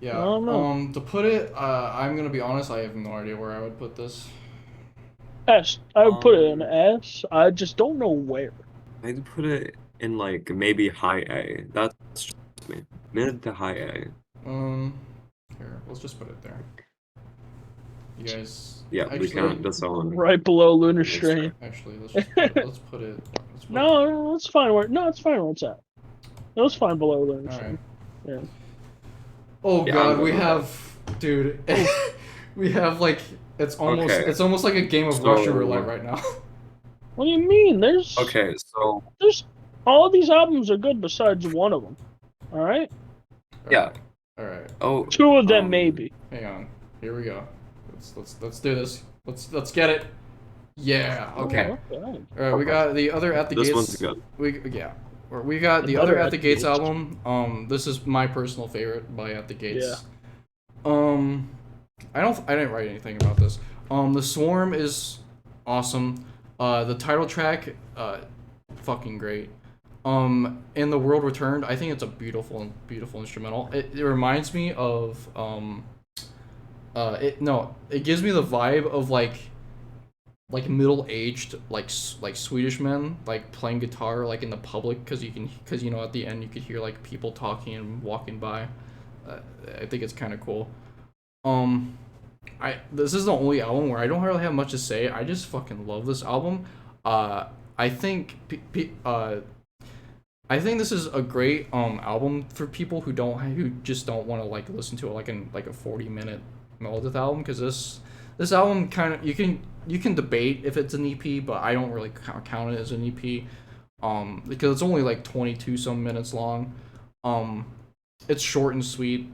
Speaker 1: Yeah.
Speaker 3: I don't know.
Speaker 1: To put it, I'm gonna be honest. I have no idea where I would put this.
Speaker 3: S. I would put it in S. I just don't know where.
Speaker 2: I'd put it in like maybe high A. That's just me. Mid to high A.
Speaker 1: Here, let's just put it there. You guys.
Speaker 2: Yeah,
Speaker 1: actually,
Speaker 2: we can't disown.
Speaker 3: Right below Lunar Strain.
Speaker 1: Actually, let's just put it, let's put it.
Speaker 3: No, it's fine where. No, it's fine where it's at. It was fine below Lunar
Speaker 1: All
Speaker 3: Strain.
Speaker 1: right.
Speaker 3: Yeah.
Speaker 1: Oh
Speaker 2: Yeah,
Speaker 1: god,
Speaker 2: I'm
Speaker 1: we
Speaker 2: good with
Speaker 1: have, dude. We have like it's almost
Speaker 2: Okay.
Speaker 1: it's almost like a game of
Speaker 2: So-
Speaker 1: Russian roulette right now.
Speaker 3: What do you mean? There's all these albums are good besides one of them. All right.
Speaker 2: Yeah.
Speaker 1: All right.
Speaker 2: Oh.
Speaker 3: Two of them maybe.
Speaker 1: Hang on. Here we go. Let's do this. Let's get it. Yeah. Okay.
Speaker 3: Oh, okay.
Speaker 1: All right. We got the other at the
Speaker 2: This
Speaker 1: gates.
Speaker 2: one's good.
Speaker 1: We got the other at the Gates album. This is my personal favorite by At the Gates. Yeah. I didn't write anything about this. The Swarm is awesome. The title track, fucking great. And The World Returned, I think it's a beautiful instrumental. It reminds me of it gives me the vibe of like middle-aged like Swedish men like playing guitar like in the public because you know at the end you could hear like people talking and walking by. I think it's kind of cool. This is the only album where I don't really have much to say. I just fucking love this album. I think this is a great album for people who just don't want to like listen to it like in like a 40-minute Melodic album, because this album kind of you can debate if it's an EP, but I don't really count it as an EP because it's only like 22 some minutes long. It's short and sweet.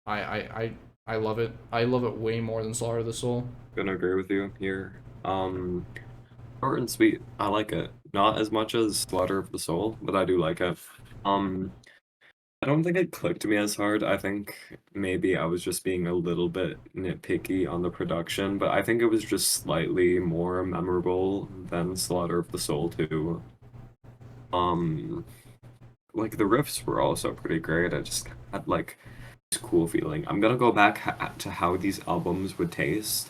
Speaker 1: I love it. I love it way more than Slaughter of the Soul.
Speaker 2: Gonna agree with you here. Short and sweet. I like it. Not as much as Slaughter of the Soul, but I do like it. I don't think it clicked to me as hard. I think maybe I was just being a little bit nitpicky on the production, but I think it was just slightly more memorable than Slaughter of the Soul too. Like the riffs were also pretty great. I just had like this cool feeling. I'm gonna go back to how these albums would taste.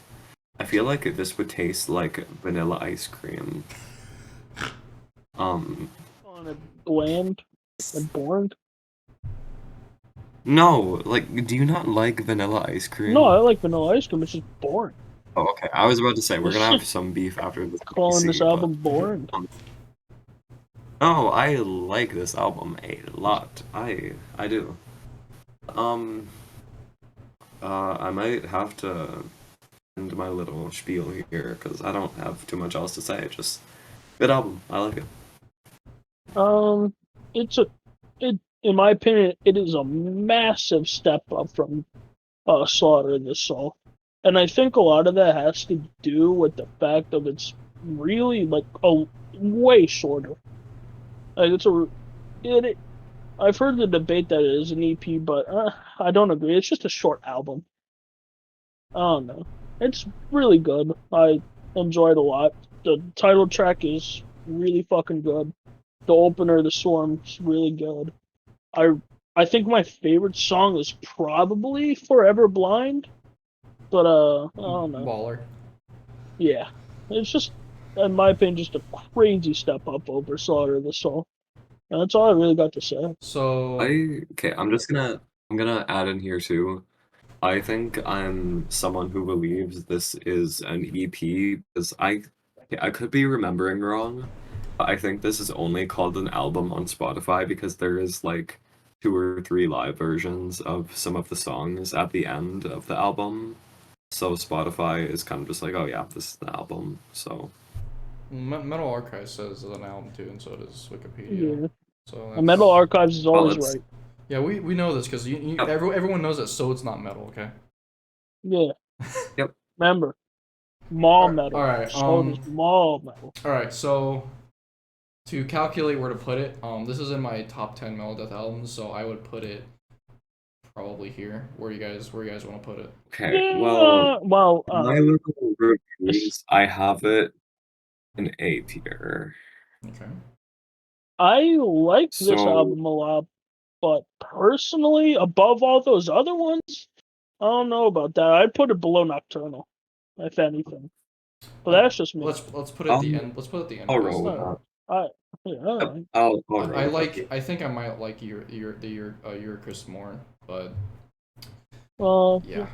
Speaker 2: I feel like this would taste like vanilla ice cream.
Speaker 3: On a bland and boring.
Speaker 2: No, like, do you not like vanilla ice cream?
Speaker 3: No, I like vanilla ice cream. It's just boring.
Speaker 2: Oh, okay. I was about to say we're gonna have some beef after this.
Speaker 3: Calling this
Speaker 2: PC,
Speaker 3: album
Speaker 2: but-
Speaker 3: boring.
Speaker 2: No, I like this album a lot. I do. I might have to end my little spiel here because I don't have too much else to say. Just good album. I like it.
Speaker 3: In my opinion, it is a massive step up from Slaughter of the Soul, and I think a lot of that has to do with the fact of it's really like a way shorter. Like I've heard the debate that it is an EP, but I don't agree. It's just a short album. I don't know. It's really good. I enjoy it a lot. The title track is really fucking good. The opener, The Swarm, is really good. I think my favorite song is probably Forever Blind, but I don't know.
Speaker 1: Baller.
Speaker 3: Yeah, it's just, in my opinion, just a crazy step up over Slaughter of the Soul. And that's all I really got to say.
Speaker 1: So
Speaker 2: I'm gonna add in here too. I think I'm someone who believes this is an EP because I could be remembering wrong. I think this is only called an album on Spotify because there is like 2 or 3 live versions of some of the songs at the end of the album. So Spotify is kind of just like, oh yeah, this is the album. So
Speaker 1: Metal Archive says it's an album too, and so does Wikipedia.
Speaker 3: Yeah.
Speaker 1: So
Speaker 3: The Metal
Speaker 1: that's
Speaker 3: Archives is always
Speaker 2: it's-
Speaker 3: right.
Speaker 1: yeah. We know this because
Speaker 2: Yep.
Speaker 1: everyone knows that. So it's not metal. Okay.
Speaker 3: Yeah.
Speaker 2: Yep.
Speaker 3: Remember, mall
Speaker 1: All
Speaker 3: metal.
Speaker 1: right.
Speaker 3: Soda's mall metal.
Speaker 1: All right. So to calculate where to put it, this is in my top 10 Megadeth albums, so I would put it probably here. Where you guys want to put it?
Speaker 2: Okay,
Speaker 3: Yeah.
Speaker 2: well,
Speaker 3: Well,
Speaker 2: my little reviews, I have it in A tier.
Speaker 1: Okay.
Speaker 3: I like this
Speaker 2: So,
Speaker 3: album a lot, but personally, above all those other ones, I don't know about that. I'd put it below Nocturnal, if anything. But that's just me.
Speaker 1: Let's put it at the
Speaker 2: um,
Speaker 1: end. Let's put it at the end.
Speaker 2: I'll
Speaker 1: Because
Speaker 2: roll with
Speaker 3: Alright.
Speaker 2: that.
Speaker 3: Yeah,
Speaker 2: Yep,
Speaker 3: alright.
Speaker 2: I'll roll
Speaker 1: I
Speaker 2: with
Speaker 1: like.
Speaker 2: that.
Speaker 1: I think I might like your Chris more, but yeah.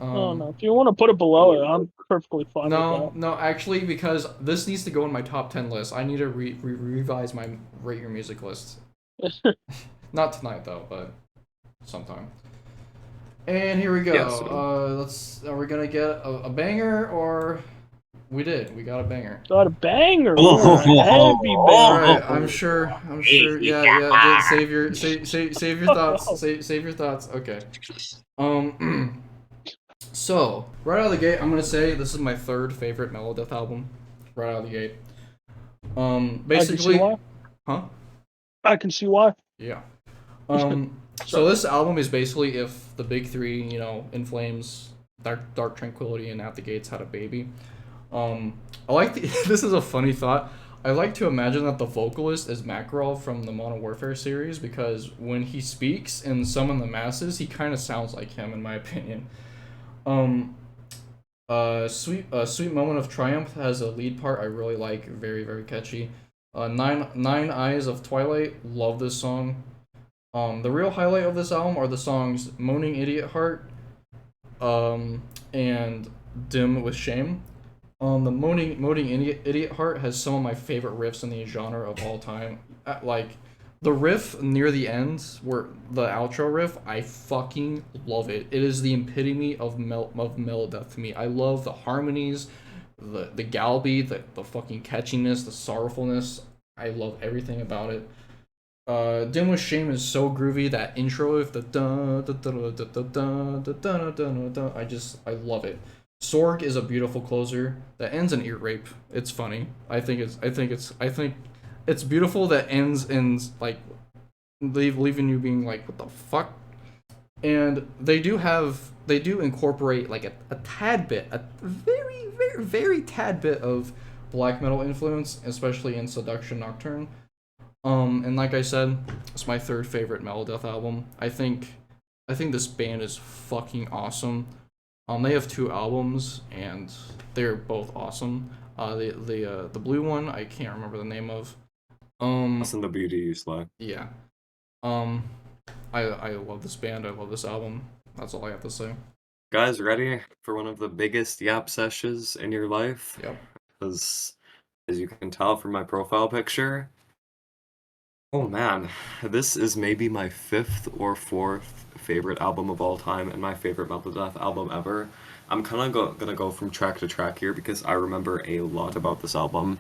Speaker 3: I don't know. If you want to put it below it, I'm perfectly fine with
Speaker 1: No, actually, because this needs to go in my top 10 list. I need to revise my rate your music list.
Speaker 3: that.
Speaker 1: Not tonight though, but sometime. And here we go.
Speaker 2: Yeah, so
Speaker 1: Are we gonna get a banger or we did? We got a banger.
Speaker 3: Got a banger.
Speaker 2: Oh,
Speaker 3: A heavy
Speaker 1: All
Speaker 3: banger.
Speaker 1: right, I'm sure. Yeah. Save your save your thoughts. Save your thoughts. Okay. So right out of the gate, I'm gonna say this is my third favorite Megadeth album. Right out of the gate. Basically,
Speaker 3: I can see why.
Speaker 1: huh?
Speaker 3: I can see why.
Speaker 1: Yeah. So this album is basically if the big three, In Flames, Dark Tranquility, and At the Gates had a baby. I like this is a funny thought. I like to imagine that the vocalist is Makarov from the Modern Warfare series because when he speaks in Summon the Masses, he kind of sounds like him in my opinion. Sweet Moment of Triumph has a lead part I really like, very very catchy. Nine Eyes of Twilight, love this song. The real highlight of this album are the songs Moaning Idiot Heart, and Dim with Shame. The Moaning Idiot Heart has some of my favorite riffs in the genre of all time. Like, the riff near the end, where the outro riff, I fucking love it. It is the epitome of Megadeth to me. I love the harmonies, the galby, the fucking catchiness, the sorrowfulness. I love everything about it. Dim with Shame is so groovy. That intro with the da da da da da da da da da da. I love it. Sorg is a beautiful closer that ends in ear rape. It's funny. I think it's beautiful that ends in like leaving you being like, what the fuck. And they do incorporate like a tad bit, a very very very tad bit of black metal influence, especially in Seduction Nocturne. And like I said, it's my third favorite Megadeth album. I think this band is fucking awesome. They have two albums and they're both awesome. The blue one I can't remember the name of.
Speaker 2: Listen to Beauty You Slay.
Speaker 1: Yeah. I love this band. I love this album. That's all I have to say.
Speaker 2: Guys, ready for one of the biggest yap sessions in your life?
Speaker 1: Yep.
Speaker 2: Because, as you can tell from my profile picture, oh man, this is maybe my fifth or fourth favorite album of all time and my favorite Megadeth album ever. I'm kind of gonna go from track to track here because I remember a lot about this album.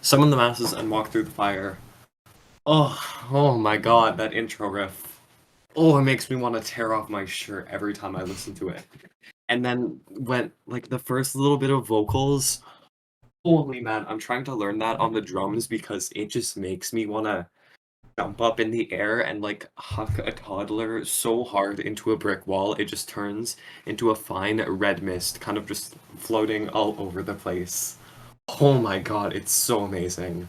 Speaker 2: Summon the Masses and Walk Through the Fire. Oh my god, that intro riff. Oh, it makes me want to tear off my shirt every time I listen to it. And then when, like, the first little bit of vocals, holy man, I'm trying to learn that on the drums because it just makes me want to jump up in the air and, like, huck a toddler so hard into a brick wall, it just turns into a fine red mist, kind of just floating all over the place. Oh my god, it's so amazing.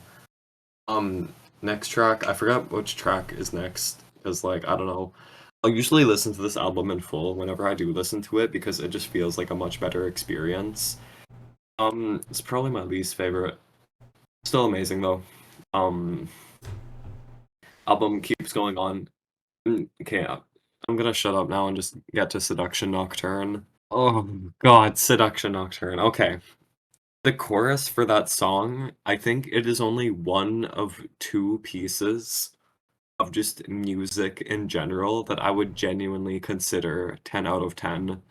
Speaker 2: Next track, I forgot which track is next, because, like, I don't know. I'll usually listen to this album in full whenever I do listen to it, because it just feels like a much better experience. It's probably my least favorite. Still amazing, though. Album keeps going on. Okay, I'm gonna shut up now and just get to Seduction Nocturne. Oh god, Seduction Nocturne. Okay. The chorus for that song, I think it is only one of two pieces of just music in general that I would genuinely consider 10 out of 10.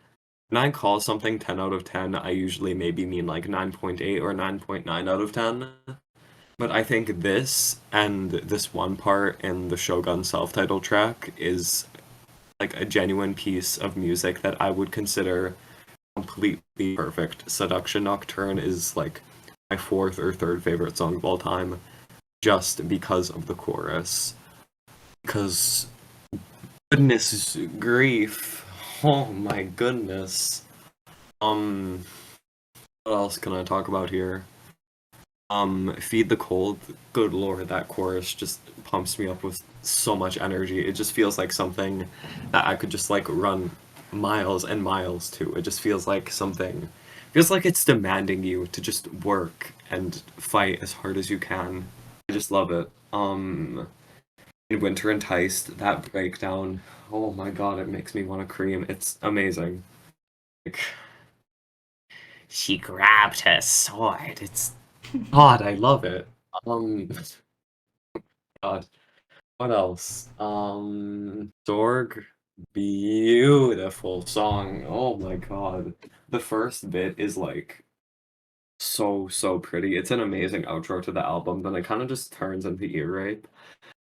Speaker 2: When I call something 10 out of 10, I usually maybe mean like 9.8 or 9.9 out of 10. But I think this and this one part in the Shogun self-titled track is like a genuine piece of music that I would consider completely perfect. Seduction Nocturne is like my fourth or third favorite song of all time, just because of the chorus. Because goodness grief, oh my goodness. Um, what else can I talk about here? Feed the Cold. Good lord, that chorus just pumps me up with so much energy. It just feels like something that I could just like run miles and miles to. It just feels like it's demanding you to just work and fight as hard as you can. I just love it. In Winter Enticed, that breakdown, oh my god, it makes me want to cream. It's amazing. Like, she grabbed her sword. It's God, I love it. Um, God, what else? Zorg, beautiful song. Oh my God, the first bit is like so pretty. It's an amazing outro to the album. Then it kind of just turns into ear rape.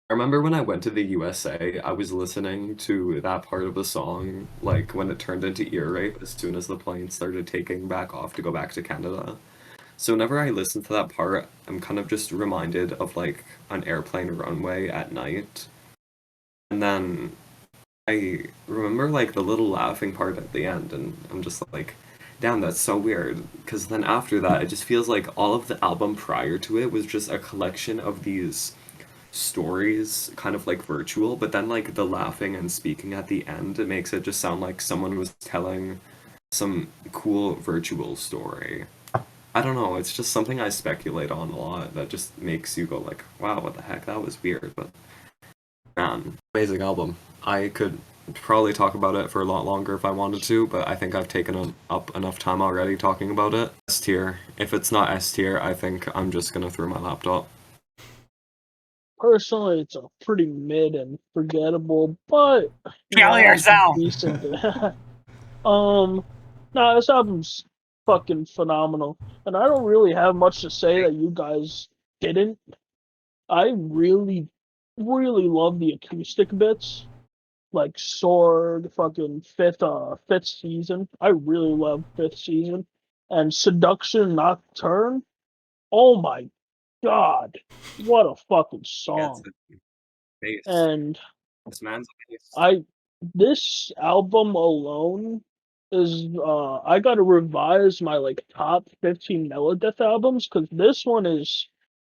Speaker 2: I remember when I went to the USA, I was listening to that part of the song, like when it turned into ear rape as soon as the plane started taking back off to go back to Canada. So whenever I listen to that part, I'm kind of just reminded of like an airplane runway at night. And then I remember like the little laughing part at the end, and I'm just like, damn, that's so weird. Because then after that, it just feels like all of the album prior to it was just a collection of these stories, kind of like virtual, but then like the laughing and speaking at the end, it makes it just sound like someone was telling some cool virtual story. I don't know, it's just something I speculate on a lot that just makes you go like, wow, what the heck, that was weird, but man, amazing album. I could probably talk about it for a lot longer if I wanted to, but I think I've taken up enough time already talking about it. S tier. If it's not S tier, I think I'm just gonna throw my laptop.
Speaker 3: Personally, it's a pretty mid and forgettable, but
Speaker 2: Kill
Speaker 3: it's
Speaker 2: yourself!
Speaker 3: decent. No, this album's fucking phenomenal, and I don't really have much to say that you guys didn't. I really, really love the acoustic bits, like Sword, fucking fifth season. I really love fifth season, and Seduction Nocturne. Oh my god, what a fucking
Speaker 2: Gets
Speaker 3: song!
Speaker 2: it. Bass.
Speaker 3: And
Speaker 2: This man's a bass.
Speaker 3: I this album alone is I gotta revise my like top 15 Melodic albums because this one is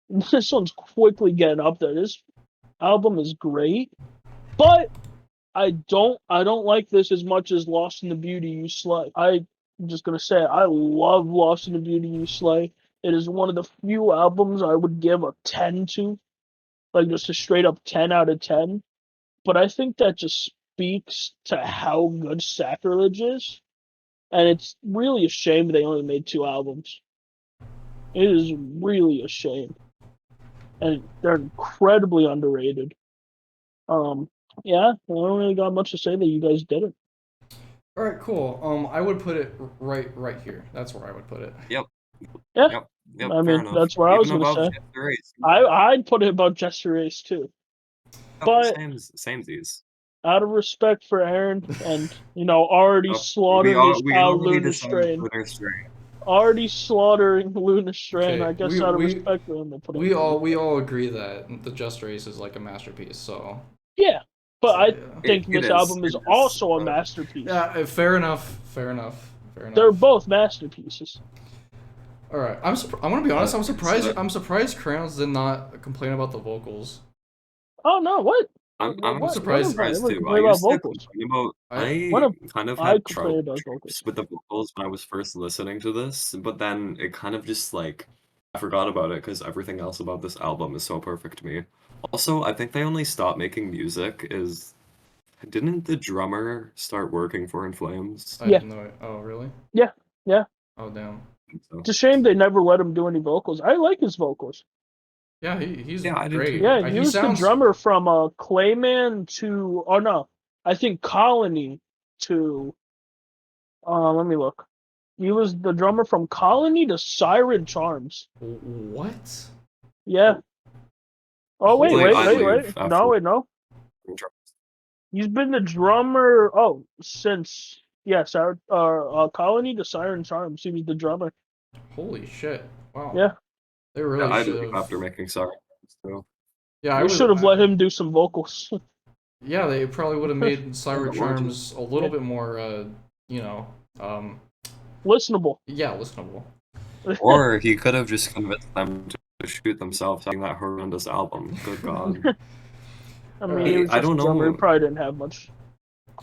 Speaker 3: this one's quickly getting up there. This album is great, but I don't like this as much as Lost in the Beauty You Slay. I'm just gonna say I love Lost in the Beauty You Slay. It is one of the few albums I would give a 10 to, like just a straight up 10 out of 10. But I think that just speaks to how good Sacrilege is, and it's really a shame they only made 2 albums. It is really a shame, and they're incredibly underrated. Yeah, I don't really got much to say that you guys didn't.
Speaker 1: All right, cool. I would put it right here. That's where I would put it.
Speaker 2: Yep,
Speaker 3: Yeah,
Speaker 2: yep, yep,
Speaker 3: I
Speaker 2: fair
Speaker 3: mean
Speaker 2: enough.
Speaker 3: that's where I was
Speaker 2: Even
Speaker 3: gonna
Speaker 2: above
Speaker 3: say.
Speaker 2: Jester Race.
Speaker 3: I'd put it above Jester Race too,
Speaker 2: Yep,
Speaker 3: but
Speaker 2: samesies.
Speaker 3: out of respect for Aaron and already
Speaker 2: Yep.
Speaker 3: slaughtering his
Speaker 2: We
Speaker 3: pal
Speaker 2: already
Speaker 3: Luna
Speaker 2: decided
Speaker 3: Strain,
Speaker 2: Winter Strain.
Speaker 3: already slaughtering Luna Strain.
Speaker 1: Okay,
Speaker 3: I guess out of respect for him, we'll put him third.
Speaker 1: we all agree that the Just Race is like a masterpiece.
Speaker 3: Yeah, but
Speaker 1: So
Speaker 3: I
Speaker 1: yeah.
Speaker 3: think
Speaker 2: It
Speaker 3: this
Speaker 2: is.
Speaker 3: album is
Speaker 2: It is.
Speaker 3: also a masterpiece.
Speaker 1: Yeah, fair enough. Fair enough. Fair
Speaker 3: They're
Speaker 1: enough.
Speaker 3: both masterpieces.
Speaker 1: All right, I'm gonna be honest.
Speaker 2: So
Speaker 1: I'm surprised Crayons did not complain about the vocals.
Speaker 3: Oh no, what?
Speaker 2: I'm
Speaker 1: I'm
Speaker 3: What? When
Speaker 1: surprised.
Speaker 3: have I
Speaker 2: surprised
Speaker 3: ever
Speaker 2: too. I
Speaker 3: complained about
Speaker 2: used to
Speaker 3: vocals?
Speaker 2: complain about.
Speaker 1: I
Speaker 3: When
Speaker 2: I
Speaker 3: have
Speaker 2: kind of
Speaker 3: I
Speaker 2: had
Speaker 3: complained about vocals?
Speaker 2: tropes with the vocals when I was first listening to this, but then it kind of just like I forgot about it because everything else about this album is so perfect to me. Also, I think they only stopped making music is didn't the drummer start working for In Flames?
Speaker 1: I
Speaker 3: Yeah,
Speaker 1: have no. Oh really?
Speaker 3: yeah, yeah.
Speaker 1: Oh damn.
Speaker 2: So
Speaker 3: It's a shame they never let him do any vocals. I like his vocals.
Speaker 1: Yeah, he's
Speaker 2: yeah, I did
Speaker 1: great.
Speaker 2: too.
Speaker 3: Yeah, he
Speaker 1: He
Speaker 3: was the
Speaker 1: sounds.
Speaker 3: drummer from Clayman to oh no, I think Colony to let me look. He was the drummer from Colony to Siren Charms.
Speaker 1: What?
Speaker 3: Yeah. Oh
Speaker 1: Holy
Speaker 3: wait,
Speaker 2: I
Speaker 3: wait,
Speaker 1: shit.
Speaker 2: leave
Speaker 3: wait.
Speaker 2: after.
Speaker 3: No, wait, no. He's been the drummer. Oh, since our Colony to Siren Charms. He was the drummer.
Speaker 1: Holy shit. Wow.
Speaker 3: Yeah,
Speaker 1: They
Speaker 2: Yeah,
Speaker 1: really
Speaker 2: I
Speaker 1: should
Speaker 2: leave
Speaker 1: have.
Speaker 2: after making sorry. So
Speaker 1: Yeah, I
Speaker 3: they
Speaker 1: would.
Speaker 3: should have let him do some vocals.
Speaker 1: Yeah, they probably would have made
Speaker 3: And
Speaker 1: Cyber
Speaker 2: or just
Speaker 1: Charms a little
Speaker 3: yeah,
Speaker 1: bit more, you know,
Speaker 3: listenable.
Speaker 1: yeah, listenable.
Speaker 2: or he could have just convinced them to shoot themselves on that horrendous album. Good God.
Speaker 3: I
Speaker 1: All
Speaker 3: mean, he
Speaker 1: right,
Speaker 3: was
Speaker 2: I
Speaker 3: just
Speaker 2: don't
Speaker 3: a drummer. He
Speaker 2: know.
Speaker 3: probably didn't have much.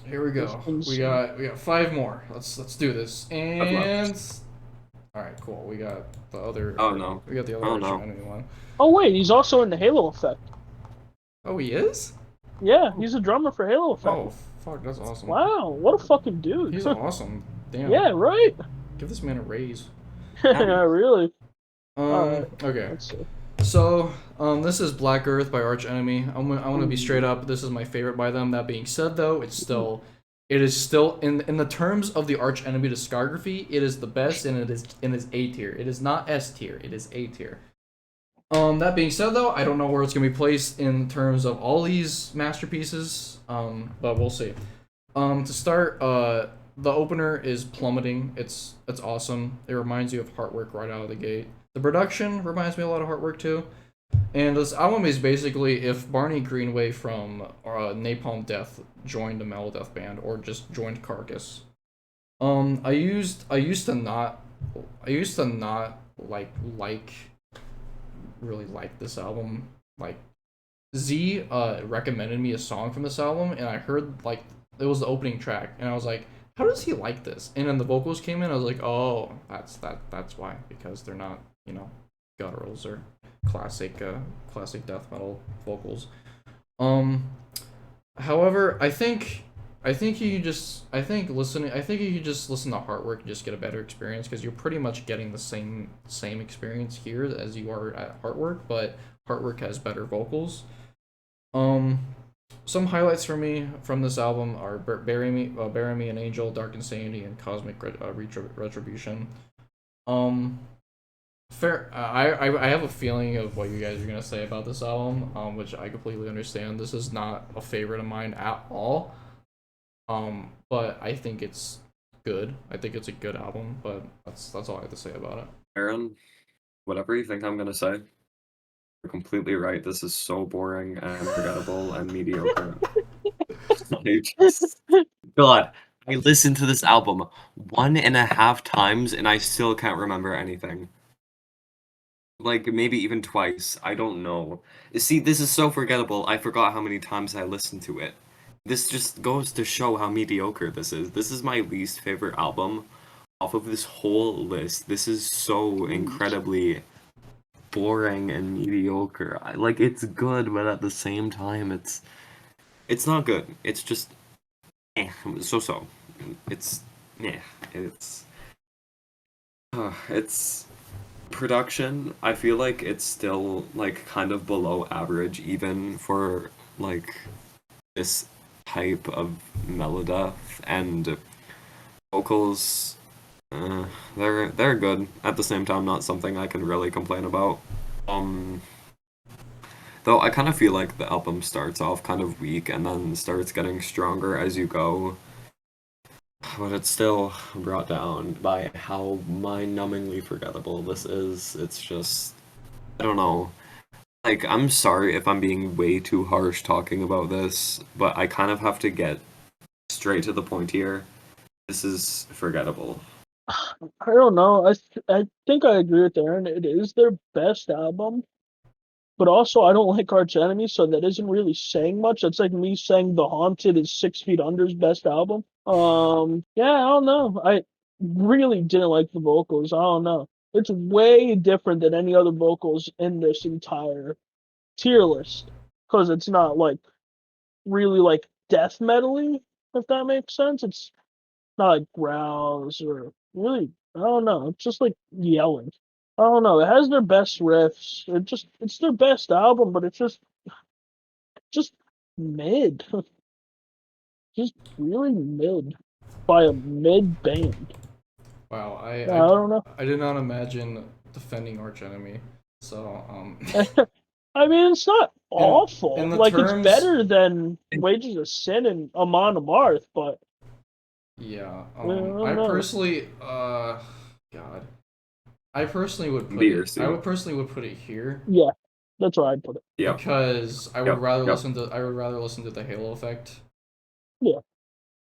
Speaker 1: here we go.
Speaker 3: Things.
Speaker 1: We got five more. Let's do this.
Speaker 2: I've
Speaker 1: And
Speaker 2: left.
Speaker 1: all right, cool. We got the other.
Speaker 2: Oh no.
Speaker 1: We got the other
Speaker 2: Oh
Speaker 1: Arch
Speaker 2: no.
Speaker 1: Enemy one.
Speaker 3: Oh wait, he's also in the Halo Effect.
Speaker 1: Oh, he is.
Speaker 3: Yeah, he's a drummer for Halo Effect.
Speaker 1: Oh, fuck, that's awesome.
Speaker 3: Wow, what a fucking dude.
Speaker 1: He's awesome. Damn.
Speaker 3: Yeah, right.
Speaker 1: Give this man a raise.
Speaker 3: Yeah, really. Alright,
Speaker 1: Okay.
Speaker 3: let's see.
Speaker 1: So, this is Black Earth by Arch Enemy. I want to be straight up. This is my favorite by them. That being said, though, it is still in the terms of the Arch Enemy discography, it is the best, and it is A tier. It is not S tier. It is A tier. That being said, though, I don't know where it's gonna be placed in terms of all these masterpieces. But we'll see. To start, the opener is plummeting. It's awesome. It reminds you of Heartwork right out of the gate. The production reminds me a lot of Heartwork too. And this album is basically if Barney Greenway from Napalm Death joined a metal death band or just joined Carcass. I used to not really like this album. Like Z recommended me a song from this album, and I heard like it was the opening track, and I was like, how does he like this? And then the vocals came in, I was like, oh, that's why, because they're not, gutturals or classic death metal vocals. However, I think you just I think you just listen to Heartwork and just get a better experience, because you're pretty much getting the same experience here as you are at Heartwork, but Heartwork has better vocals. Some highlights for me from this album are Bury Me an Angel, Dark Insanity, and Cosmic Retribution. Fair. I have a feeling of what you guys are gonna say about this album, which I completely understand. This is not a favorite of mine at all. But I think it's good. I think it's a good album, but that's all I have to say about it.
Speaker 2: Aaron, whatever you think I'm gonna say, you're completely right. This is so boring and forgettable and mediocre. God, I listened to this album 1.5 times and I still can't remember anything. Like, maybe even twice. I don't know. See, this is so forgettable. I forgot how many times I listened to it. This just goes to show how mediocre this is. This is my least favorite album off of this whole list. This is so incredibly boring and mediocre. Like, it's good, but at the same time, it's not good. It's just so. It's it's production. I feel like it's still like kind of below average even for like this type of melodeath, and vocals they're good. At the same time, not something I can really complain about. Though I kind of feel like the album starts off kind of weak and then starts getting stronger as you go. But it's still brought down by how mind-numbingly forgettable this is. It's just, I don't know. Like, I'm sorry if I'm being way too harsh talking about this, but I kind of have to get straight to the point here. This is forgettable.
Speaker 3: I don't know. I think I agree with Aaron. It is their best album, but also I don't like Arch Enemy, so that isn't really saying much. It's like me saying The Haunted is 6 Feet Under's best album. Yeah, I don't know. I really didn't like the vocals. I don't know. It's way different than any other vocals in this entire tier list, because it's not like really like death metal-y, if that makes sense. It's not like growls or really, I don't know. It's just like yelling. I don't know. It has their best riffs. It's their best album, but it's just mid. Just really mid by a mid band.
Speaker 1: Wow,
Speaker 3: I don't know.
Speaker 1: I did not imagine defending Arch Enemy So
Speaker 3: I mean, it's not awful.
Speaker 1: in the
Speaker 3: Like, it's
Speaker 1: terms,
Speaker 3: better than Wages of Sin and Amon Amarth, but
Speaker 1: yeah.
Speaker 3: I don't
Speaker 1: I
Speaker 3: know.
Speaker 1: personally, God, I personally would put it. I
Speaker 2: BRC.
Speaker 1: would personally would put it here
Speaker 3: Yeah, that's where I'd put it.
Speaker 2: Yep.
Speaker 1: because
Speaker 2: Yep. Yep.
Speaker 1: I would rather listen to the Halo effect.
Speaker 3: Yeah.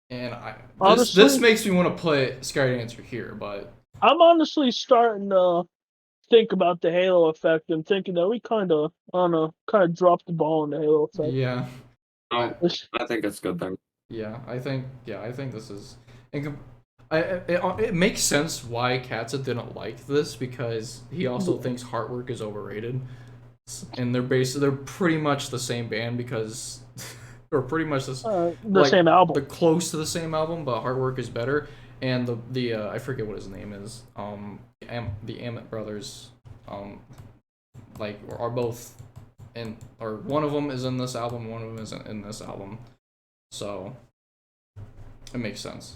Speaker 1: And this
Speaker 3: Honestly,
Speaker 1: makes me want to play Skydancer here, but
Speaker 3: I'm honestly starting to think about the Halo effect and thinking that we kind of, I don't know, kind of dropped the ball on the Halo effect.
Speaker 1: yeah, I
Speaker 2: No, I think it's good then.
Speaker 1: I think this is. It makes sense why Katza didn't like this because he also thinks Heartwork is overrated, and they're pretty much the same band because or pretty much this
Speaker 3: the
Speaker 1: like
Speaker 3: same album.
Speaker 1: they're close to the same album, but Heartwork is better. And the I forget what his name is. The Amit brothers, um, like are both in, or one of them is in this album, one of them isn't in this album, so it makes sense.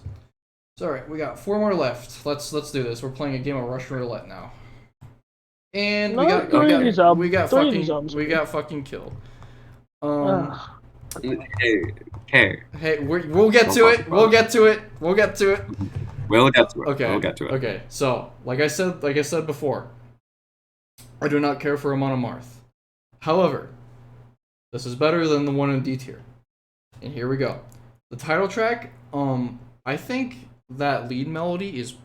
Speaker 1: So all right, we got 4 more left. Let's do this. We're playing a game of Russian roulette now, and
Speaker 3: No, three of these albums. Three of these albums.
Speaker 1: we got fucking killed.
Speaker 3: Uh,
Speaker 2: Hey, hey.
Speaker 1: Hey, we'll get
Speaker 2: Don't
Speaker 1: to
Speaker 2: talk
Speaker 1: it.
Speaker 2: about
Speaker 1: We'll
Speaker 2: it.
Speaker 1: get to it. We'll get to it.
Speaker 2: We'll get to it.
Speaker 1: Okay.
Speaker 2: We'll get to it.
Speaker 1: Okay. So, like I said before, I do not care for Amon Amarth. However, this is better than the one in D tier. And here we go. The title track, I think that lead melody is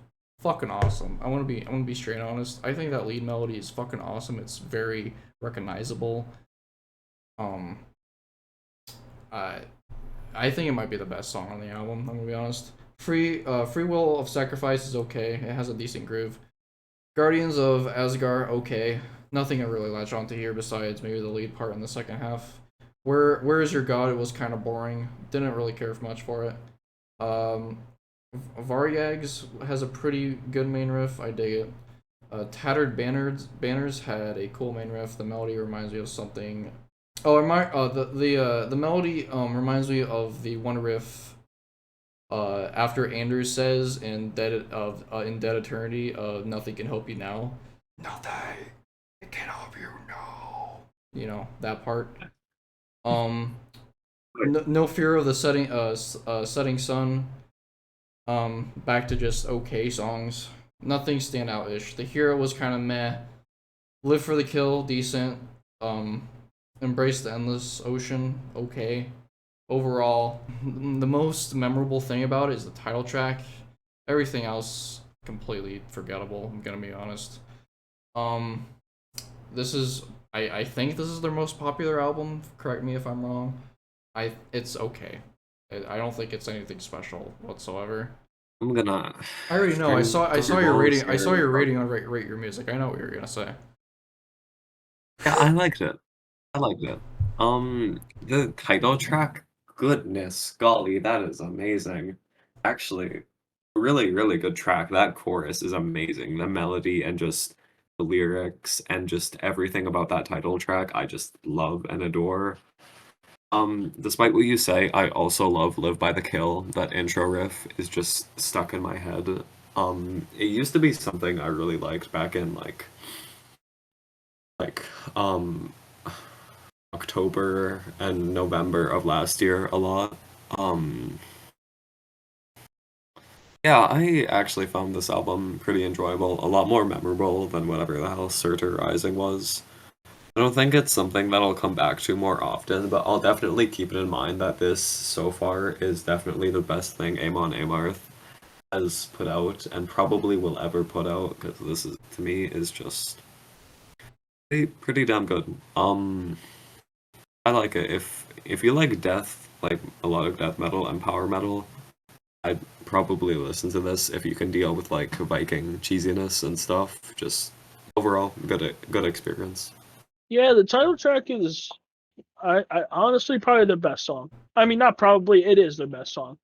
Speaker 1: fucking awesome. I want to be straight honest. I think that lead melody is fucking awesome. It's very recognizable. Um I think it might be the best song on the album, I'm gonna be honest. Free Will of Sacrifice is okay. It has a decent groove. Guardians of Asgard, okay. Nothing I really latch onto here besides maybe the lead part in the second half. Where is Your God? It was kind of boring. Didn't really care much for it. Um, Varyags has a pretty good main riff. I dig it. Tattered Banners had a cool main riff. The melody reminds me of something. Oh, the melody reminds me of the one riff after Andrews says in Dead Eternity, nothing can help you now. Nothing can help you now. You know that part. No Fear of the Setting Sun. Back to just okay songs. Nothing standout-ish. The Hero was kind of meh. Live for the Kill, decent. Embrace the Endless Ocean, okay. Overall, the most memorable thing about it is the title track. Everything else completely forgettable. I'm gonna be honest. Um, this is I think this is their most popular album. Correct me if I'm wrong. It's okay. I don't think it's anything special whatsoever.
Speaker 2: I'm gonna.
Speaker 1: I already know. I saw your
Speaker 2: balls
Speaker 1: rating. I saw
Speaker 2: here.
Speaker 1: your rating on Rate Your Music. I know what you're gonna say.
Speaker 2: Yeah, I liked it. I liked it. The title track, goodness golly, that is amazing. Actually, really, really good track. That chorus is amazing. The melody and just the lyrics and just everything about that title track, I just love and adore. Despite what you say, I also love Live by the Kill. That intro riff is just stuck in my head. It used to be something I really liked back in like October and November of last year a lot. Yeah, I actually found this album pretty enjoyable, a lot more memorable than whatever the hell Surtur Rising was. I don't think it's something that I'll come back to more often, but I'll definitely keep it in mind that this so far is definitely the best thing Amon Amarth has put out and probably will ever put out because this is to me is just pretty damn good. I like it. If you like death, like a lot of death metal and power metal, I'd probably listen to this if you can deal with like Viking cheesiness and stuff. Just overall, good experience.
Speaker 3: Yeah, the title track is, I honestly probably their best song. I mean, not probably, it is their best song.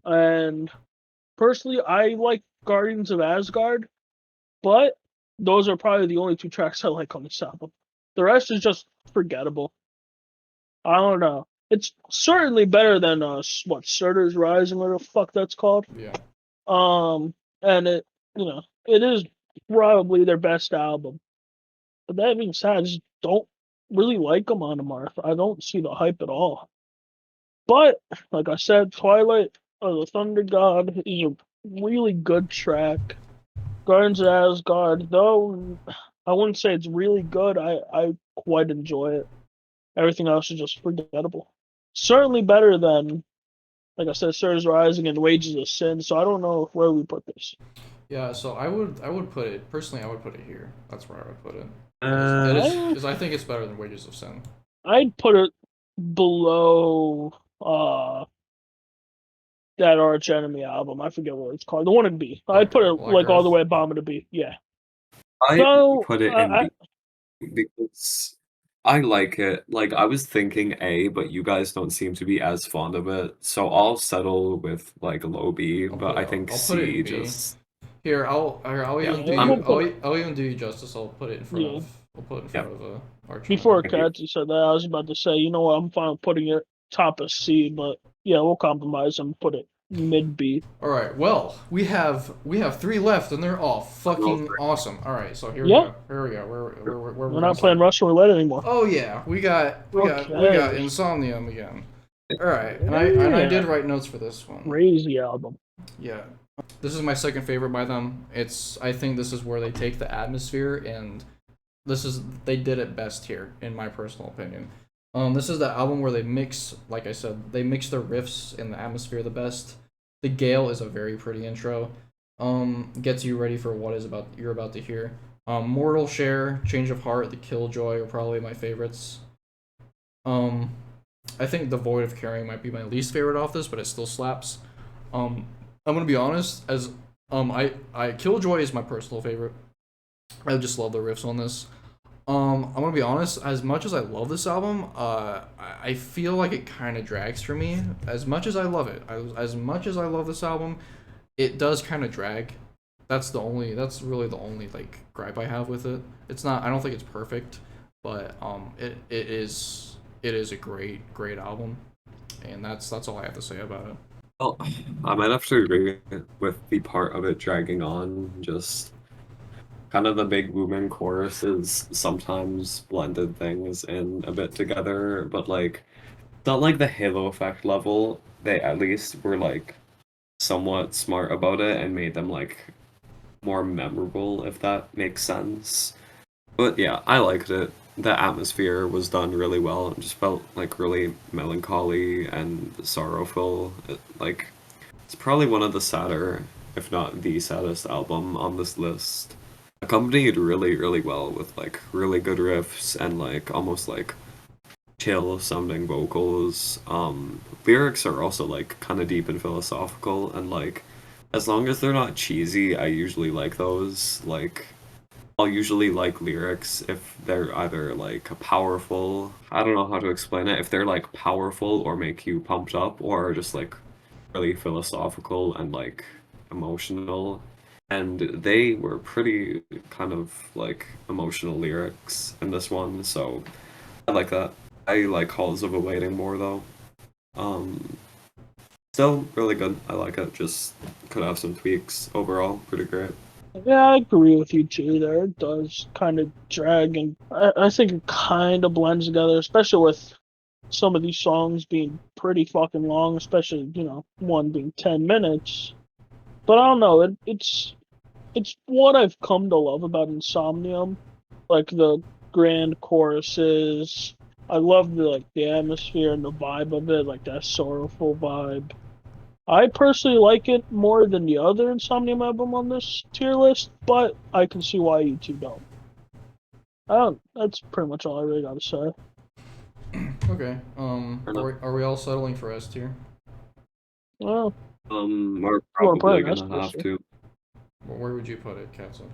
Speaker 3: And personally, I like Guardians of Asgard, but those are probably the only two tracks I like on this album. The rest is just forgettable. I don't know. It's certainly better than Surtur's Rising, whatever the fuck that's called.
Speaker 1: Yeah.
Speaker 3: And it is probably their best album. But that being said, I just don't really like them on the Marth. I don't see the hype at all. But like I said, Twilight of the Thunder God is a really good track. Guardians of Asgard, though I wouldn't say it's really good. I quite enjoy it. Everything else is just forgettable. Certainly better than, like I said, Stars Rising and Wages of Sin. So I don't know where we put this.
Speaker 1: Yeah, so I would put it personally. I would put it here. That's where I would put it.
Speaker 3: I
Speaker 1: Is I think it's better than Wages of Sin.
Speaker 3: I'd put it below that Arch Enemy album. I forget what it's called. The one in B. I'd put it
Speaker 1: Black
Speaker 3: like all the
Speaker 1: Earth?
Speaker 3: way bottom to B. Yeah.
Speaker 2: I
Speaker 3: So
Speaker 2: put it in B because I like it. Like I was thinking A, but you guys don't seem to be as fond of it, so I'll settle with like low B. But I think
Speaker 1: I'll put it in
Speaker 2: C
Speaker 1: B.
Speaker 2: just
Speaker 1: I'll
Speaker 2: Yeah,
Speaker 1: even do
Speaker 3: we'll
Speaker 1: you,
Speaker 3: put
Speaker 1: I'll even do you justice.
Speaker 3: yeah.
Speaker 1: I'll put it in
Speaker 2: yeah.
Speaker 1: front of Arch
Speaker 3: Before
Speaker 1: Enemy.
Speaker 3: Kathy said that, I was about to say, you know what, I'm fine with putting it top of C, but yeah, we'll compromise and put it mid B.
Speaker 1: All right. Well, we have 3 left, and they're all fucking awesome. All right. So here we
Speaker 3: Yeah.
Speaker 1: go. Here we go. Where
Speaker 3: We're
Speaker 1: we
Speaker 3: not playing Russian roulette anymore.
Speaker 1: Oh yeah, we got
Speaker 3: Okay.
Speaker 1: Insomnium again. All right, and I did write notes for this one.
Speaker 3: Crazy album.
Speaker 1: Yeah, this is my second favorite by them. I think this is where they take the atmosphere, and they did it best here in my personal opinion. This is the album where they mix, like I said, they mix their riffs and the atmosphere the best. The Gale is a very pretty intro. Gets you ready for you're about to hear. Mortal Share, Change of Heart, The Killjoy are probably my favorites. I think The Void of Caring might be my least favorite off this, but it still slaps. I'm gonna be honest, as I Killjoy is my personal favorite. I just love the riffs on this. I'm gonna be honest, as much as I love this album, I feel like it kind of drags for me. As much as I love it, as much as I love this album, it does kind of drag. That's really the only like gripe I have with it. It's not, I don't think it's perfect, but it is a great album, and that's all I have to say about it.
Speaker 2: Well, I might have to agree with the part of it dragging on. Just kind of the big booming choruses sometimes blended things in a bit together, but like not like the Halo effect level. They at least were like somewhat smart about it and made them like more memorable, if that makes sense. But yeah, I liked it. The atmosphere was done really well. It just felt like really melancholy and sorrowful. Like it's probably one of the sadder, if not the saddest album on this list. Accompanied really well with like really good riffs and like almost like chill sounding vocals. Lyrics are also like kind of deep and philosophical, and like as long as they're not cheesy, I usually like those. Like I'll usually like lyrics if they're either like powerful, I don't know how to explain it, if they're like powerful or make you pumped up, or just like really philosophical and like emotional. And they were pretty kind of like emotional lyrics in this one, so I like that. I like Halls of Awaiting more though. Um, Still really good. I like it. Just could have some tweaks. Overall, pretty great.
Speaker 3: Yeah, I agree with you too there. It does kind of drag, and I think it kind of blends together, especially with some of these songs being pretty fucking long, especially, one being 10 minutes. But I don't know, it's what I've come to love about Insomnium. Like the grand choruses. I love the atmosphere and the vibe of it, like that sorrowful vibe. I personally like it more than the other Insomnium album on this tier list, but I can see why you two don't. That's pretty much all I really gotta say.
Speaker 1: Okay. Are we all settling for S tier?
Speaker 3: Well,
Speaker 2: We're
Speaker 3: wanna put
Speaker 2: probably
Speaker 3: it next
Speaker 2: gonna have
Speaker 3: person.
Speaker 2: to.
Speaker 1: Where would you put it, Katsu?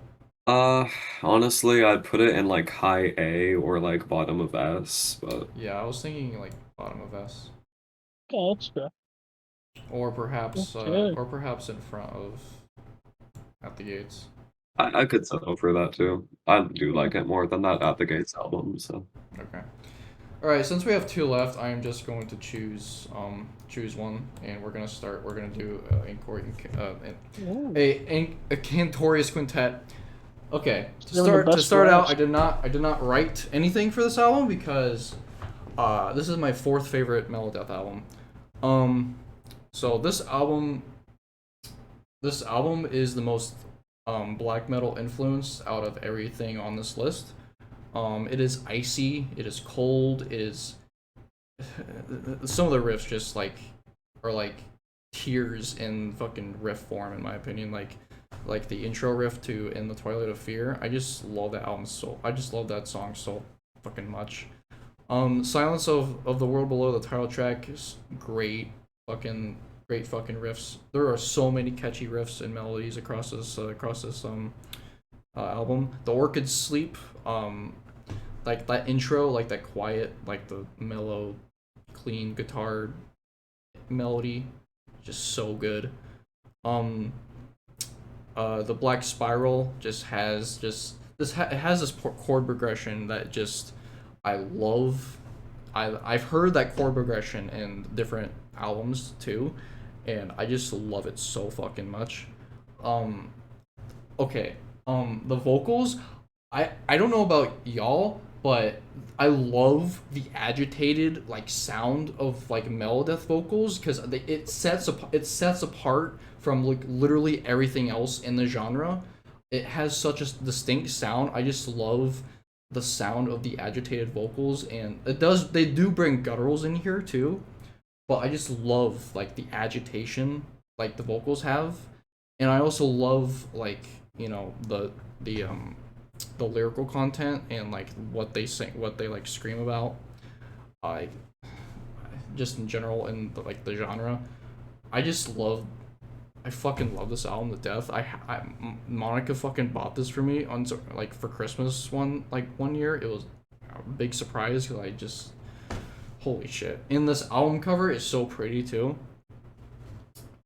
Speaker 2: Honestly, I'd put it in like high A or like bottom of S, but
Speaker 1: Yeah, I was thinking like bottom of S,
Speaker 3: Yeah, that's fair.
Speaker 1: or perhaps in front of At the Gates.
Speaker 2: I could settle for that too. I do like it more than that At the Gates album, so.
Speaker 1: Okay. All right. Since we have 2 left, I am just going to choose one, and we're gonna do a Cantorius Quintet. Okay,
Speaker 3: Even the
Speaker 1: to
Speaker 3: best
Speaker 1: start out,
Speaker 3: raps.
Speaker 1: I did not write anything for this album because this is my fourth favorite Melodeath album. Um, so this album is the most black metal influence out of everything on this list. It is icy, it is cold, it is some of the riffs just like are like tears in fucking riff form in my opinion. Like the intro riff to In the Twilight of Fear. I just love that album so I just love that song so fucking much. Silence of the World Below, the title track is fucking great fucking riffs. There are so many catchy riffs and melodies across this album. The Orchid Sleep, like that intro, like that quiet, like the mellow, clean guitar melody, just so good. Um, the Black Spiral it has this chord progression that just I love. I've heard that chord progression in different albums too, and I just love it so fucking much. Um, okay. The vocals, I don't know about y'all, but I love the agitated like sound of like Melodeath vocals because it sets apart from like literally everything else in the genre. It has such a distinct sound. I just love the sound of the agitated vocals, and they do bring gutturals in here too, but I just love like the agitation like the vocals have, and I also love like the the lyrical content and like what they sing, what they like scream about, like just in general in the genre. I just love. I fucking love this album to death. Monica fucking bought this for me on like for Christmas one year. It was a big surprise because I just holy shit. And this album cover is so pretty too.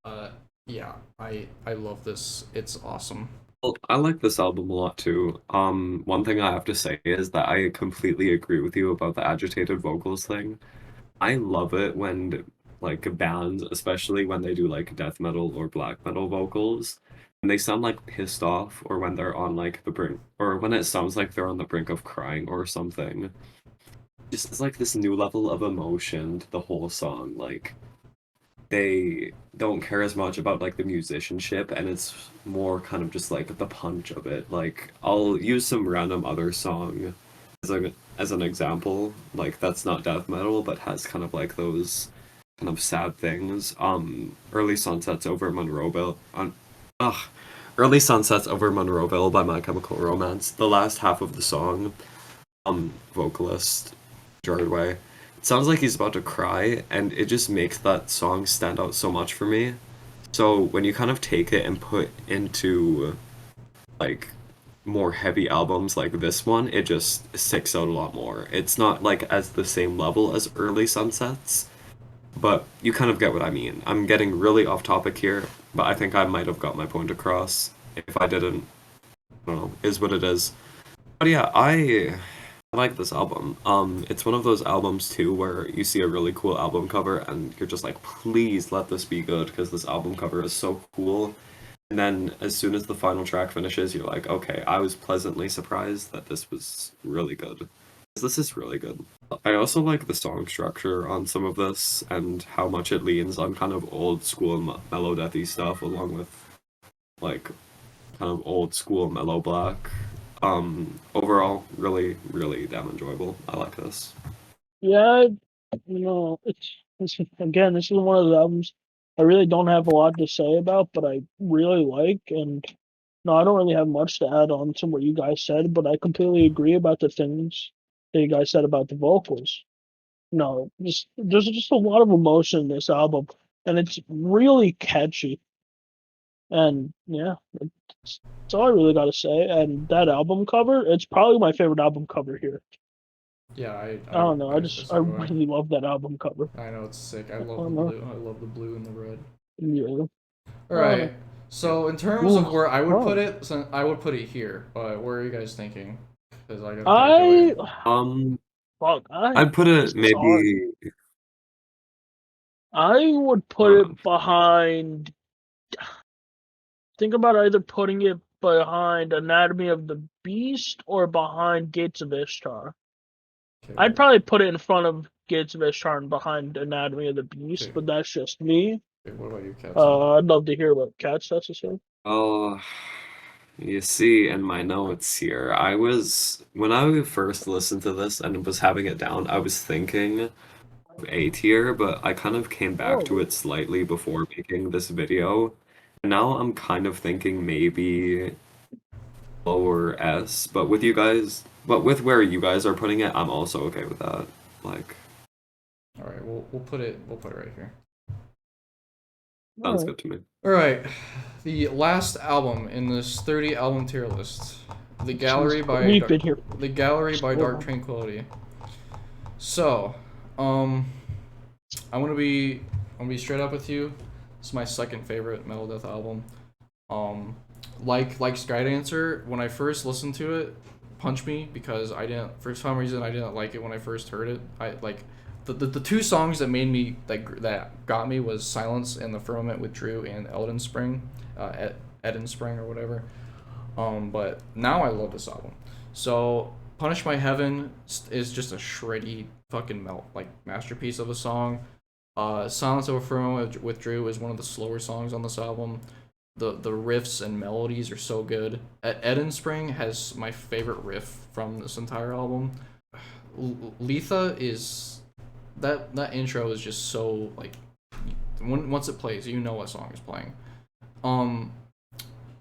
Speaker 1: Uh, yeah, I love this. It's awesome.
Speaker 2: Well, I like this album a lot too. One thing I have to say is that I completely agree with you about the agitated vocals thing. I love it when like bands, especially when they do like death metal or black metal vocals, and they sound like pissed off, or when they're on like the brink, or when it sounds like they're on the brink of crying or something. Just it's like this new level of emotion to the whole song. Like they don't care as much about like the musicianship, and it's more kind of just like the punch of it. Like I'll use some random other song as an example, like that's not death metal but has kind of like those kind of sad things. Early Sunsets Over Monroeville on ugh Early Sunsets Over Monroeville by My Chemical Romance. The last half of the song, vocalist Jardway, it sounds like he's about to cry, and it just makes that song stand out so much for me. So when you kind of take it and put into like more heavy albums like this one, it just sticks out a lot more. It's not like as the same level as Early Sunsets, but you kind of get what I mean. I'm getting really off topic here, but I think I might have got my point across. If I didn't, I don't know, is what it is. But yeah, I like this album. It's one of those albums too where you see a really cool album cover and you're just like, please let this be good because this album cover is so cool. And then as soon as the final track finishes, you're like, okay, I was pleasantly surprised that this was really good. This is really good. I also like the song structure on some of this and how much it leans on kind of old school mellow-deathy stuff along with like kind of old school mellow black. Overall, really, really damn enjoyable. I like this.
Speaker 3: Yeah, again, this is one of the albums I really don't have a lot to say about, but I really like. And no, I don't really have much to add on to what you guys said, but I completely agree about the things that you guys said about the vocals. No, just there's just a lot of emotion in this album, and it's really catchy. And yeah, that's all I really got to say. And that album cover, it's probably my favorite album cover here.
Speaker 1: Yeah,
Speaker 3: I don't know. I
Speaker 1: so do
Speaker 3: really love that album cover.
Speaker 1: I know it's sick. I
Speaker 3: I
Speaker 1: love the
Speaker 3: don't know.
Speaker 1: blue. I love the blue and the red.
Speaker 3: Yeah.
Speaker 1: All
Speaker 3: Uh,
Speaker 1: right. So in terms
Speaker 3: ooh,
Speaker 1: of where I would put
Speaker 3: oh.
Speaker 1: it, so I would put it here. But where are you guys thinking? Because I gotta calculate.
Speaker 3: I
Speaker 2: Um,
Speaker 3: fuck.
Speaker 2: I'd put it
Speaker 3: This is hard.
Speaker 2: maybe
Speaker 3: I would put
Speaker 2: uh,
Speaker 3: it behind. Think about either putting it behind Anatomy of the Beast or behind Gates of Ishtar.
Speaker 1: Okay,
Speaker 3: I'd probably put it in front of Gates of Ishtar and behind Anatomy of the Beast,
Speaker 1: Okay.
Speaker 3: but that's just me.
Speaker 1: okay, what about you, Captain?
Speaker 3: I'd love to hear what Cat has to say.
Speaker 2: Oh, you see in my notes here, when I first listened to this and was having it down, I was thinking of A tier, but I kind of came back to
Speaker 3: Oh,
Speaker 2: it slightly before making this video. And now I'm kind of thinking maybe lower S, but with where you guys are putting it, I'm also okay with that. Like,
Speaker 1: All right, we'll put it right here.
Speaker 2: sounds
Speaker 3: alright.
Speaker 2: good to me.
Speaker 1: All right, the last album in this 30 album tier list, The Gallery
Speaker 3: Jeez,
Speaker 1: by
Speaker 3: we've been here.
Speaker 1: The Gallery by
Speaker 3: So
Speaker 1: Dark
Speaker 3: long.
Speaker 1: Tranquillity. So, I'm gonna be straight up with you. It's my second favorite metal death album. Um, like Skydancer, when I first listened to it, Punch Me, because I didn't, for some reason I didn't like it when I first heard it. I like the two songs that made me that got me was Silence and The Firmament with Drew and Elden Spring, Eden Spring or whatever. But now I love this album. So Punish My Heaven is just a shreddy fucking masterpiece of a song. Silence of a Firmament with Drew is one of the slower songs on this album. The riffs and melodies are so good. Eden Spring has my favorite riff from this entire album. Letha is that intro is just so like once it plays, you know what song is playing. Um,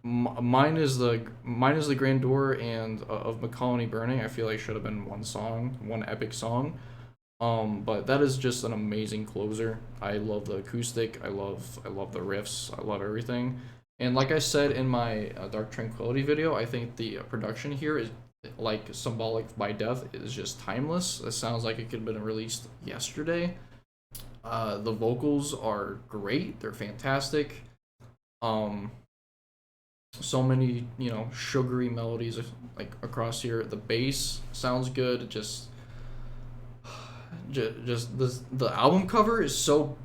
Speaker 1: mine is the Grandeur and of McColony Burning. I feel like should have been one song, one epic song. But that is just an amazing closer. I love the acoustic. I love the riffs. I love everything. And like I said in my Dark Tranquillity video, I think the production here is like Symbolic by Death is just timeless. It sounds like it could have been released yesterday. The vocals are great. They're fantastic. Um, so many sugary melodies like across here. The bass sounds good. Just the album cover is so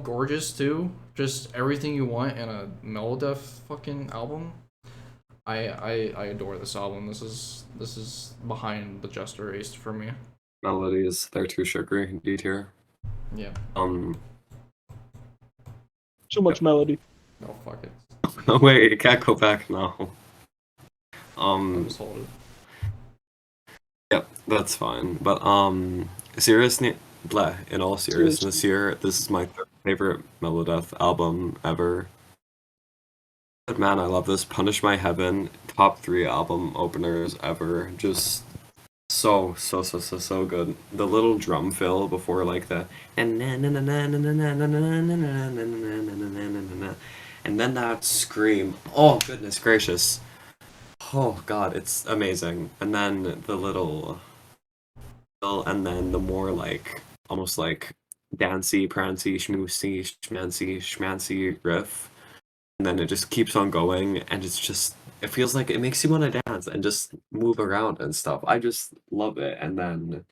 Speaker 1: gorgeous too. Just everything you want in a Melodef fucking album. I adore this album. This is behind the Jester Race for me.
Speaker 2: Melodies, they're too sugary, D tier.
Speaker 1: Yeah.
Speaker 2: Um,
Speaker 3: Too much melody.
Speaker 1: No, fuck it.
Speaker 2: oh wait, it can't go back now.
Speaker 1: I'll just hold it.
Speaker 2: Yeah, that's fine. But seriously, in all seriousness here, this is my third favorite Melodeath album ever. But man, I love this. Punish My Heaven, top 3 album openers ever. Just so good. The little drum fill before like the and then that scream. Oh goodness gracious. Oh god, it's amazing. And then the little and then the more like almost like dancy, prancy, schmoosy, schmancy riff. And then it just keeps on going and it feels like it makes you want to dance and just move around and stuff. I just love it. And then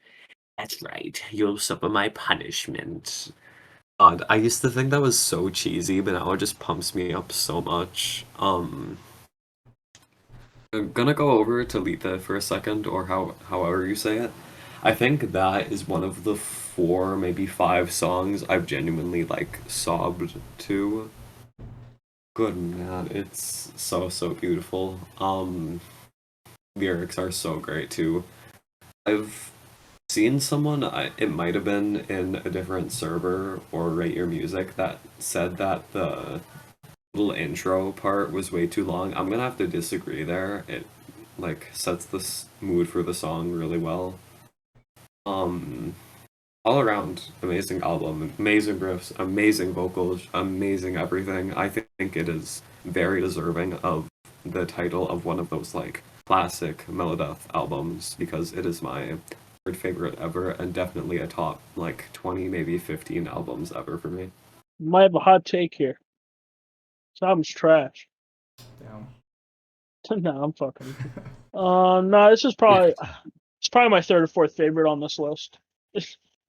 Speaker 2: that's right, you'll suffer my punishment. God, I used to think that was so cheesy, but now it just pumps me up so much. I'm gonna go over to Letha for a second, or however you say it. I think that is one of the 4, maybe 5 songs I've genuinely like sobbed to. Good man, it's so beautiful. Lyrics are so great too. I've seen someone, it might have been in a different server or Rate Your Music, that said that the little intro part was way too long. I'm gonna have to disagree there. It like sets the mood for the song really well. Um, all around amazing album, amazing riffs, amazing vocals, amazing everything. I think it is very deserving of the title of one of those like classic Melodeath albums because it is my third favorite ever and definitely a top like 20 maybe 15 albums ever for me.
Speaker 3: Might have a hot take here. This album's trash.
Speaker 1: Damn.
Speaker 3: No, I'm fucking. No, this is probably it's probably my third or fourth favorite on this list.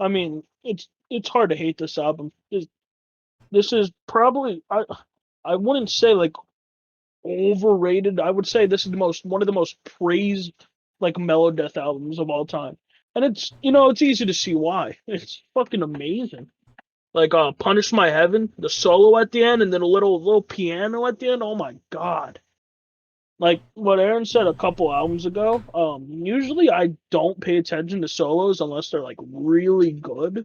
Speaker 3: I mean, it's hard to hate this album. This is probably I wouldn't say like overrated. I would say this is one of the most praised like Melodeath albums of all time. And it's it's easy to see why. It's fucking amazing. Like Punish My Heaven, the solo at the end, and then a little piano at the end. Oh my god. Like what Aaron said a couple albums ago, usually I don't pay attention to solos unless they're like really good.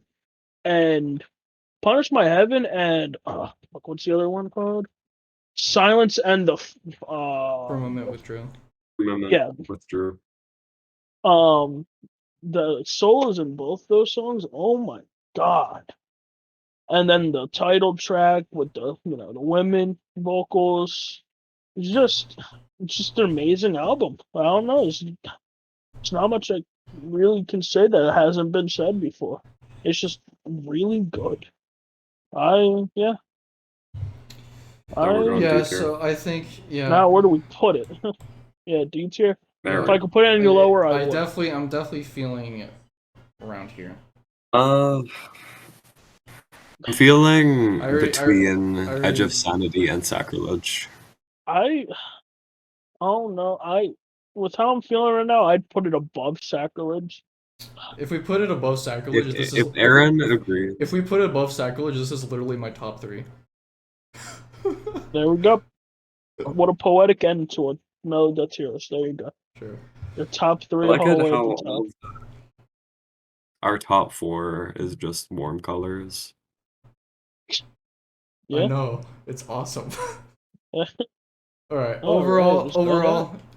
Speaker 3: And Punish My Heaven and what's the other one called? Silence and
Speaker 1: Firmament withdrew.
Speaker 3: yeah,
Speaker 2: Withdrew.
Speaker 3: the solos in both those songs, oh my god. And then the title track with the the women vocals. It's just an amazing album. I don't know. It's not much I really can say that hasn't been said before. It's just really good. Yeah.
Speaker 2: we're going
Speaker 1: Yeah,
Speaker 2: D tier.
Speaker 1: so I think
Speaker 3: Now where do we put it? Yeah, D tier.
Speaker 2: There
Speaker 3: If
Speaker 2: we
Speaker 3: I could put it any lower, I would.
Speaker 1: I'm definitely feeling it around here.
Speaker 2: I'm feeling
Speaker 1: I already-
Speaker 2: between
Speaker 1: I already-
Speaker 2: Edge of Sanity and Sacrilege.
Speaker 3: I don't know. With how I'm feeling right now, I'd put it above Sacrilege.
Speaker 1: If we put it above Sacrilege,
Speaker 2: If Aaron agrees,
Speaker 1: if we put it above Sacrilege, this is literally my top 3.
Speaker 3: There we go. What a poetic end to it. No, that's yours. There you go.
Speaker 1: Sure.
Speaker 3: Your top
Speaker 2: I
Speaker 3: 3
Speaker 2: like
Speaker 3: all
Speaker 2: it
Speaker 3: the way
Speaker 2: how
Speaker 3: at the top.
Speaker 2: our top 4 is just warm colors.
Speaker 3: Yeah.
Speaker 1: I know, it's awesome.
Speaker 3: Yeah.
Speaker 1: All right.
Speaker 3: All right, let's go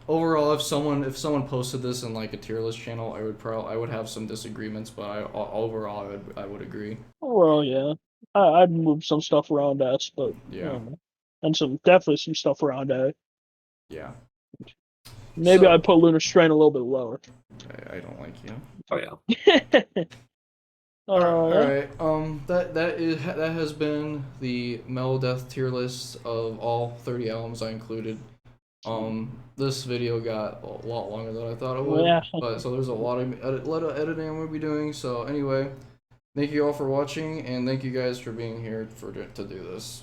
Speaker 1: Overall, if someone posted this in like a tier list channel, I would have some disagreements, but overall I would agree.
Speaker 3: Well, yeah. I'd move some stuff around S, but
Speaker 1: Yeah.
Speaker 3: and definitely some stuff around A.
Speaker 1: Yeah.
Speaker 3: Maybe
Speaker 1: So-
Speaker 3: I'd put Lunar Strain a little bit lower.
Speaker 1: I don't like you.
Speaker 2: Oh yeah.
Speaker 1: All
Speaker 3: Yeah.
Speaker 1: right. That has been the Melodeath tier list of all 30 albums I included. This video got a lot longer than I thought it would.
Speaker 3: Yeah.
Speaker 1: But so there's a lot of editing I'm gonna be doing. So anyway, thank you all for watching, and thank you guys for being here to do this.